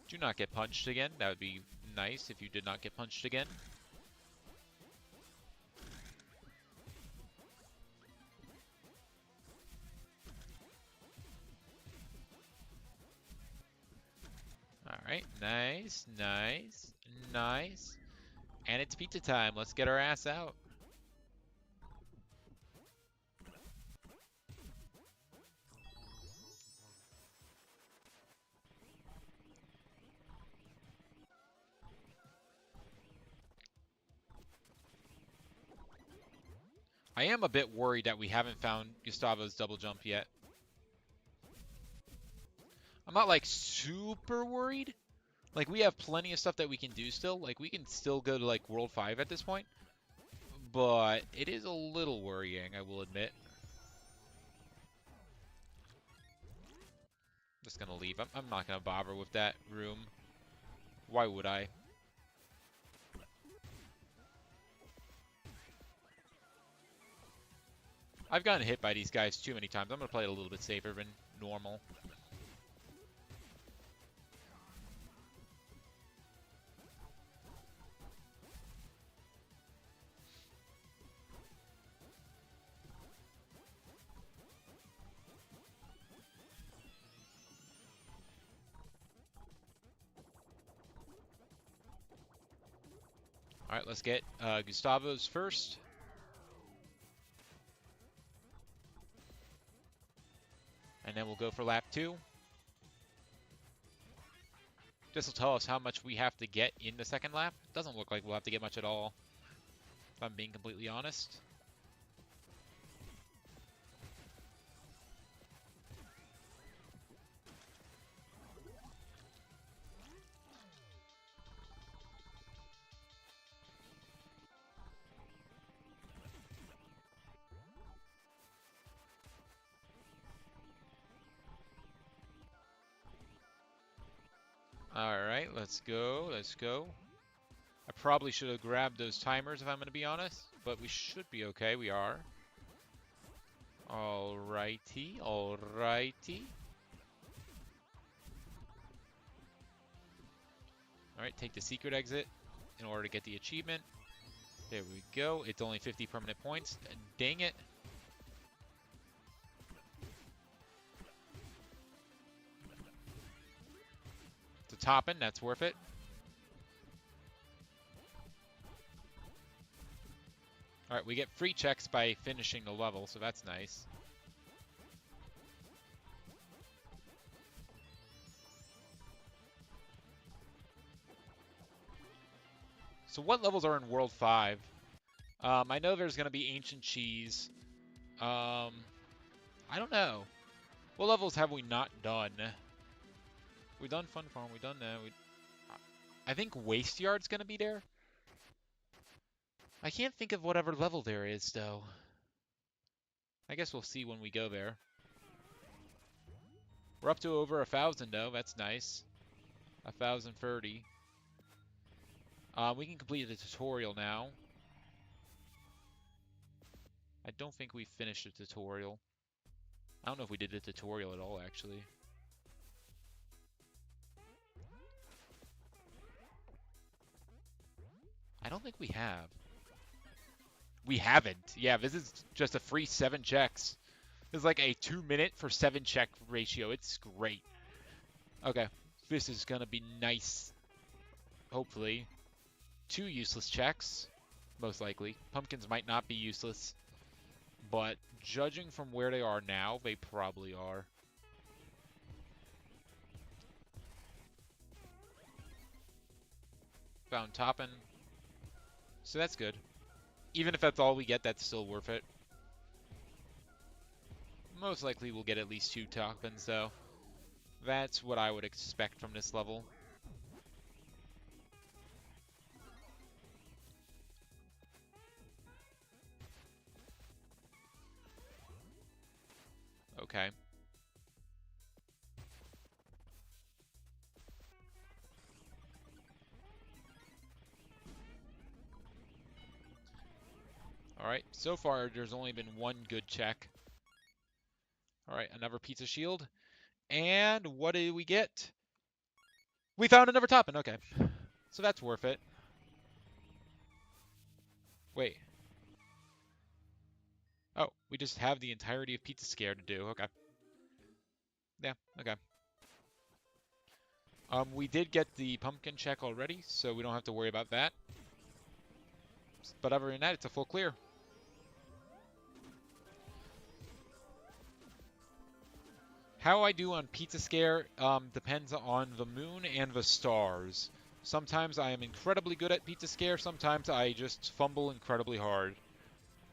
Do not get punched again. That would be nice if you did not get punched again. Alright, nice, nice, nice. And it's pizza time. Let's get our ass out. I am a bit worried that we haven't found Gustavo's double jump yet. I'm not like super worried. Like we have plenty of stuff that we can do still. Like we can still go to like World 5 at this point. But it is a little worrying, I will admit. Just gonna leave. I'm not gonna bother with that room. Why would I? I've gotten hit by these guys too many times. I'm gonna play it a little bit safer than normal. Alright, let's get Gustavo's first. And then we'll go for lap 2. This will tell us how much we have to get in the second lap. Doesn't look like we'll have to get much at all, if I'm being completely honest. Alright, let's go, let's go. I probably should have grabbed those timers if I'm going to be honest, but we should be okay, we are. Alrighty, alrighty. Alright, take the secret exit in order to get the achievement. There we go, it's only 50 permanent points, dang it. To top in, that's worth it. Alright, we get free checks by finishing the level, so that's nice. So what levels are in World 5? I know there's going to be Ancient Cheese. I don't know. What levels have we not done? We've done Fun Farm, we've done that. I think Waste Yard's going to be there. I can't think of whatever level there is, though. I guess we'll see when we go there. We're up to over 1,000, though. That's nice. 1,030. We can complete the tutorial now. I don't think we finished the tutorial. I don't know if we did the tutorial at all, actually. I don't think we have. We haven't. Yeah, this is just a free 7 checks. This is like a 2-minute for 7 check ratio. It's great. Okay, this is gonna be nice. Hopefully. 2 useless checks, most likely. Pumpkins might not be useless, but judging from where they are now, they probably are. Found Toppin'. So that's good. Even if that's all we get, that's still worth it. Most likely we'll get at least 2 Toppins, though. That's what I would expect from this level. Alright, so far there's only been one good check. Alright, another pizza shield. And what did we get? We found another topping, okay. So that's worth it. Wait. Oh, we just have the entirety of Pizza Scare to do, okay. Yeah, okay. We did get the pumpkin check already, so we don't have to worry about that. But other than that, it's a full clear. How I do on Pizza Scare depends on the moon and the stars. Sometimes I am incredibly good at Pizza Scare, sometimes I just fumble incredibly hard.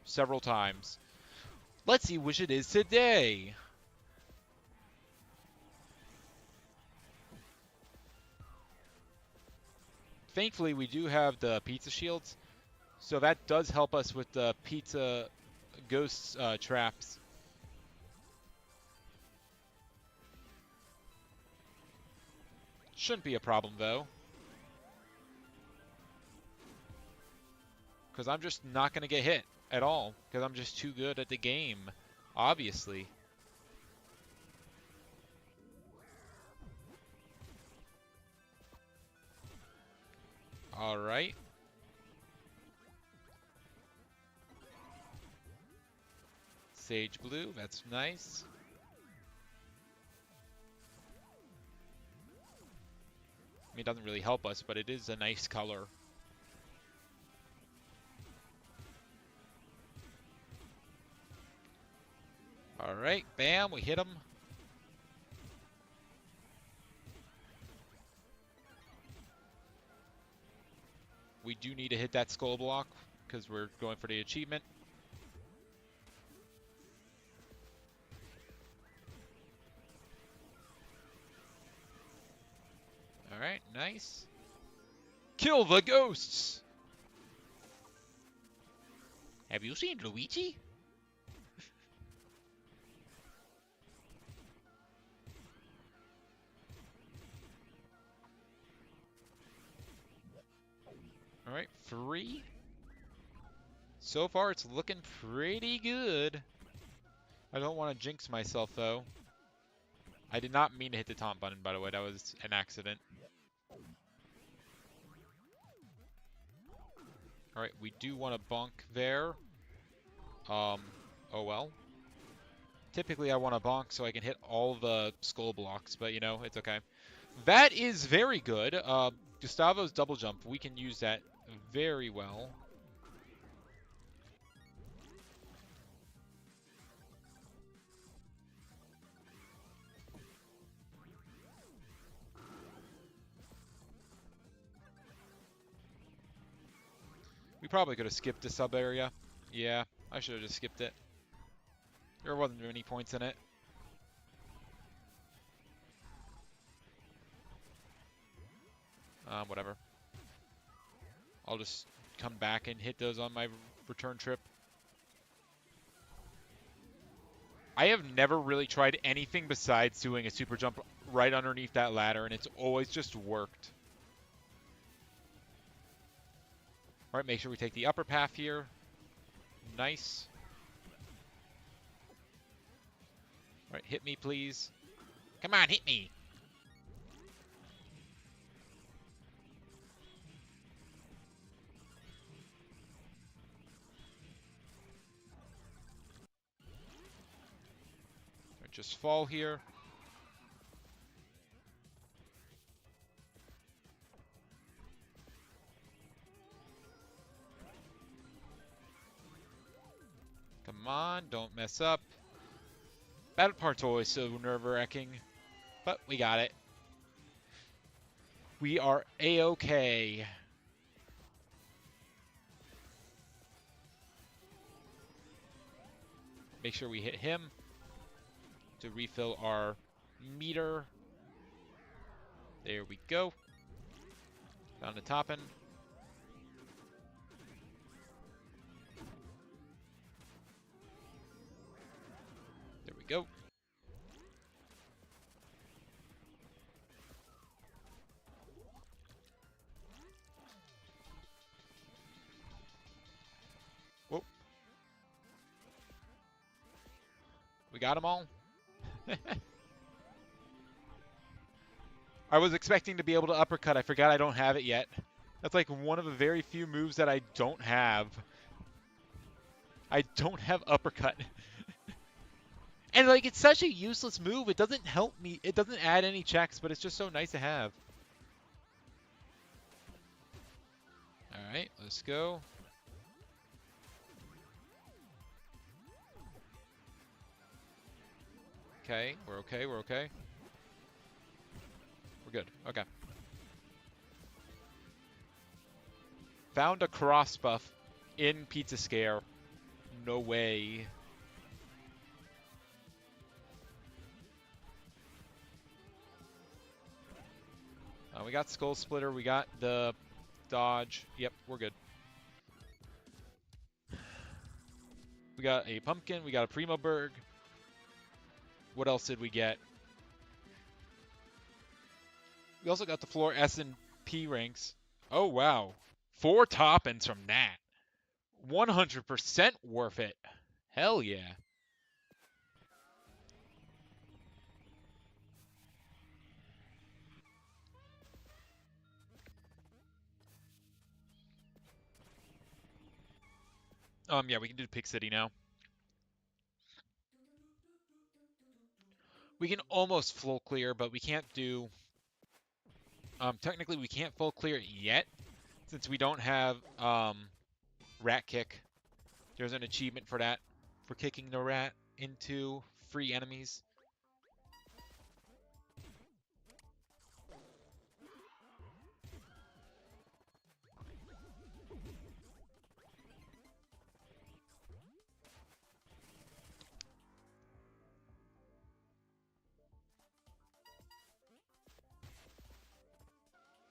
Several times. Let's see which it is today. Thankfully, we do have the pizza shields, so that does help us with the pizza ghost traps. Shouldn't be a problem, though. Because I'm just not going to get hit at all, because I'm just too good at the game, obviously. Alright. Sage blue, that's nice. I mean, it doesn't really help us, but it is a nice color. Alright, bam, we hit him. We do need to hit that skull block, because we're going for the achievement. Alright, nice. Kill the ghosts! Have you seen Luigi? Alright, 3. So far, it's looking pretty good. I don't want to jinx myself, though. I did not mean to hit the taunt button, by the way. That was an accident. Alright, we do want to bonk there. Oh well. Typically, I want to bonk so I can hit all the skull blocks, but, you know, it's okay. That is very good. Gustavo's double jump, we can use that very well. We probably could have skipped the sub area. Yeah, I should have just skipped it. There wasn't many points in it. Whatever. I'll just come back and hit those on my return trip. I have never really tried anything besides doing a super jump right underneath that ladder, and it's always just worked. Alright, make sure we take the upper path here. Nice. Alright, hit me, please. Come on, hit me! Alright, just fall here. Come on, don't mess up. That part's always so nerve-wracking, but we got it. We are A-okay. Make sure we hit him to refill our meter. There we go. Down to topping. There we go. Whoa. got them all. I was expecting to be able to uppercut. I forgot I don't have it yet. That's like one of the very few moves that I don't have. I don't have uppercut. And like, it's such a useless move. It doesn't help me. It doesn't add any checks, but it's just so nice to have. All right, let's go. Okay, we're okay, we're okay. We're good, okay. Found a cross buff in Pizza Scare. No way. We got Skull Splitter, we got the dodge. Yep, we're good. We got a pumpkin, we got a Primo Berg. What else did we get? We also got the floor S and P ranks. Oh, wow. 4 top-ends from that. 100% worth it. Hell yeah. Yeah, we can do Pig City now. We can almost full clear, but we can't do... technically, we can't full clear it yet, since we don't have Rat Kick. There's an achievement for that, for kicking the rat into free enemies.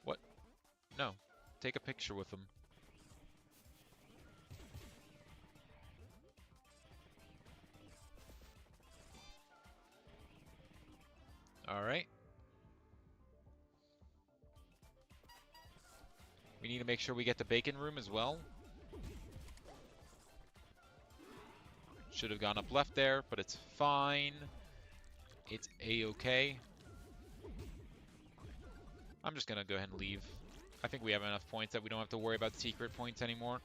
What? No. Take a picture with them. Alright. We need to make sure we get the bacon room as well. Should have gone up left there, but it's fine. It's a-okay. I'm just going to go ahead and leave. I think we have enough points that we don't have to worry about secret points anymore.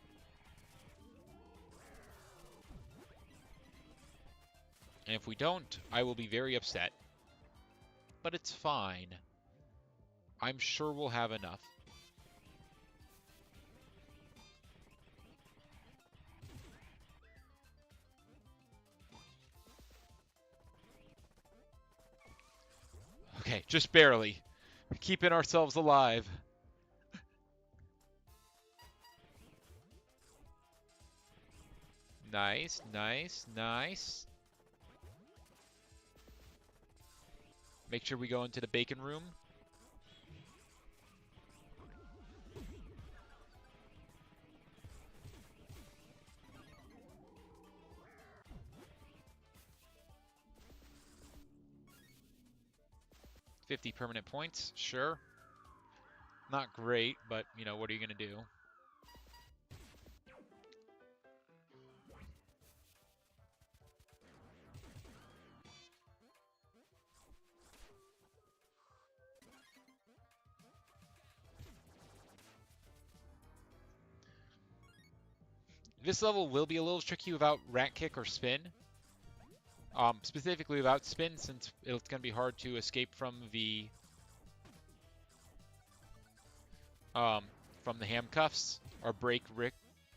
And if we don't, I will be very upset. But it's fine. I'm sure we'll have enough. Okay, just barely. Keeping ourselves alive. Nice, nice, nice. Make sure we go into the bacon room. $50 permanent points, sure. Not great, but, you know, what are you going to do? This level will be a little tricky without Rat Kick or Spin. Specifically without Spin, since it's going to be hard to escape from the handcuffs, or break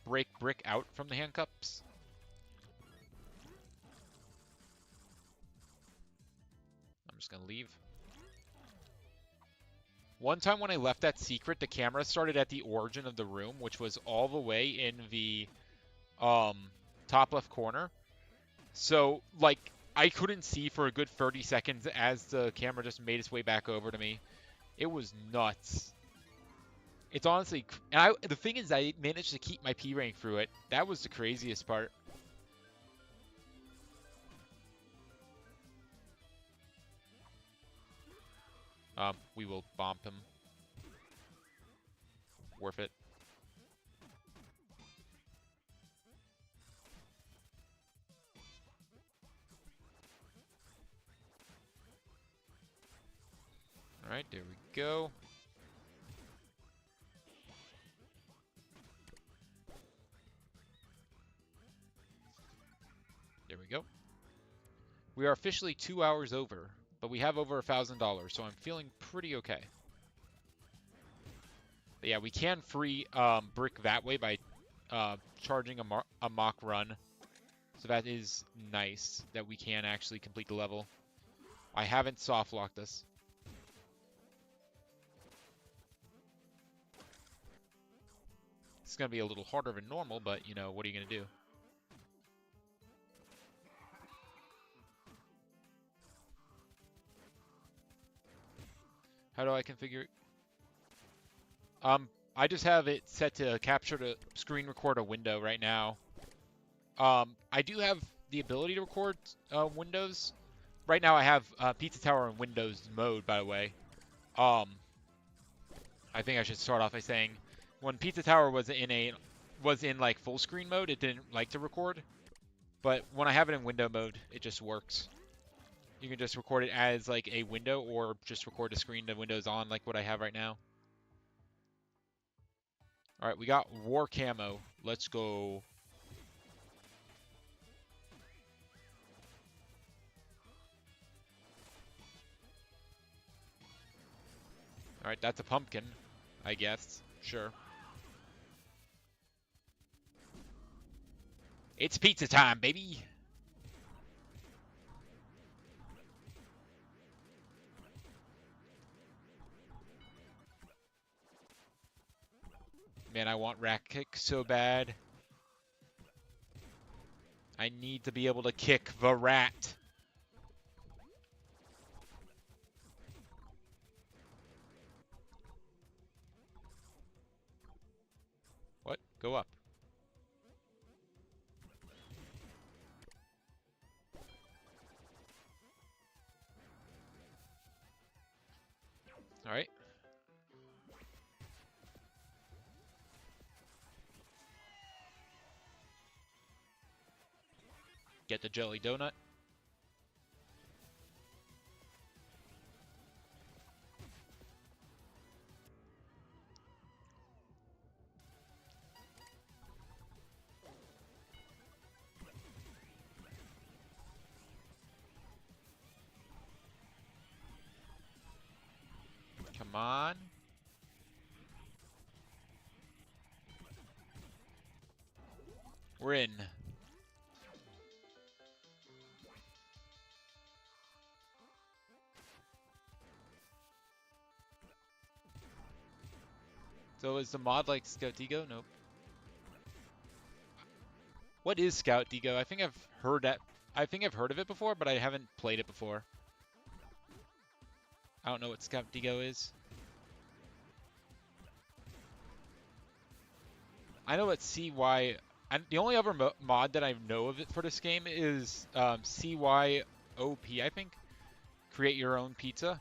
brick out from the handcuffs. I'm just gonna leave. One time when I left that secret, the camera started at the origin of the room, which was all the way in the top left corner. So, like, I couldn't see for a good 30 seconds as the camera just made its way back over to me. It was nuts. It's honestly... And the thing is, I managed to keep my P rank through it. That was the craziest part. We will bomb him. Worth it. go. There we go. We are officially 2 hours over, but we have over $1,000, so I'm feeling pretty okay. But yeah, we can free brick that way by charging a mock run. So that is nice that we can actually complete the level. I haven't soft locked this. It's going to be a little harder than normal, but you know, what are you going to do? How do I configure? I just have it set to capture the screen record a window right now. I do have the ability to record windows. Right now I have Pizza Tower in Windows mode, by the way. I think I should start off by saying when Pizza Tower was in like full screen mode, it didn't like to record. But when I have it in window mode, it just works. You can just record it as like a window or just record a screen the window's on like what I have right now. All right, we got war camo. Let's go. All right, that's a pumpkin, I guess. Sure. It's pizza time, baby. Man, I want rack kick so bad. I need to be able to kick the rat. What? Go up. All right. Get the jelly donut. Come on. We're in. So is the mod like Scout Digo? Nope. What is Scout Digo? I think I've heard that. I think I've heard of it before, but I haven't played it before. I don't know what Scout Digo is. I know what CY. And the only other mod that I know of it for this game is CYOP, I think. Create your own pizza,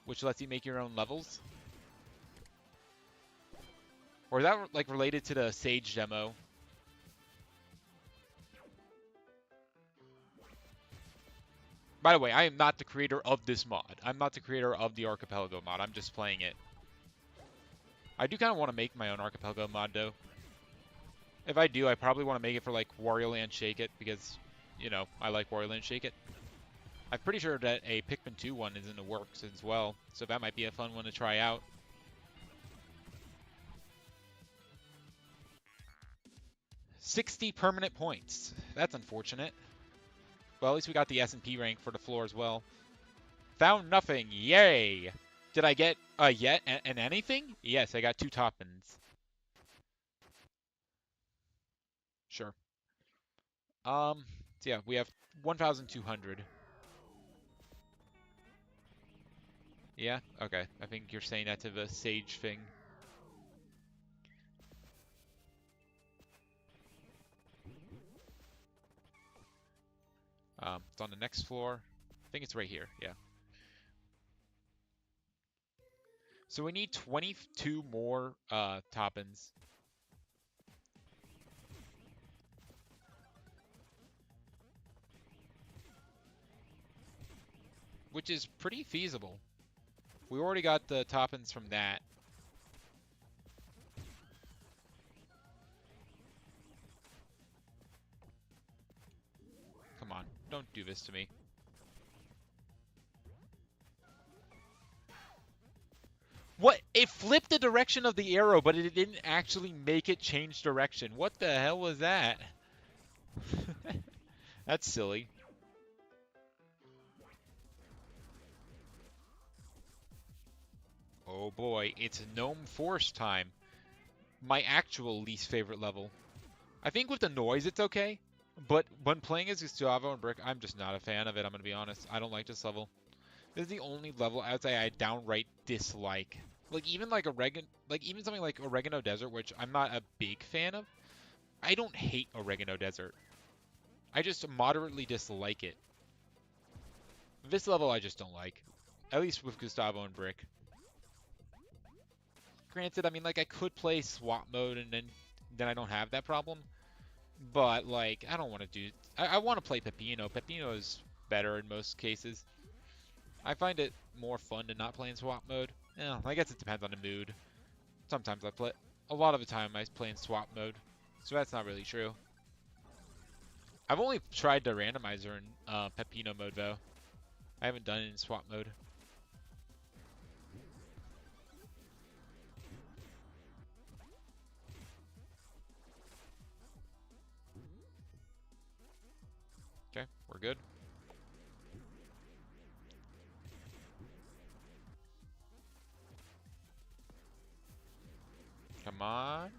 which lets you make your own levels. Or is that like related to the Sage demo? By the way, I am not the creator of this mod. I'm not the creator of the Archipelago mod. I'm just playing it. I do kind of want to make my own Archipelago mod, though. If I do, I probably want to make it for, like, Wario Land Shake It, because, you know, I like Wario Land Shake It. I'm pretty sure that a Pikmin 2 one is in the works as well, so that might be a fun one to try out. 60 permanent points. That's unfortunate. Well, at least we got the S&P rank for the floor as well. Found nothing. Yay! Did I get yet and anything? Yes, I got 2 toppins. Sure. So yeah, we have 1,200. Yeah? Okay. I think you're saying that to the Sage thing. It's on the next floor. I think it's right here. Yeah. So we need 22 more toppins. Which is pretty feasible. We already got the toppings from that. Come on, don't do this to me. What? It flipped the direction of the arrow, but it didn't actually make it change direction. What the hell was that? That's silly. Oh boy, it's Gnome Force time. My actual least favorite level. I think with the noise it's okay, but when playing as Gustavo and Brick, I'm just not a fan of it, I'm gonna be honest. I don't like this level. This is the only level I would say I downright dislike. Like even like even something like Oregano Desert, which I'm not a big fan of. I don't hate Oregano Desert. I just moderately dislike it. This level I just don't like. At least with Gustavo and Brick. Granted, I mean like I could play swap mode and then I don't have that problem. But like I don't want to do I want to play Pepino. Pepino is better in most cases. I find it more fun to not play in swap mode. Yeah, I guess it depends on the mood. Sometimes I play, a lot of the time I play in swap mode, so that's not really true. I've only tried the randomizer in Pepino mode though. I haven't done it in swap mode. Okay, we're good. Come on.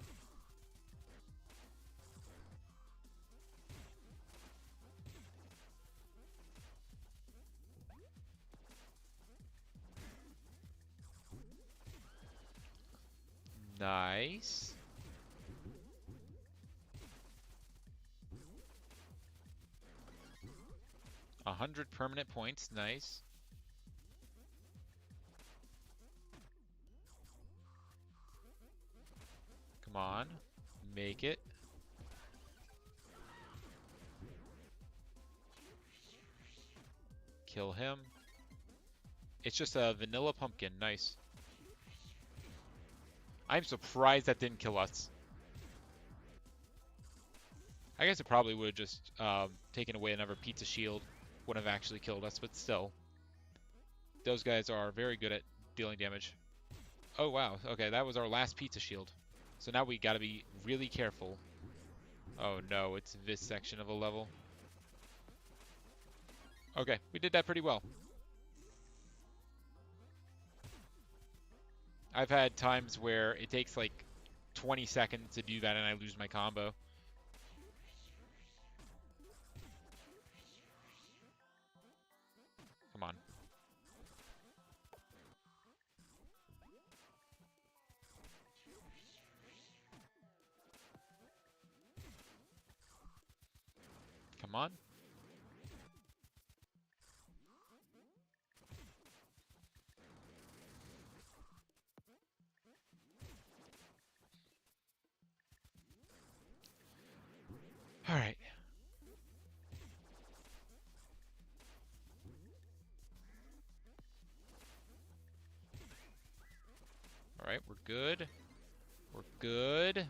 Nice. 100 permanent points, nice. Come on, make it. Kill him. It's just a vanilla pumpkin, nice. I'm surprised that didn't kill us. I guess it probably would have just taken away another pizza shield. Wouldn't have actually killed us, but still. Those guys are very good at dealing damage. Oh wow, okay, that was our last pizza shield. So now we gotta be really careful. Oh no, it's this section of a level. Okay, we did that pretty well. I've had times where it takes like 20 seconds to do that and I lose my combo. Come on. Come on. All right. All right, we're good. We're good.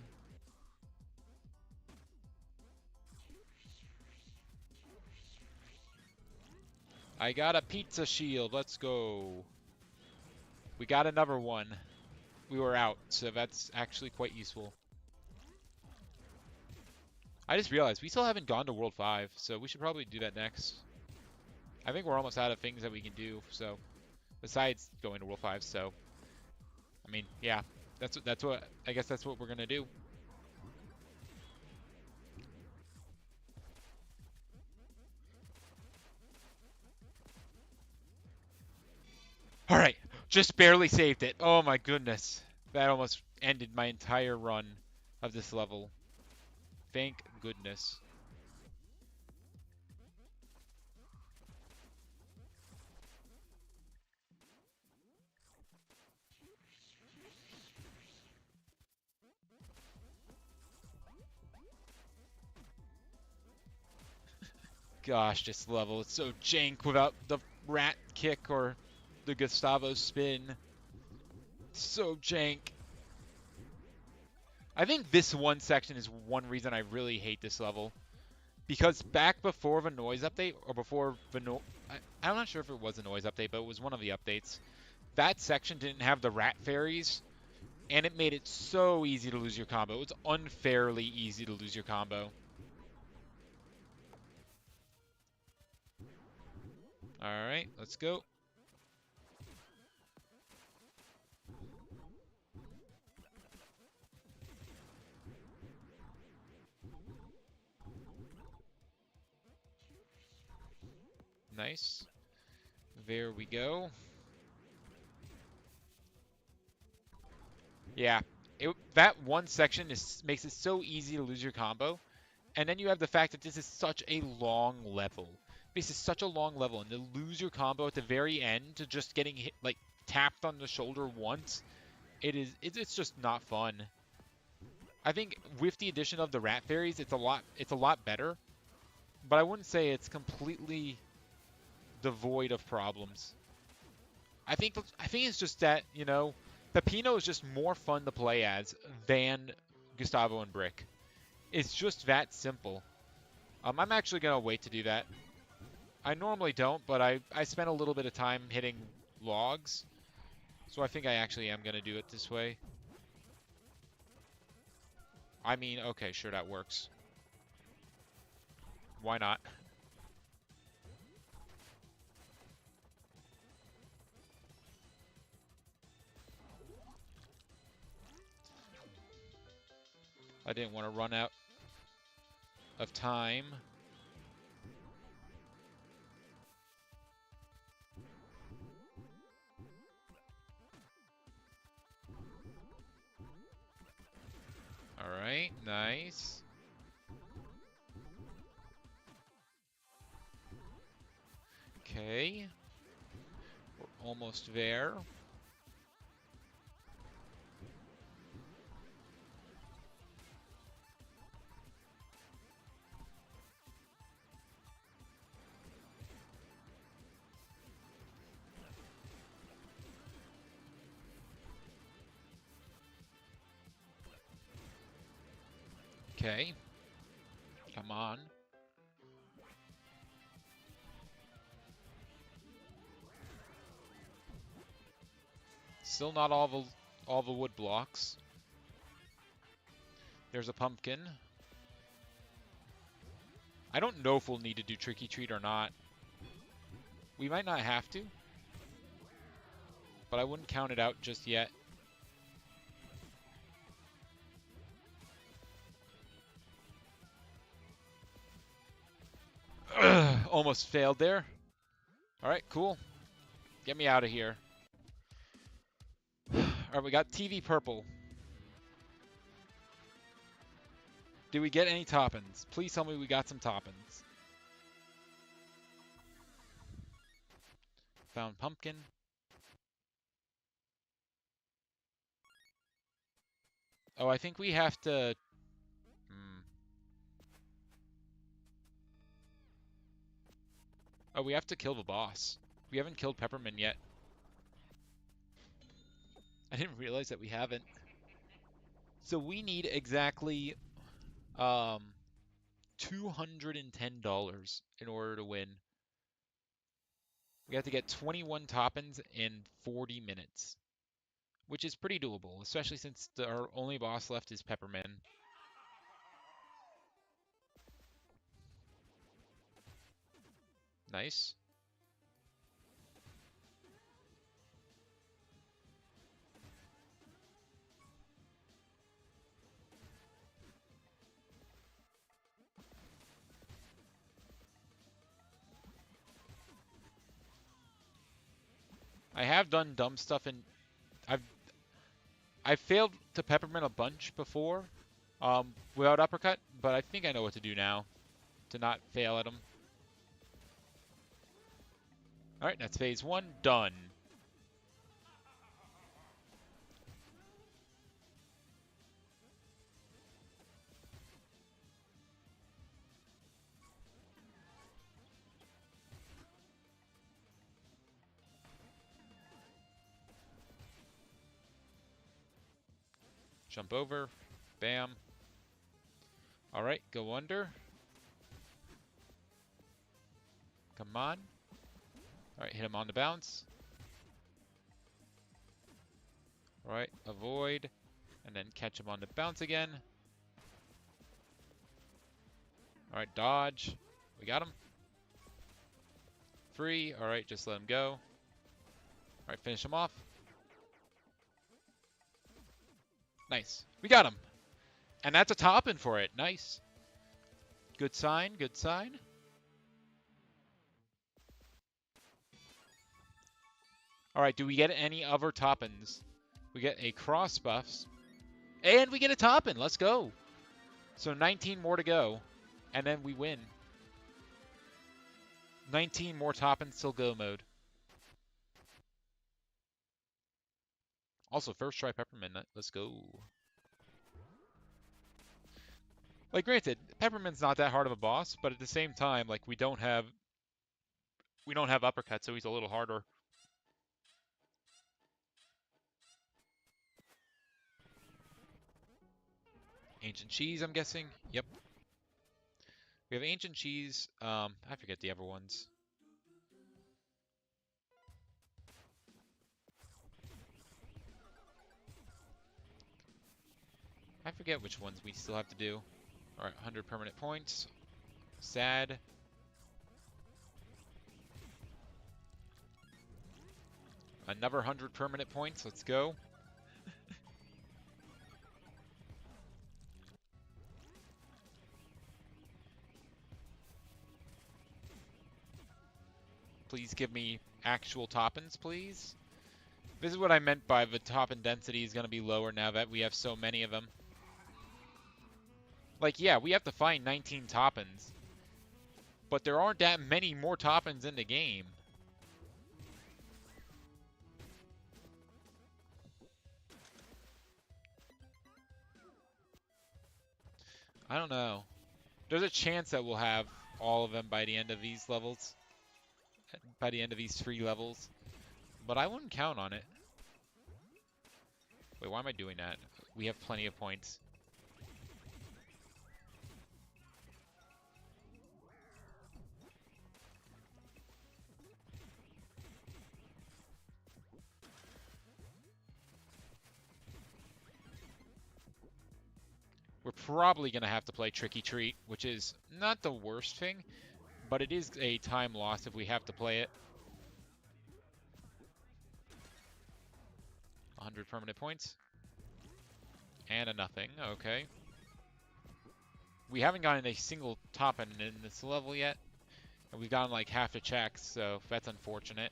I got a pizza shield. Let's go. We got another one. We were out, so that's actually quite useful. I just realized we still haven't gone to World 5, so we should probably do that next. I think we're almost out of things that we can do, so besides going to World 5, so I mean, yeah, that's what I guess that's what we're gonna do. All right, just barely saved it. Oh my goodness, that almost ended my entire run of this level. Thank goodness. Gosh, this level is so jank without the rat kick or the Gustavo spin. So jank. I think this one section is one reason I really hate this level. Because back before the noise update, or before the I'm not sure if it was a noise update, but it was one of the updates. That section didn't have the rat fairies, and it made it so easy to lose your combo. It's unfairly easy to lose your combo. Alright, let's go. Nice. There we go. Yeah, that one section makes it so easy to lose your combo. And then you have the fact that this is such a long level. This is such a long level, and to lose your combo at the very end to just getting hit, like, tapped on the shoulder once, it's just not fun. I think with the addition of the rat fairies, it's a lot better. But I wouldn't say it's completely devoid of problems. I think it's just that, you know, Pepino is just more fun to play as than Gustavo and Brick. It's just that simple. I'm actually going to wait to do that. I normally don't, but I spent a little bit of time hitting logs. So I think I actually am going to do it this way. I mean, okay, sure, that works. Why not? I didn't want to run out of time. Alright, nice. Okay. We're almost there. Okay. Come on. Still not all the wood blocks. There's a pumpkin. I don't know if we'll need to do Tricky Treat or not. We might not have to, but I wouldn't count it out just yet. Almost failed there. Alright, cool. Get me out of here. Alright, we got TV purple. Did we get any toppins? Please tell me we got some toppins. Found pumpkin. Oh, I think we have to... Oh, we have to kill the boss. We haven't killed Peppermint yet. I didn't realize that we haven't. So we need exactly $210 in order to win. We have to get 21 toppins in 40 minutes, which is pretty doable, especially since our only boss left is Peppermint. Nice. I have done dumb stuff and I've failed to Peppermint a bunch before without uppercut, but I think I know what to do now to not fail at him. Alright, that's phase 1 done. Jump over. Bam. Alright, go under. Come on. Alright, hit him on the bounce. Alright, avoid. And then catch him on the bounce again. Alright, dodge. We got him. Free. Alright, just let him go. Alright, finish him off. Nice. We got him. And that's a top-in for it. Nice. Good sign, good sign. Alright, do we get any other top-ins? We get a cross buffs. And we get a top-in. Let's go. So 19 more to go. And then we win. 19 more top-ins till go mode. Also, first try Peppermint. Let's go. Like, granted, Peppermint's not that hard of a boss, but at the same time, like, we don't have uppercut, so he's a little harder. Ancient Cheese, I'm guessing. Yep. We have Ancient Cheese. I forget the other ones. I forget which ones we still have to do. Alright, 100 permanent points. Sad. Another 100 permanent points. Let's go. Please give me actual top-ins, please. This is what I meant by the top-in density is going to be lower now that we have so many of them. Like, yeah, we have to find 19 top-ins. But there aren't that many more top-ins in the game. I don't know. There's a chance that we'll have all of them by the end of these levels. By the end of these 3 levels. But I wouldn't count on it. Wait, why am I doing that? We have plenty of points. We're probably going to have to play Tricky Treat, which is not the worst thing, but it is a time loss if we have to play it. 100 permanent points. And a nothing, okay. We haven't gotten a single top-in in this level yet. And we've gotten like half the checks, so that's unfortunate.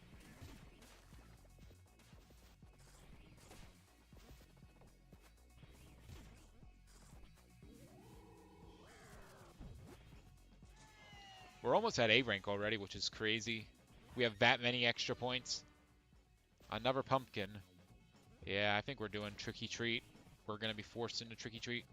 We're almost at A rank already, which is crazy. We have that many extra points. Another pumpkin. Yeah, I think we're doing Tricky Treat. We're going to be forced into Tricky Treat.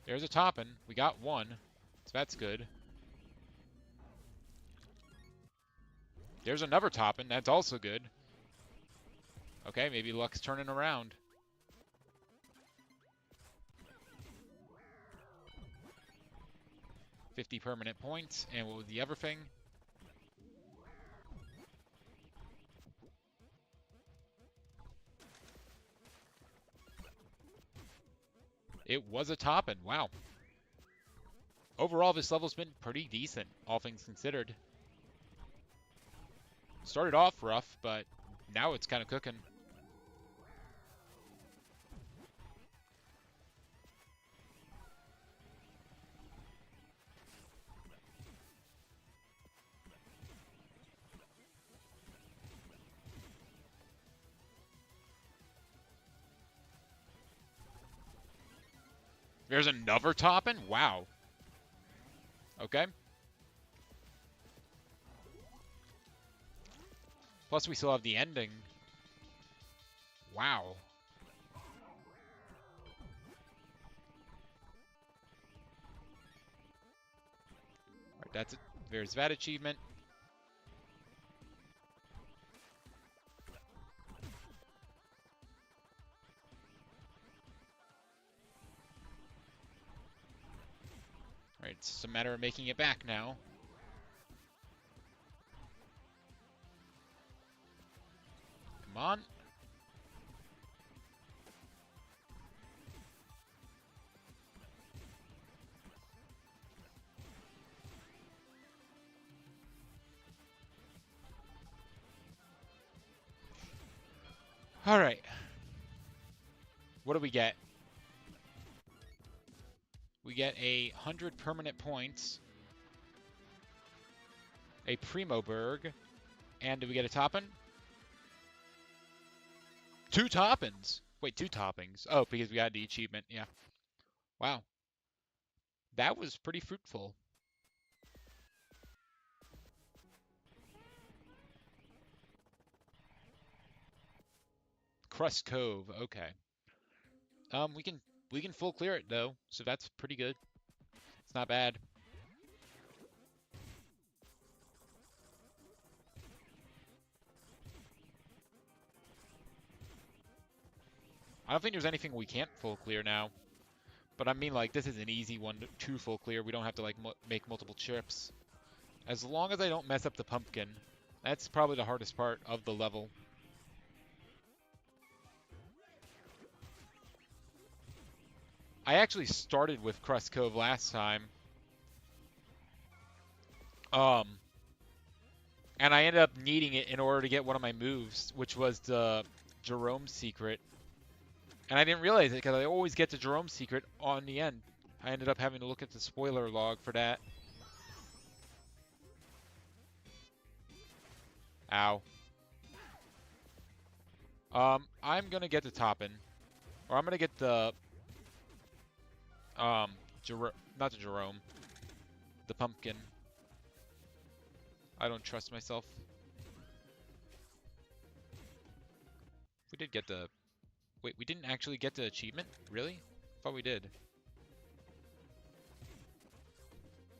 There's a toppin'. We got one, so that's good. There's another toppin'. That's also good. Okay, maybe luck's turning around. $50 permanent points. And what was the other thing? It was a toppin'. Wow. Overall, this level's been pretty decent, all things considered. Started off rough, but now it's kind of cooking. There's another toppin'? Wow. Okay. Plus, we still have the ending. Wow. That's it. There's that achievement. Alright, it's just a matter of making it back now. Come on. Alright. What do we get? We get 100 permanent points, a Primo Berg, and do we get a toppin? 2 toppins! Wait, 2 toppings. Oh, because we got the achievement, yeah. Wow. That was pretty fruitful. Crust Cove, okay. We can full clear it though, so that's pretty good. It's not bad. I don't think there's anything we can't full clear now. But I mean, like, this is an easy one to full clear. We don't have to, like, make multiple trips. As long as I don't mess up the pumpkin. That's probably the hardest part of the level. I actually started with Crust Cove last time. And I ended up needing it in order to get one of my moves, which was the Jerome's Secret. And I didn't realize it because I always get the Jerome's Secret on the end. I ended up having to look at the spoiler log for that. Ow. I'm gonna get the Toppin. Or I'm gonna get the not the Jerome. The pumpkin. I don't trust myself. We did get the... Wait, we didn't actually get the achievement? Really? Thought we did.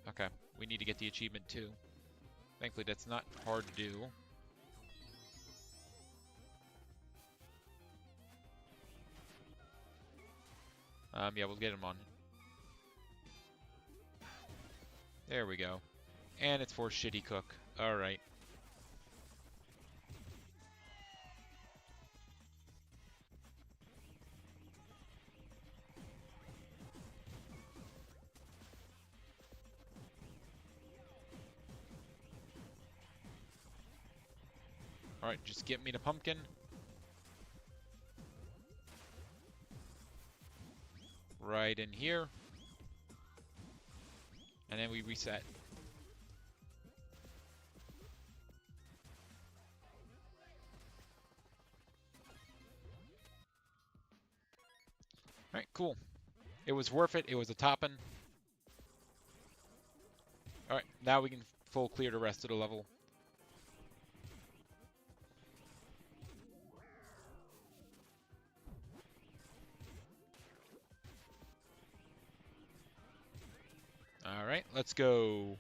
Okay, we need to get the achievement too. Thankfully, that's not hard to do. Yeah, we'll get him on. There we go. And it's for Shitty Cook. Alright. Alright, just get me the pumpkin. Right in here. And then we reset. Alright, cool. It was worth it. It was a toppin'. Alright, now we can full clear the rest of the level. Alright, let's go.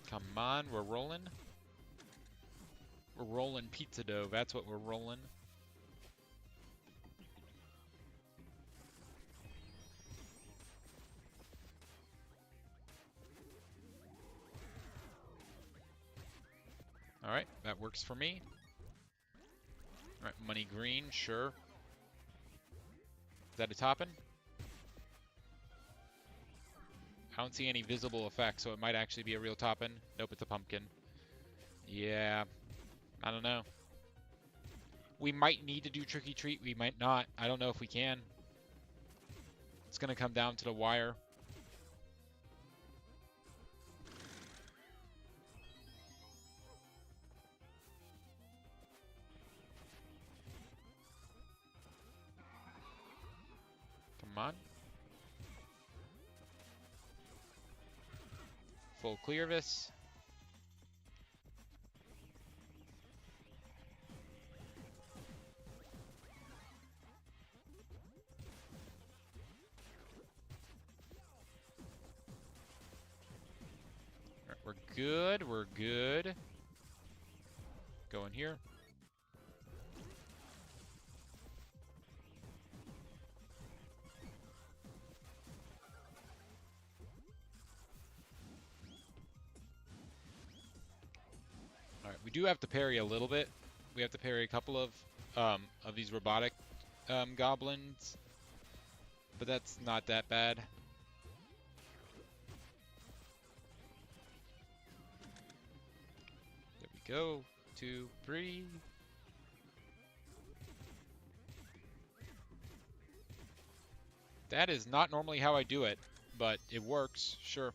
Come on, we're rolling. We're rolling pizza dough, that's what we're rolling. Alright, that works for me. Alright, money green, sure. Is that a toppin'? I don't see any visible effects, so it might actually be a real toppin'. Nope, it's a pumpkin. Yeah, I don't know. We might need to do Trick or Treat, we might not. I don't know if we can. It's gonna come down to the wire. Come on. Full clear this. We're good. We're good. Go in here. Alright, we do have to parry a little bit. We have to parry a couple of these robotic goblins. But that's not that bad. There we go. 2, 3. That is not normally how I do it, but it works, sure.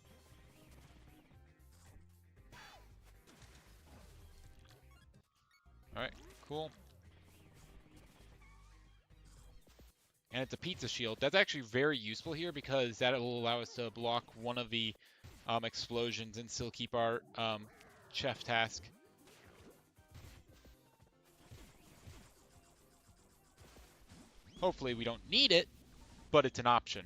Alright, cool. And it's a pizza shield. That's actually very useful here because that will allow us to block one of the explosions and still keep our chef task. Hopefully we don't need it, but it's an option.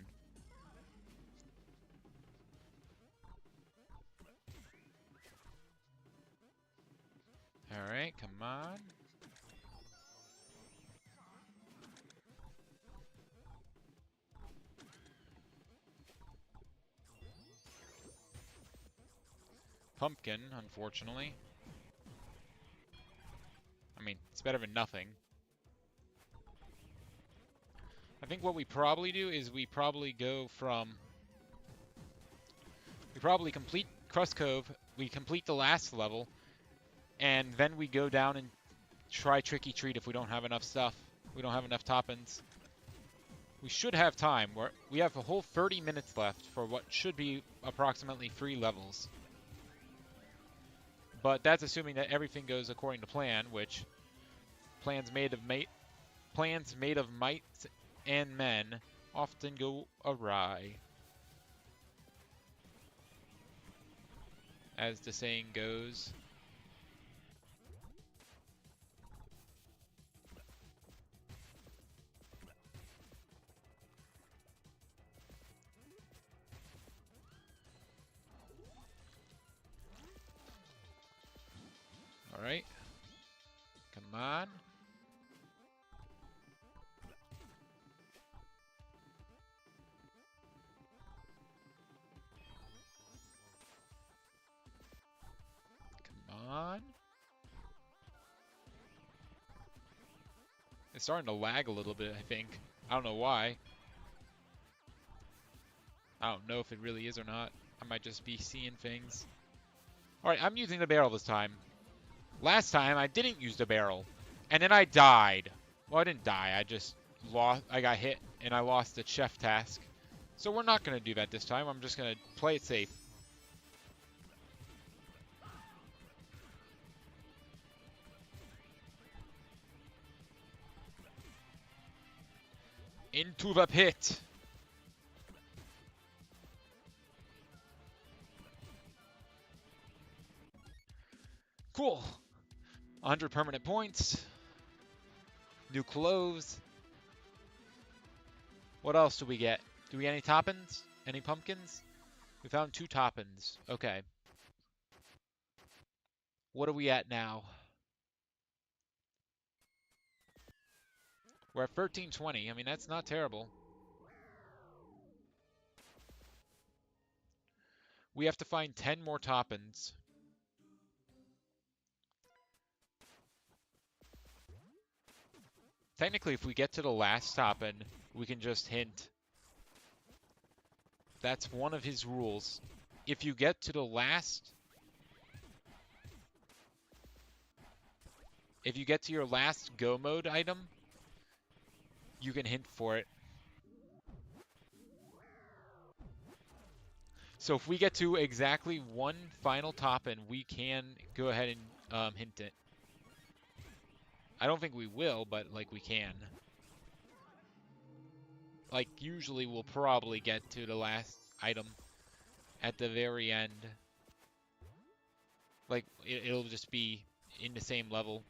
Alright, come on. Pumpkin, unfortunately. I mean, it's better than nothing. I think what we probably do is we probably go from... We probably complete Crust Cove, we complete the last level, and then we go down and try Tricky Treat if we don't have enough stuff. We don't have enough toppins. We should have time. We have a whole 30 minutes left for what should be approximately 3 levels. But that's assuming that everything goes according to plan, which plans made of might and men often go awry, as the saying goes. All right, come on. On. It's starting to lag a little bit, I think. I don't know why. I don't know if it really is or not. I might just be seeing things. Alright, I'm using the barrel this time. Last time, I didn't use the barrel. And then I died. Well, I didn't die. I just lost. I got hit, and I lost the chef task. So we're not going to do that this time. I'm just going to play it safe. Into the pit. Cool. 100 permanent points. New clothes. What else do we get? Do we get any toppins? Any pumpkins? We found 2 toppins. Okay. What are we at now? We're at 1320. I mean, that's not terrible. We have to find 10 more toppins. Technically, if we get to the last toppin, we can just hint. That's one of his rules. If you get to the last... If you get to your last go mode item, you can hint for it. So if we get to exactly 1 final toppin, we can go ahead and hint it. I don't think we will, but like we can. Like usually we'll probably get to the last item at the very end. Like it'll just be in the same level.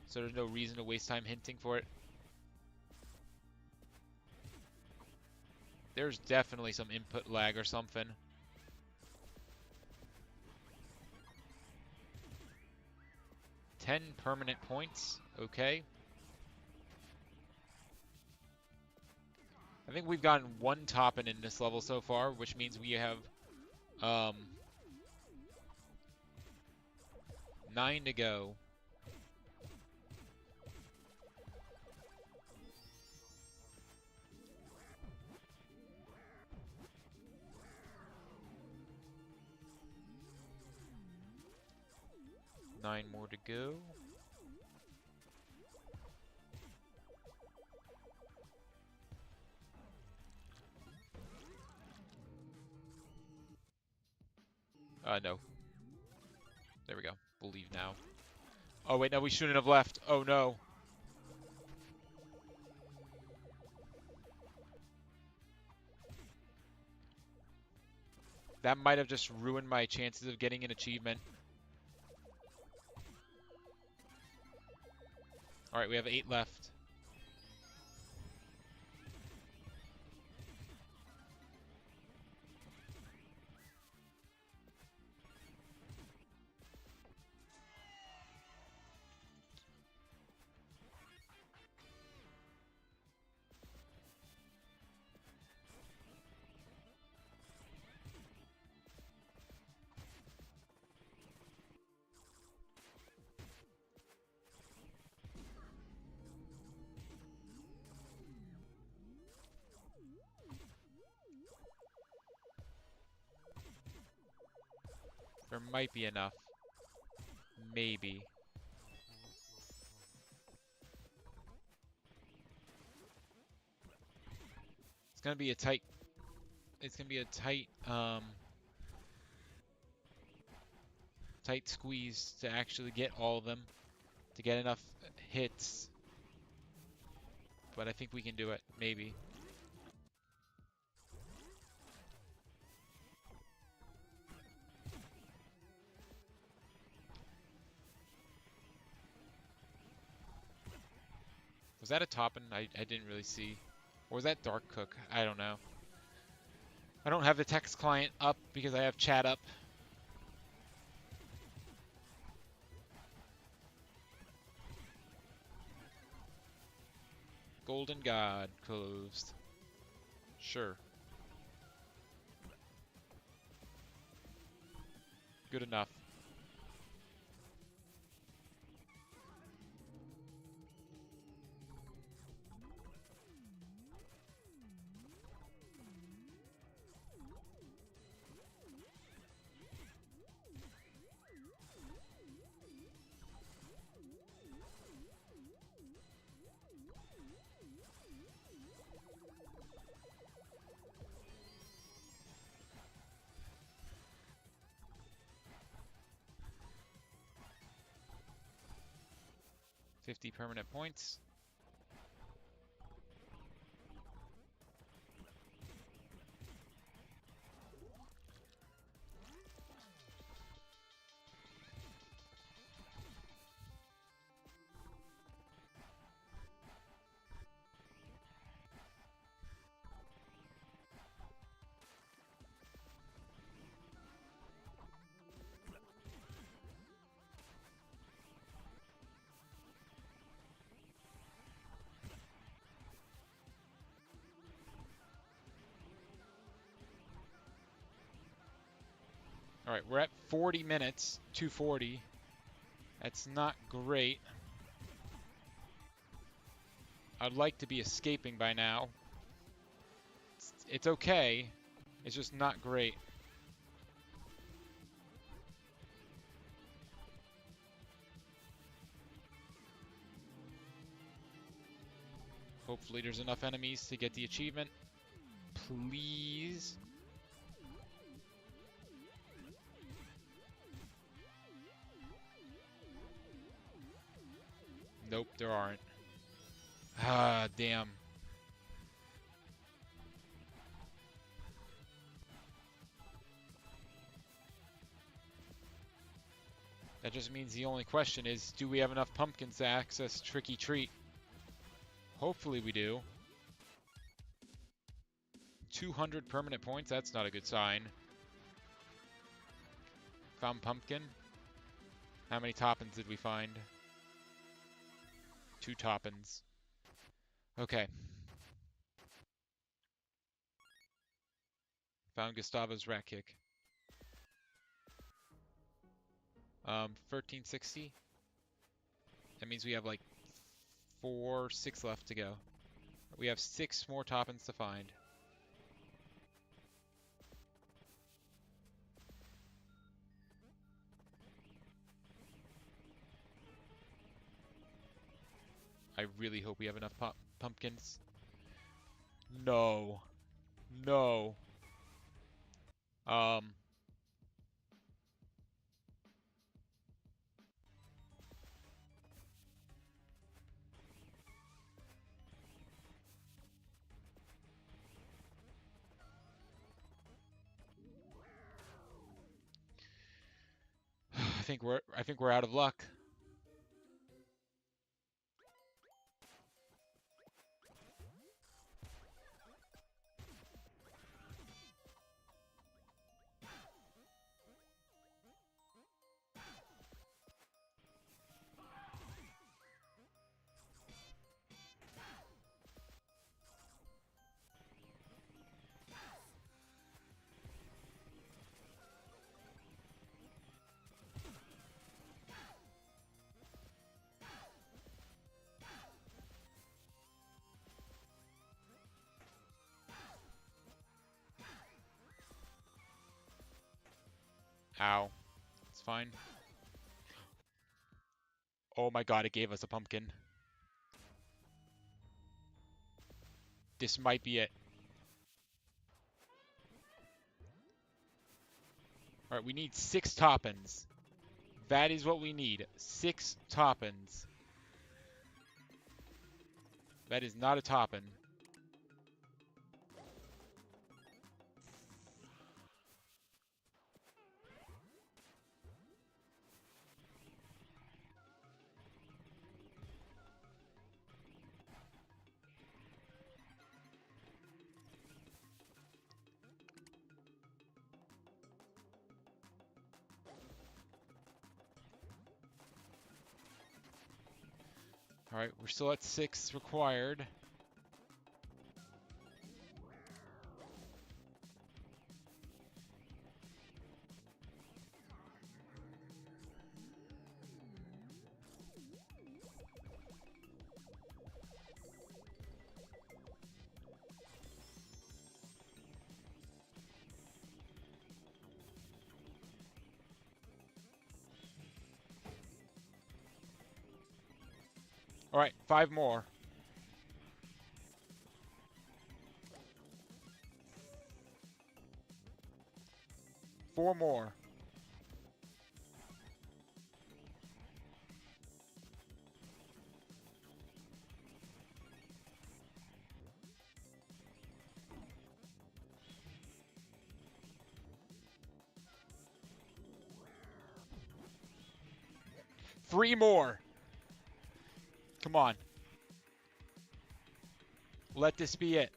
So there's no reason to waste time hinting for it. There's definitely some input lag or something. 10 permanent points. Okay. I think we've gotten one toppin in this level so far, which means we have 9 to go. Nine more to go. No. There we go. We'll leave now. Oh, wait, no, we shouldn't have left. Oh, no. That might have just ruined my chances of getting an achievement. Alright, we have 8 left. There might be enough. Maybe. It's gonna be a tight. It's gonna be a tight, tight squeeze to actually get all of them, to get enough hits. But I think we can do it. Maybe. Was that a toppin? I didn't really see. Or was that Dark Cook? I don't know. I don't have the text client up because I have chat up. Golden God closed. Sure. Good enough. $50 permanent points. All right, we're at 40 minutes, 240. That's not great. I'd like to be escaping by now. It's okay. It's just not great. Hopefully there's enough enemies to get the achievement. Please. Nope, there aren't. Ah, damn. That just means the only question is, do we have enough pumpkins to access Tricky Treat? Hopefully we do. 200 permanent points, that's not a good sign. Found pumpkin. How many toppins did we find? 2 toppins. Okay. Found Gustavo's rat kick. 1360. That means we have like 6 left to go. We have 6 more toppins to find. I really hope we have enough pumpkins. No. No. I think we're out of luck. Ow. It's fine. Oh my god, it gave us a pumpkin. This might be it. Alright, we need 6 toppins. That is what we need. 6 toppins. That is not a toppin. Alright, we're still at 6 required. Alright, 5 more. Four more. Three more. Come on. Let this be it.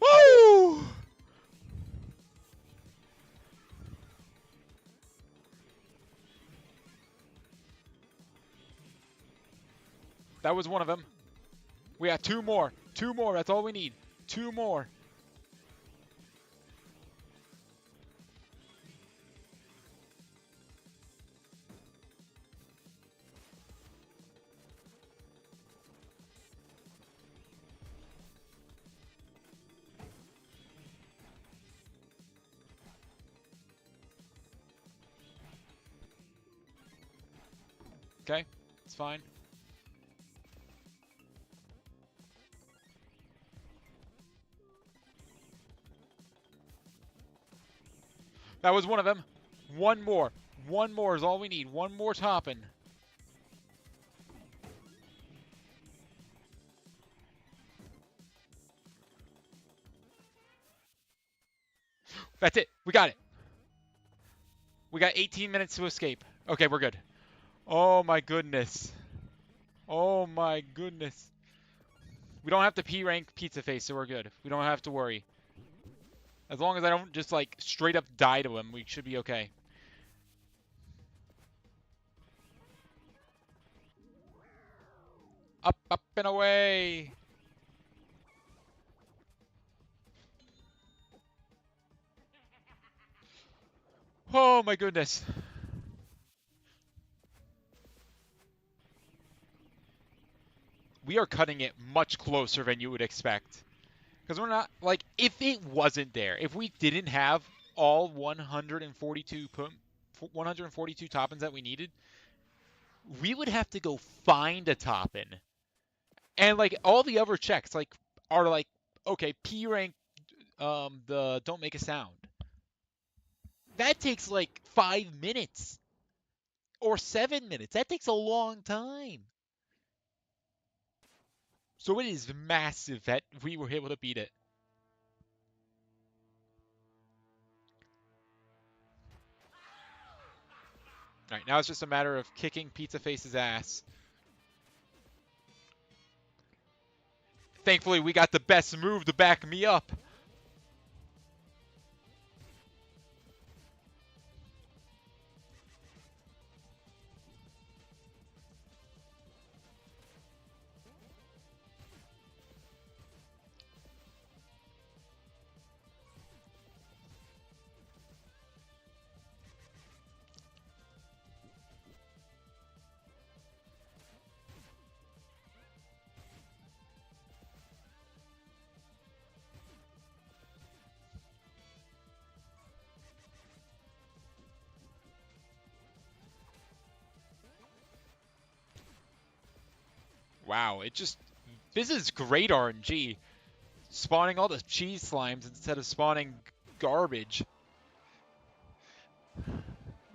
Woo! That was one of them. We got 2 more. 2 more. That's all we need. 2 more. Okay, it's fine. That was one of them. 1 more. 1 more is all we need. 1 more toppin'. That's it. We got it. We got 18 minutes to escape. Okay, we're good. Oh my goodness. Oh my goodness. We don't have to P rank Pizza Face, so we're good. We don't have to worry. As long as I don't just like straight up die to him, we should be okay. Up, up, and away! Oh my goodness. We are cutting it much closer than you would expect. Because we're not, like, if it wasn't there, if we didn't have all 142 top-ins that we needed, we would have to go find a top-in. And, like, all the other checks, like, are like, okay, P rank, the don't make a sound. That takes, like, 5 minutes. Or 7 minutes. That takes a long time. So it is massive that we were able to beat it. Alright, now it's just a matter of kicking Pizza Face's ass. Thankfully, we got the best move to back me up. Wow, this is great RNG. Spawning all the cheese slimes instead of spawning garbage.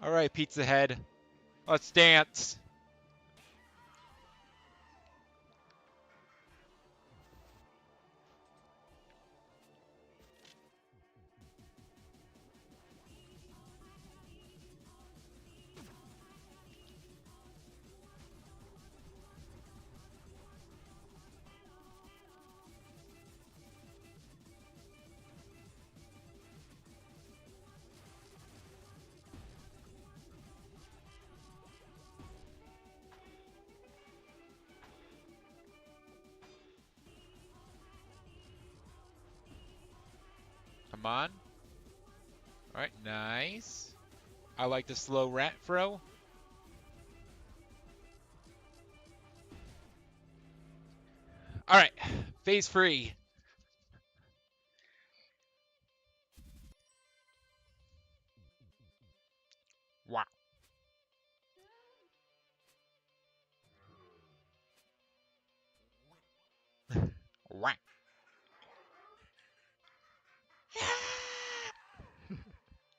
Alright, Pizza Head. Let's dance. Come on. Alright, nice. I like the slow rat throw. Alright, phase 3. Wow. Wow.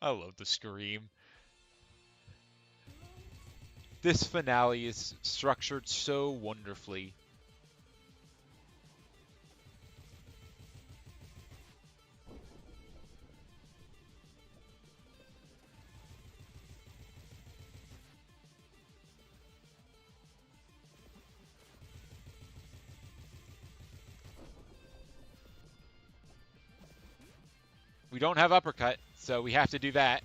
I love the scream. This finale is structured so wonderfully. We don't have uppercut, so we have to do that.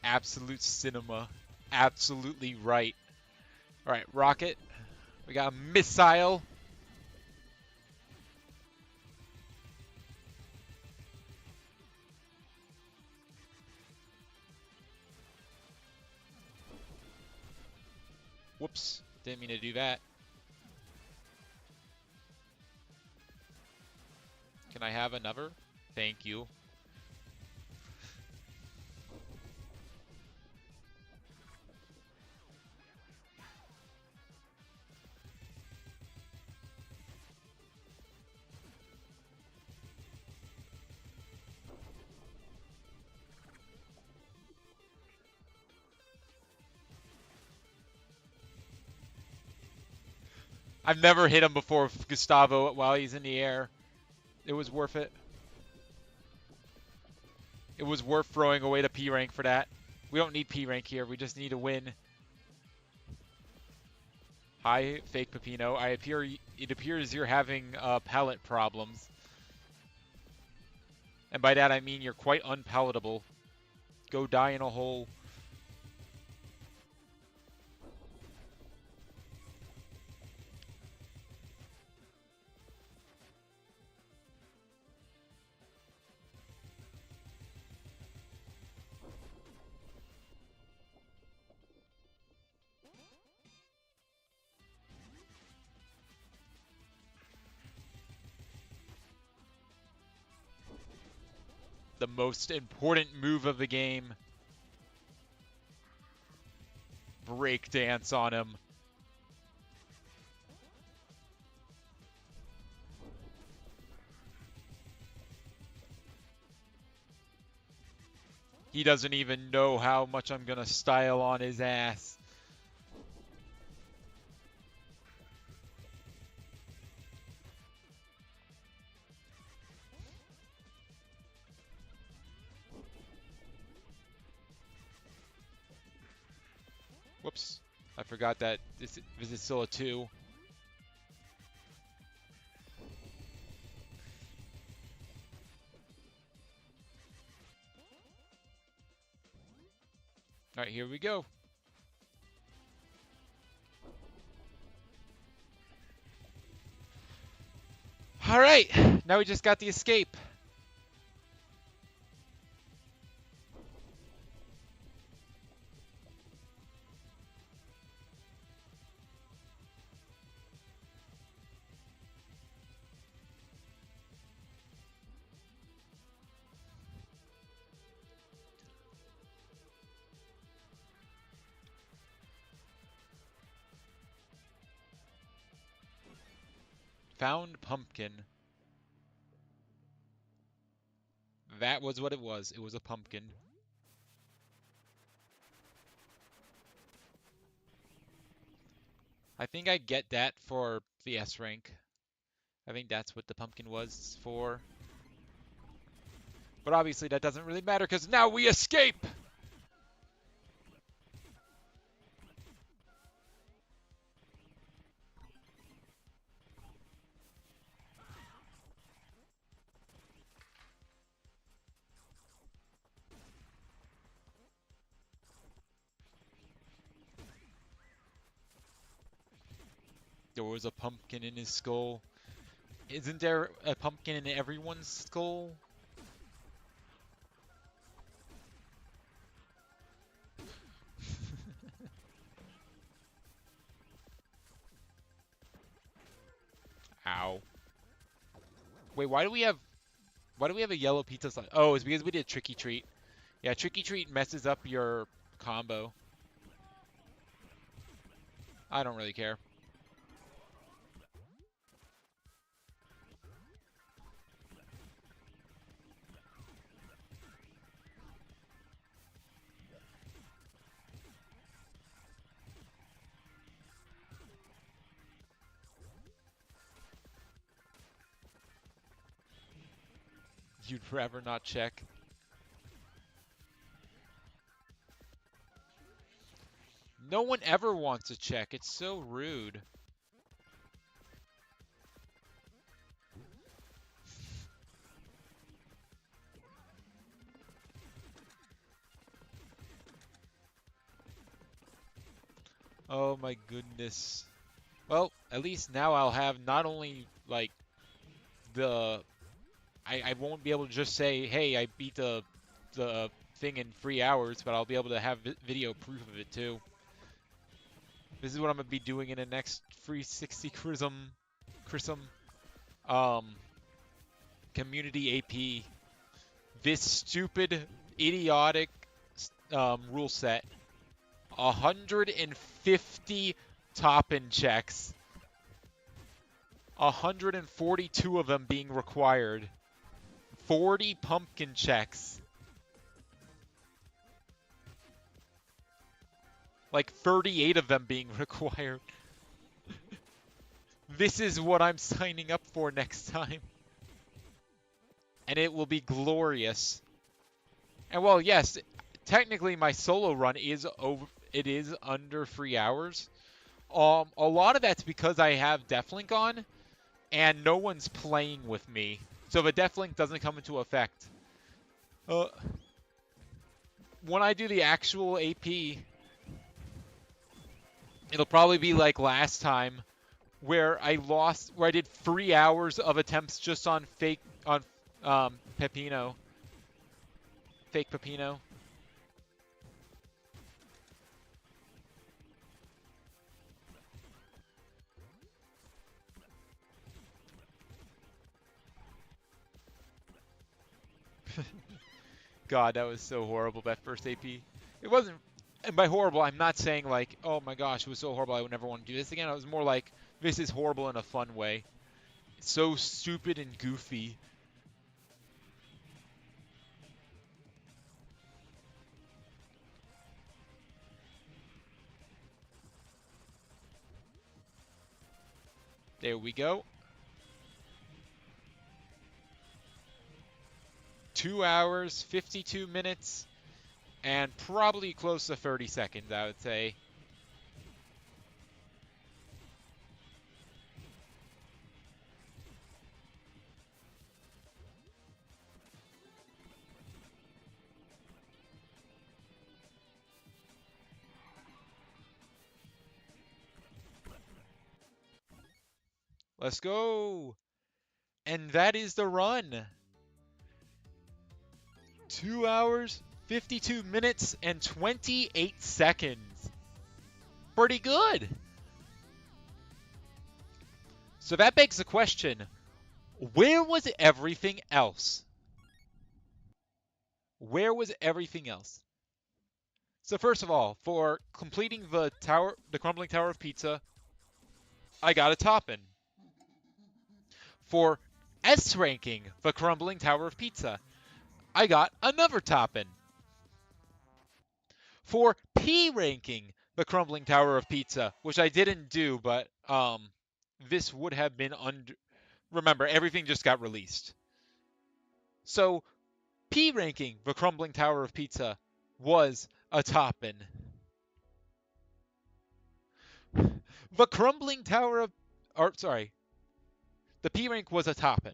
Absolute cinema. Absolutely right. Alright, rocket. We got a missile. Whoops. Didn't mean to do that. Can I have another? Thank you. I've never hit him before with Gustavo while he's in the air. It was worth it. It was worth throwing away the P rank for that. We don't need P rank here. We just need to win. Hi, fake Pepino. It appears you're having palate problems. And by that I mean you're quite unpalatable. Go die in a hole. The most important move of the game. Breakdance on him. He doesn't even know how much I'm gonna style on his ass. Whoops. I forgot that this is still a 2. Alright, here we go. Alright, now we just got the escape. Found pumpkin. That was what it was. It was a pumpkin. I think I get that for the S rank. I think that's what the pumpkin was for. But obviously that doesn't really matter because now we escape! There was a pumpkin in his skull. Isn't there a pumpkin in everyone's skull? Ow. Wait, why do we have a yellow pizza slice? Oh, it's because we did Tricky Treat. Yeah, Tricky Treat messes up your combo. I don't really care. You'd rather not check. No one ever wants to check. It's so rude. Oh my goodness. Well, at least now I'll have not only like the I won't be able to just say, hey, I beat the thing in 3 hours, but I'll be able to have video proof of it too. This is what I'm gonna be doing in the next 360 Chrism community AP. This stupid, idiotic rule set. 150 top-in checks. 142 of them being required. 40 pumpkin checks. Like 38 of them being required. This is what I'm signing up for next time. And it will be glorious. And well, yes, technically my solo run is over. It is under 3 hours. A lot of that's because I have Deathlink on, and no one's playing with me. So if a Deathlink doesn't come into effect, uh, when I do the actual AP, it'll probably be like last time, where I did 3 hours of attempts just on Pepino, fake Pepino. God, that was so horrible, that first AP. It wasn't, and by horrible, I'm not saying like, oh my gosh, it was so horrible, I would never want to do this again. It was more like, this is horrible in a fun way. It's so stupid and goofy. There we go. 2 hours, 52 minutes, and probably close to 30 seconds, I would say. Let's go. And that is the run. 2 hours, 52 minutes, and 28 seconds. Pretty good. So that begs the question, where was everything else? Where was everything else? So first of all, for completing the crumbling tower of pizza, I got a toppin. For S ranking the crumbling tower of pizza, I got another toppin. For P ranking the crumbling tower of pizza, which I didn't do, but this would have been under. Remember, everything just got released. So P ranking the crumbling tower of pizza was a toppin. The crumbling tower of, or sorry, the P rank was a toppin.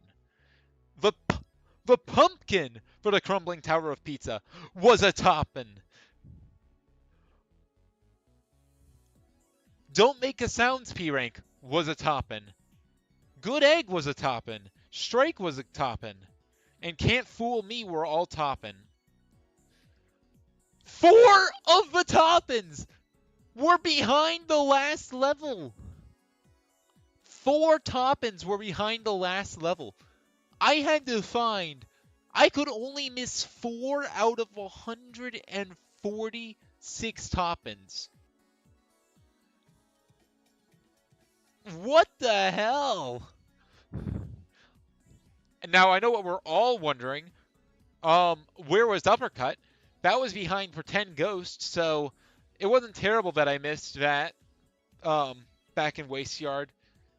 The the pumpkin for the crumbling tower of pizza was a toppin. Don't make a sounds P rank was a toppin. Good egg was a toppin. Strike was a toppin. And can't fool me were all toppin. 4 of the toppins were behind the last level. 4 toppins were behind the last level. I had to find, I could only miss 4 out of 146 toppins. What the hell? And now I know what we're all wondering. Where was Uppercut? That was behind Pretend Ghost, so it wasn't terrible that I missed that back in Waste Yard.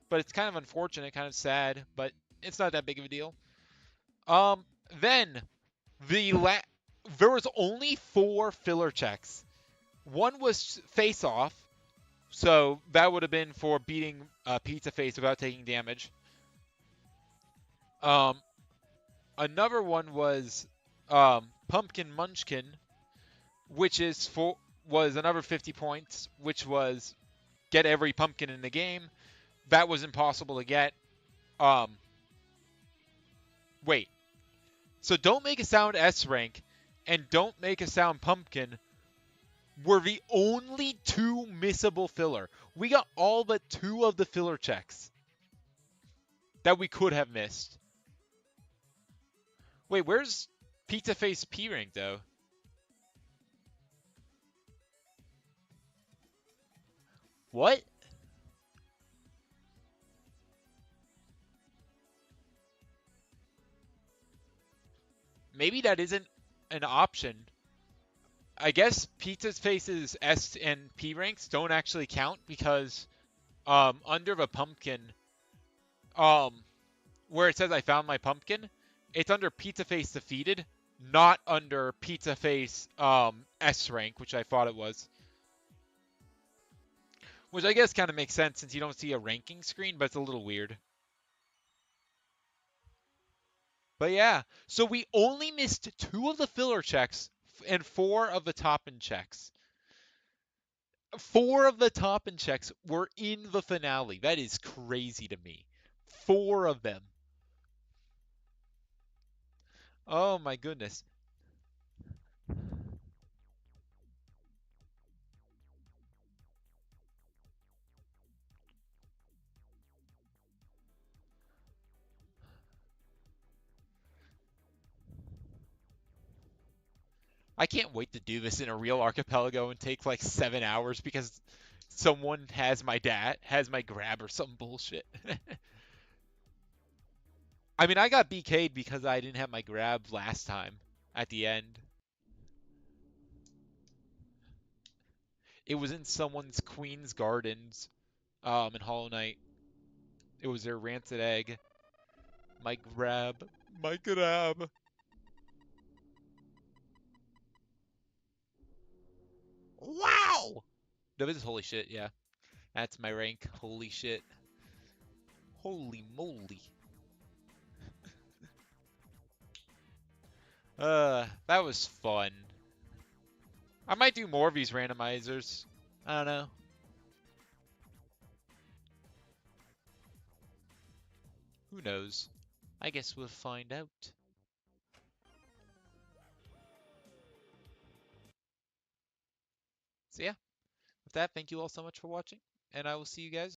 But it's kind of unfortunate, kind of sad, but it's not that big of a deal. Then there was only 4 filler checks. One was face off, so that would have been for beating Pizza Face without taking damage. Another one was Pumpkin Munchkin, which was another 50 points, which was get every pumpkin in the game. That was impossible to get. Wait. So Don't Make a Sound S rank and Don't Make a Sound Pumpkin were the only 2 missable filler. We got all but 2 of the filler checks that we could have missed. Wait, where's Pizza Face P rank though? What? Maybe that isn't an option. I guess Pizza Face's S and P ranks don't actually count because under the pumpkin, where it says I found my pumpkin, it's under Pizza Face defeated, not under Pizza Face S rank, which I thought it was. Which I guess kind of makes sense since you don't see a ranking screen, but it's a little weird. But yeah, so we only missed 2 of the filler checks and 4 of the top-end checks. 4 of the top-end checks were in the finale. That is crazy to me. 4 of them. Oh my goodness. I can't wait to do this in a real archipelago and take like 7 hours because someone has my grab or some bullshit. I mean, I got BK'd because I didn't have my grab last time at the end. It was in someone's Queen's Gardens in Hollow Knight. It was their rancid egg. My grab. My grab. Wow! No, this is holy shit, yeah. That's my rank. Holy shit. Holy moly. That was fun. I might do more of these randomizers. I don't know. Who knows? I guess we'll find out. So yeah, with that, thank you all so much for watching, and I will see you guys